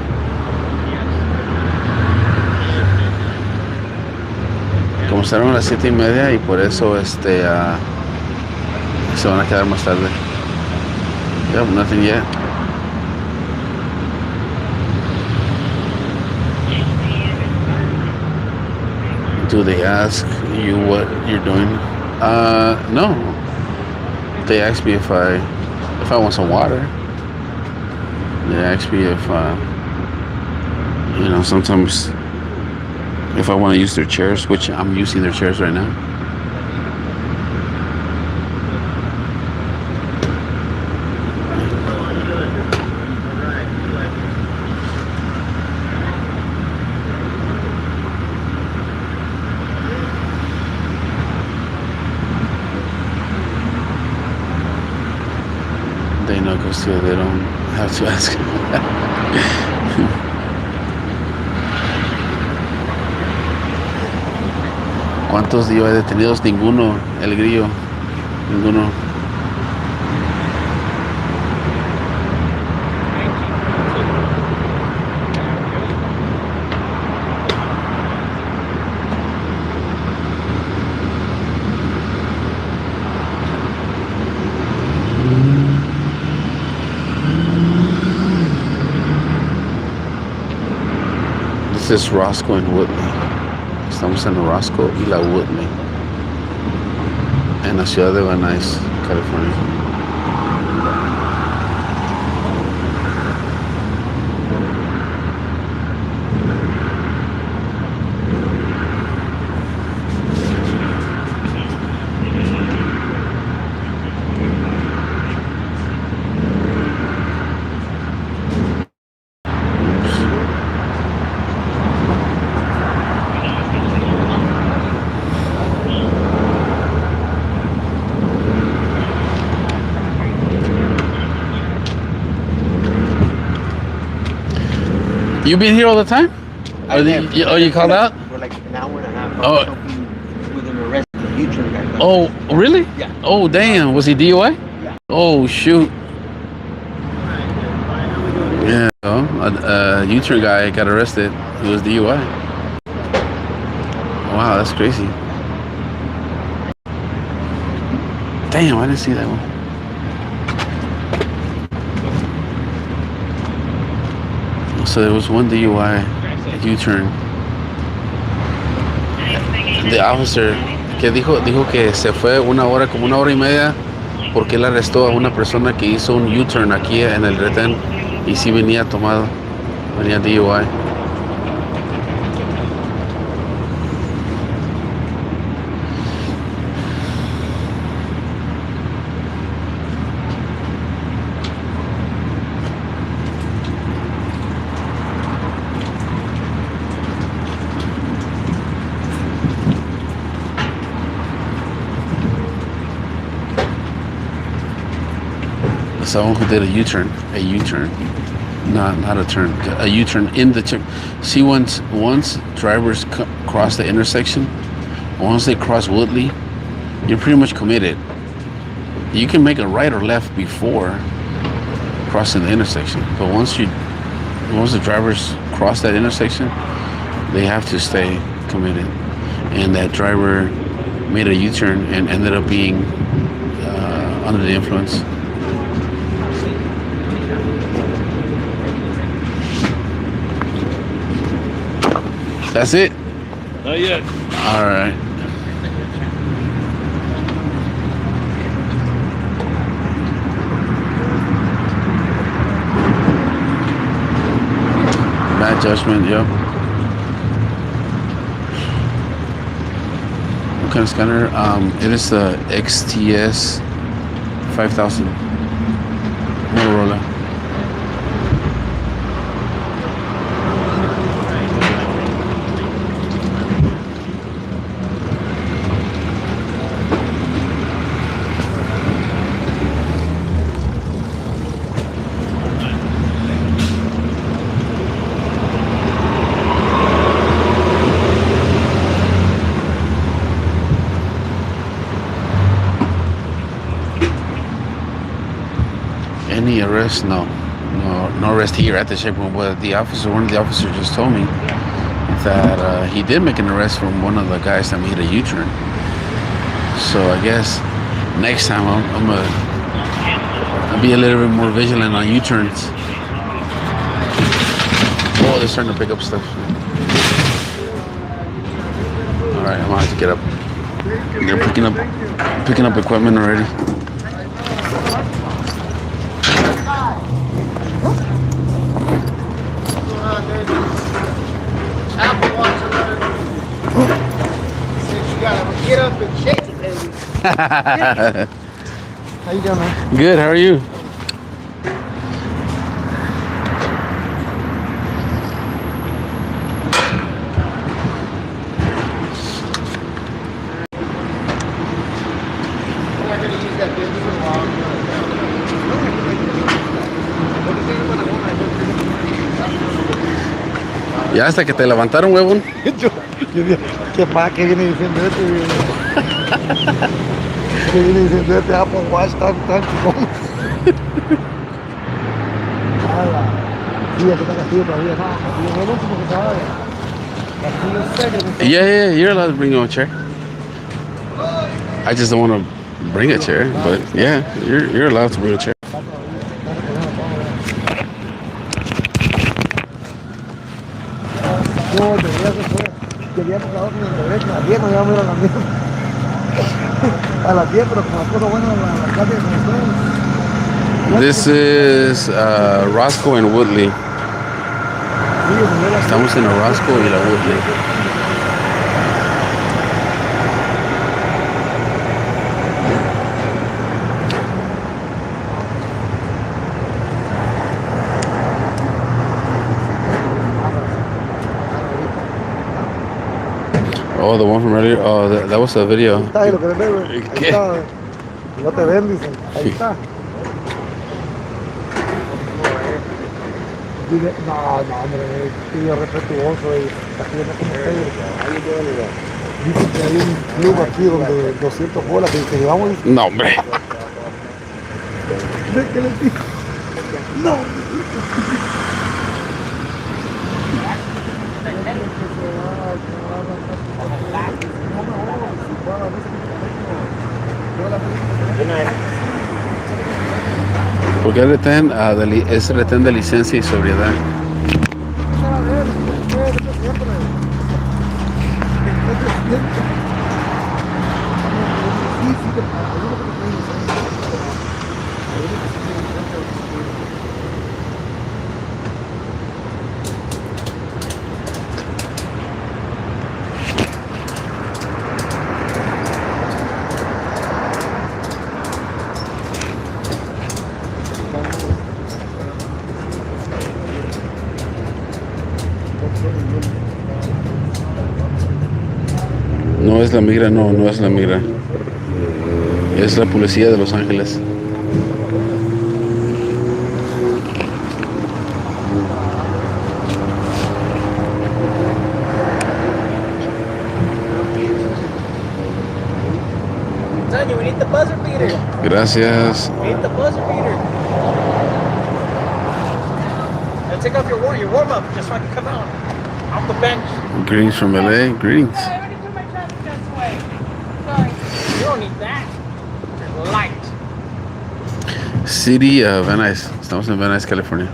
Comenzaron a las 7:30 y por eso se van a quedar más tarde. Yeah, nothing yet. Do they ask you what you're doing? No. They asked me if I want some water. They asked me if sometimes if I want to use their chairs, which I'm using their chairs right now. They know because they don't have to ask. ¿Cuántos DUI detenidos? Ninguno. El grillo. Ninguno. This is Roscoe and Whitley. Estamos en Roscoe y la Whitley, en la ciudad de Nuys, California. You been here all the time? You called out? For like an hour and a half. Oh. With an arrest, a U-turn guy. Oh, really? Yeah. Oh, damn. Was he DUI? Yeah. Oh, shoot. Yeah. A U-turn guy got arrested. He was DUI. Wow, that's crazy. Damn, I didn't see that one. So there was one DUI, U-turn. The officer que dijo que se fue como una hora y media porque él arrestó a una persona que hizo un U-turn aquí en el retén y sí venía tomado, venía DUI. Someone who did a U-turn, not a turn, a U-turn in the turn. See, once drivers cross the intersection, once they cross Woodley, you're pretty much committed. You can make a right or left before crossing the intersection, but once the drivers cross that intersection, they have to stay committed. And that driver made a U-turn and ended up being under the influence. That's it? Not yet. All right. Bad judgment, yep. What kind of scanner? It is the XTS 5000 Motorola. Any arrest? No. No arrest here at the checkpoint. But one of the officers just told me that he did make an arrest from one of the guys that made a U-turn. So I guess next time I'll be a little bit more vigilant on U-turns. Oh, they're starting to pick up stuff. All right, I'm gonna have to get up. They're picking up equipment already. Apple Watch alert. Says you gotta get up and shake it, baby. How you doing, man? Good. How are you? I'm not gonna use that business for long. Ya hasta que te levantaron, huevón. Yo dije, ¿qué más? ¿Qué viene diciendo este? ¿Qué viene diciendo este Apple Watch tan chingón? Sí, aquí está Castillo todavía. No, Castillo no es el último que se va. Castillo es serio. Yeah, you're allowed to bring your own chair. I just don't want to bring a chair, but yeah, you're allowed to bring a chair. No, debería ser fuera. Queríamos la orden del derecho. A las 10 nos íbamos a ir a la misma. A las 10, pero como las cosas buenas, la calle de This is Roscoe and Woodley. Estamos en Roscoe y la Woodley. Oh, the one from earlier. Oh, that was a video. Ahí está, ahí lo que ves, güey. Ahí ¿Qué? está. No te ven, dicen. Ahí está. Dile, no, hombre, tío respetuoso y aquí no como ustedes. Dicen que hay un club aquí donde 200 bolas que dice, vamos. No, hombre. ¿Qué les digo? No. Porque es retén de licencia y sobriedad. No es la migra, no es la migra. Es la policía de Los Ángeles. Tanya, we need the buzzer beater. Gracias. We need the buzzer beater. Now take off your warm up just so I can come out off the bench. Greetings from LA. Greetings. I already threw my traffic guns away. Sorry. You don't need that. You're light. City of Van Nuys. Estamos en Van Nuys, California.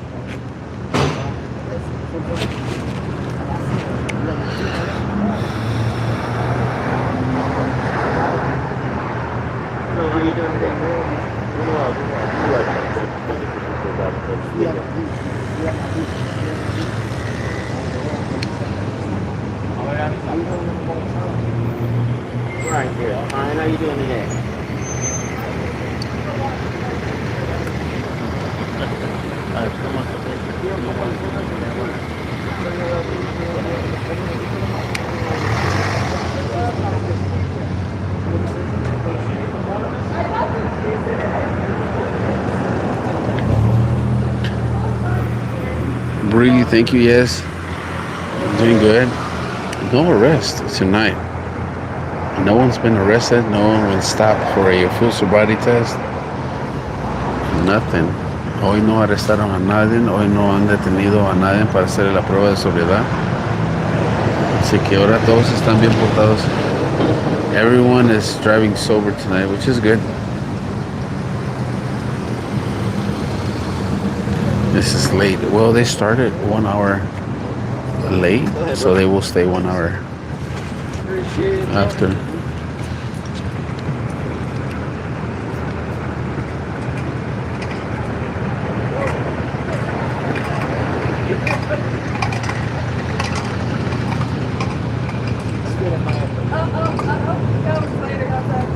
Right here. Fine, how you doing today? Bree, thank you. Yes. Doing good. No arrest tonight. No one's been arrested. No one was stopped for a full sobriety test. Nothing. Hoy no arrestaron a nadie, hoy no han detenido a nadie para hacerle la prueba de sobriedad. Así que ahora todos están bien portados. Everyone is driving sober tonight, which is good. This is late. Well, they started 1 hour late, so they will stay 1 hour after. Go later outside.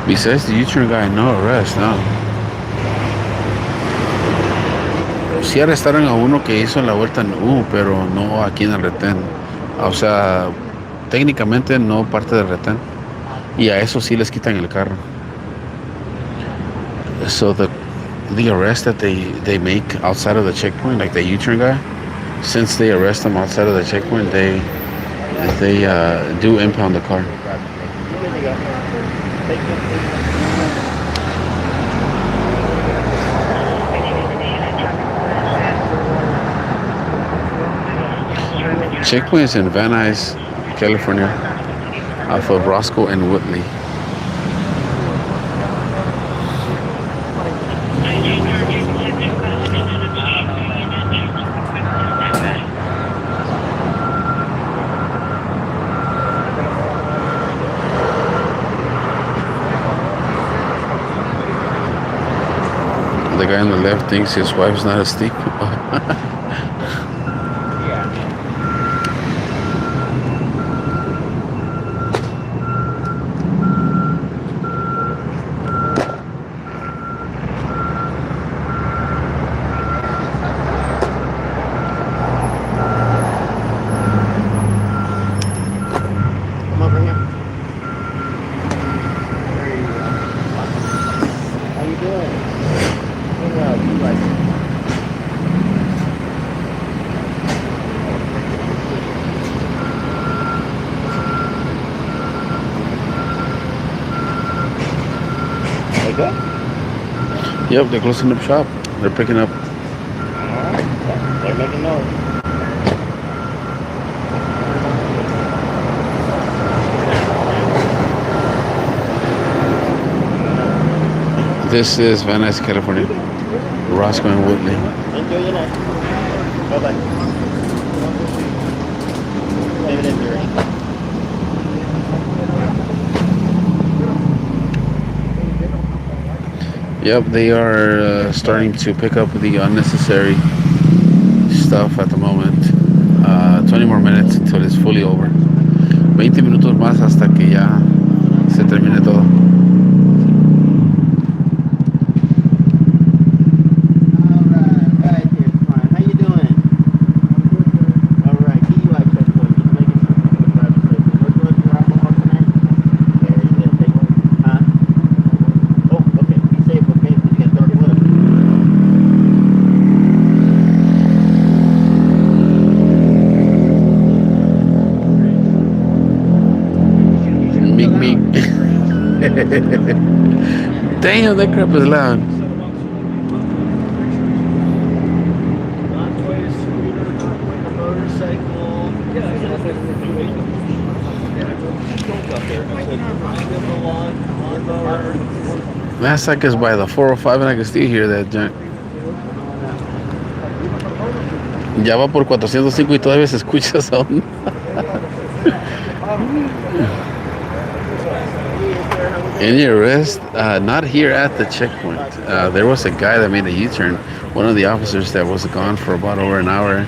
Besides the U-turn guy, no arrest, no. Sí arrestaron a uno que hizo la vuelta en U, pero no aquí en el retén. O sea, técnicamente no parte del retén. Y a eso sí les quitan el carro. So the arrest that they make outside of the checkpoint, like the U-turn guy, since they arrest them outside of the checkpoint, they do impound the car. Checkpoint is in Van Nuys, California, off of Roscoe and Whitley. The guy on the left thinks his wife's not asleep. Come over here. How you doing? They good? Yep, they're closing up shop. They're picking up. Alright. They're making noise. This is Van Nuys, California, Roscoe and Whitley. Enjoy your night. Bye-bye. Leave it in there. Yep, they are starting to pick up the unnecessary stuff at the moment. 20 more minutes until it's fully over. 20 minutos más hasta que ya se termine todo. Alright, here's fine. How you doing? Alright, DUI checkpoint. Just making sure you can drive safely. What drug you alcohol tonight? Very good. Take one. Huh? Oh, okay. Be safe, okay? You got dark blood. Meek meek. Damn, that crap is loud. Last like is by the 405 and I can still hear that junk. Ya va por 405 y todavía se escucha esa onda. Any arrest? Not here at the checkpoint. There was a guy that made a U-turn. One of the officers that was gone for about over an hour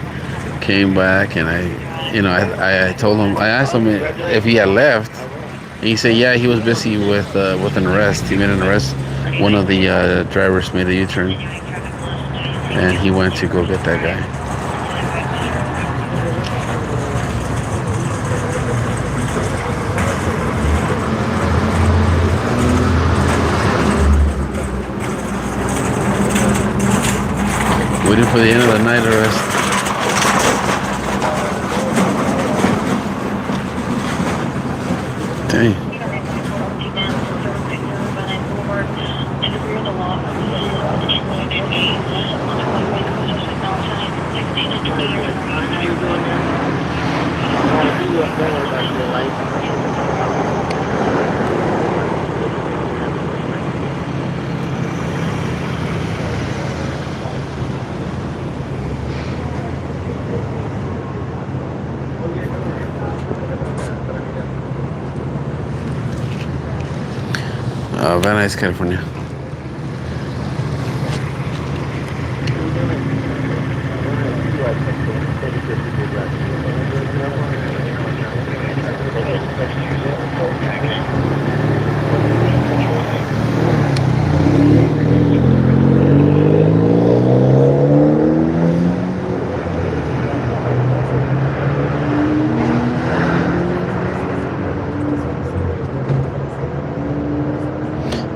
came back, and I told him, I asked him if he had left, and he said, yeah, he was busy with an arrest. He made an arrest. One of the drivers made a U-turn, and he went to go get that guy. Waiting for the end of the night arrest. Van Nuys, California.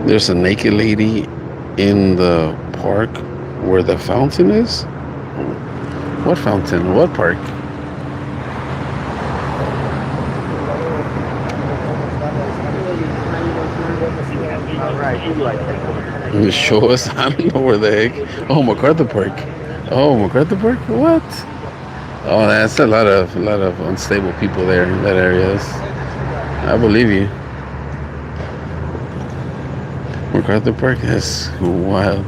There's a naked lady in the park where the fountain is. What fountain? What park? Show us. I don't know where the heck. Oh, MacArthur Park. Oh, MacArthur Park. What? Oh, that's a lot of unstable people there in that area. I believe you. MacArthur Park. That's wild.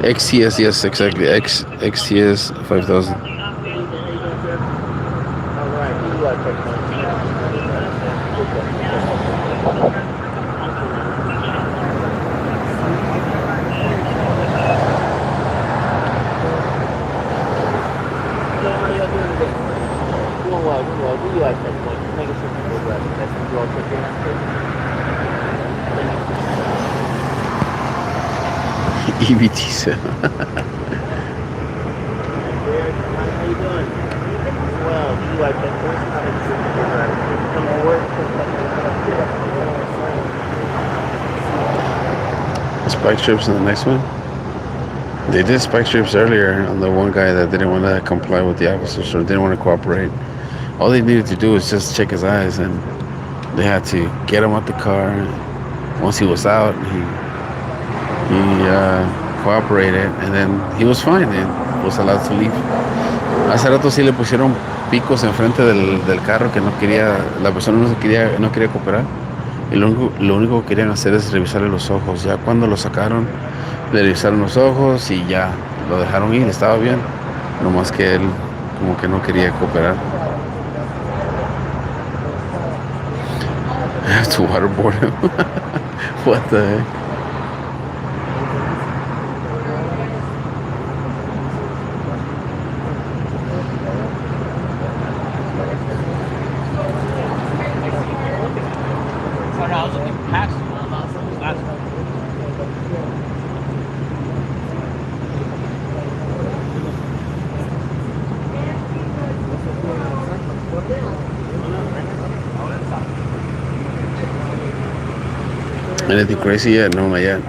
XTS, yes, exactly. XTS 5000. EBT. How you doing? Well, DUI check. Come to work. Spike strips in the next one. They did spike strips earlier on the one guy that didn't want to comply with the officers or didn't want to cooperate. All they needed to do was just check his eyes, and they had to get him out the car. Once he was out, he cooperated, and then he was fine and was allowed to leave. Hace rato sí le pusieron picos enfrente del carro que no quería, la persona no quería cooperar. Y lo único que querían hacer es revisarle los ojos. Ya cuando lo sacaron, le revisaron los ojos y ya lo dejaron ir, estaba bien. Nomás que él como que no quería cooperar. I have to waterboard him. What the heck? Anything crazy yet? No, not yet.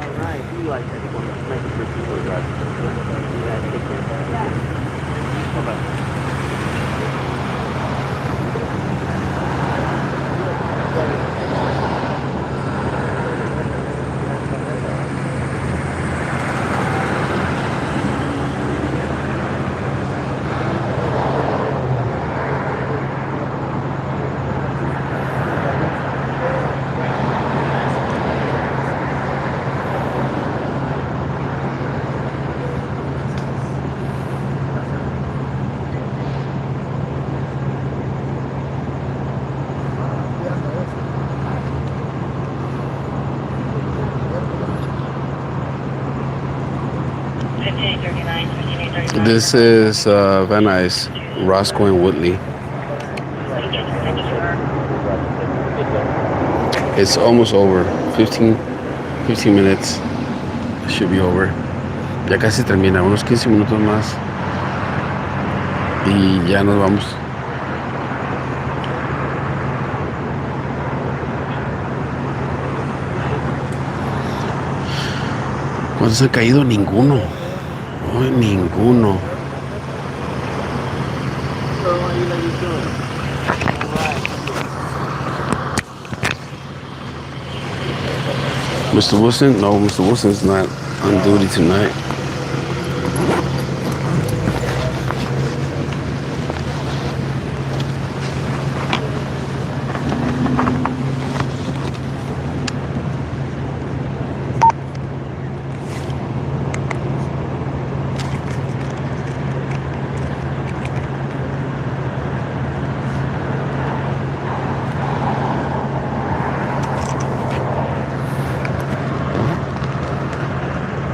This is Van Nuys, Roscoe and Woodley. It's almost over. 15 minutes. Should be over. Ya casi termina. Unos 15 minutos más. Y ya nos vamos. ¿Cuántos han caído? Ninguno. Ay, ninguno. Mr. Wilson? No, Mr. Wilson's not on duty tonight.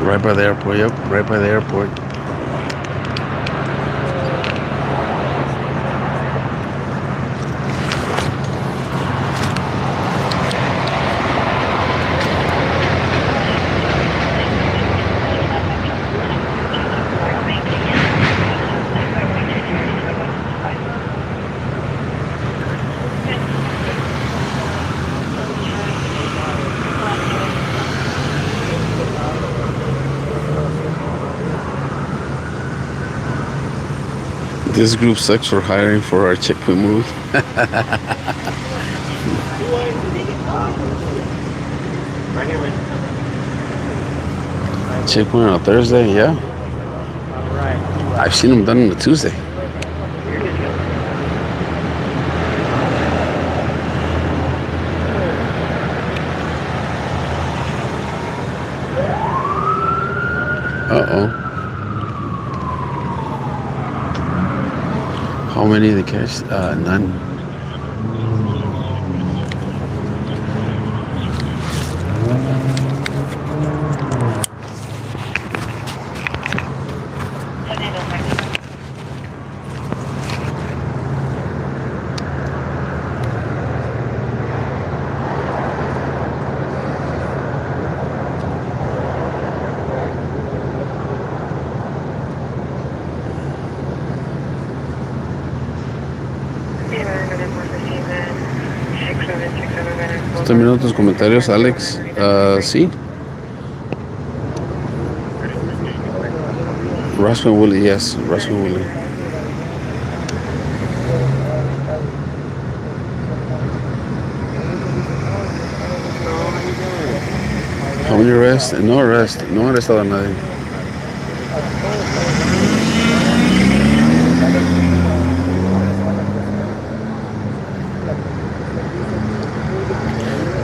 Right by the airport. Yep, right by the airport. This group sucks for hiring for our checkpoint move. Checkpoint on a Thursday, yeah. I've seen them done on a Tuesday. Uh-oh. How many did they catch? None. Termino tus comentarios, Alex. Sí. Roscoe Willie, yes. Roscoe Willie. How many arrests? No arrest. No arrestado a nadie.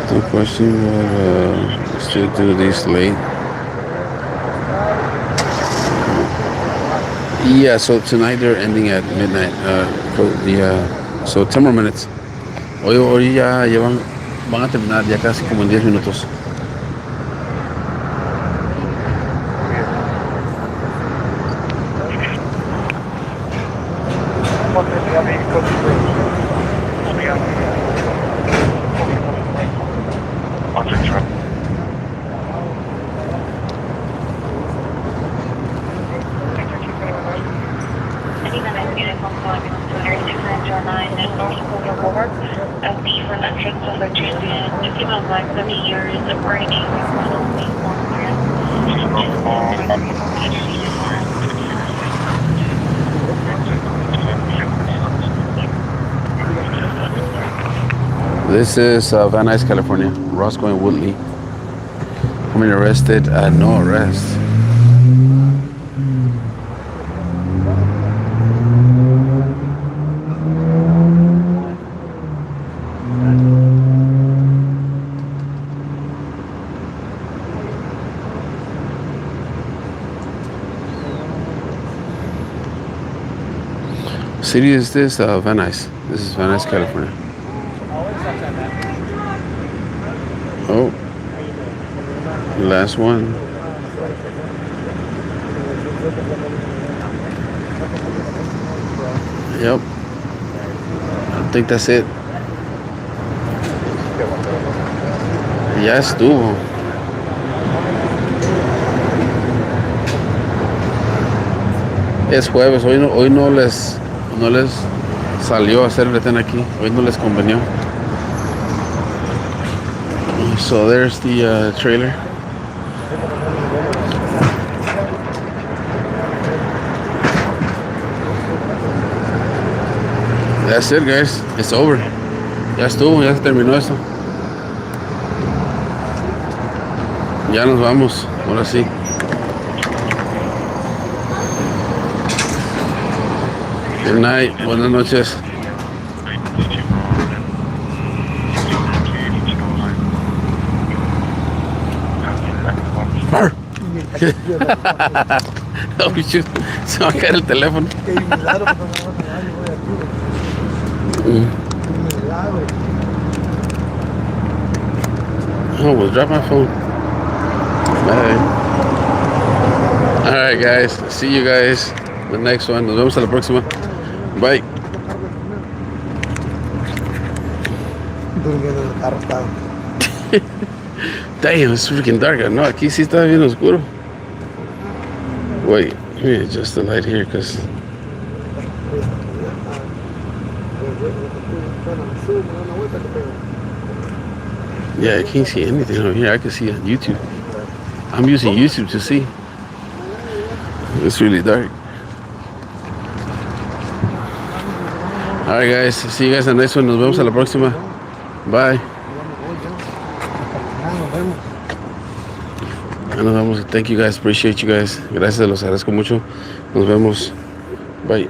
The question was still do this late. Yeah, so tonight they're ending at midnight. So 10 more minutes. Hoy ya van a terminar ya casi como en 10 minutos. This is Van Nuys, California. Roscoe and Woodley. How many arrested? No arrest. City is this? Van Nuys. This is Van Nuys, California. Oh, last one. Yep. I think that's it. Ya estuvo. Es jueves, hoy no les salió hacer retén aquí, hoy no les convenió. So there's the trailer. That's it, guys. It's over. Ya estuvo, ya se terminó esto. Ya nos vamos, ahora sí. Good night, buenas noches. Oh, shoot. Se va a caer el teléfono. Oh, well, drop my phone. Bye. Alright guys, see you guys the next one. Nos vemos a la próxima. Bye. Durmiendo en el carro estaba. Damn, it's freaking dark. No, aquí sí está bien oscuro. Wait, let me adjust the light here because yeah, I can't see anything over here. I can see on YouTube. I'm using YouTube to see. It's really dark. Alright guys, see you guys on the next one. Nos vemos a la próxima. Bye. Nos vemos. Thank you guys. Appreciate you guys. Gracias, los agradezco mucho. Nos vemos. Bye.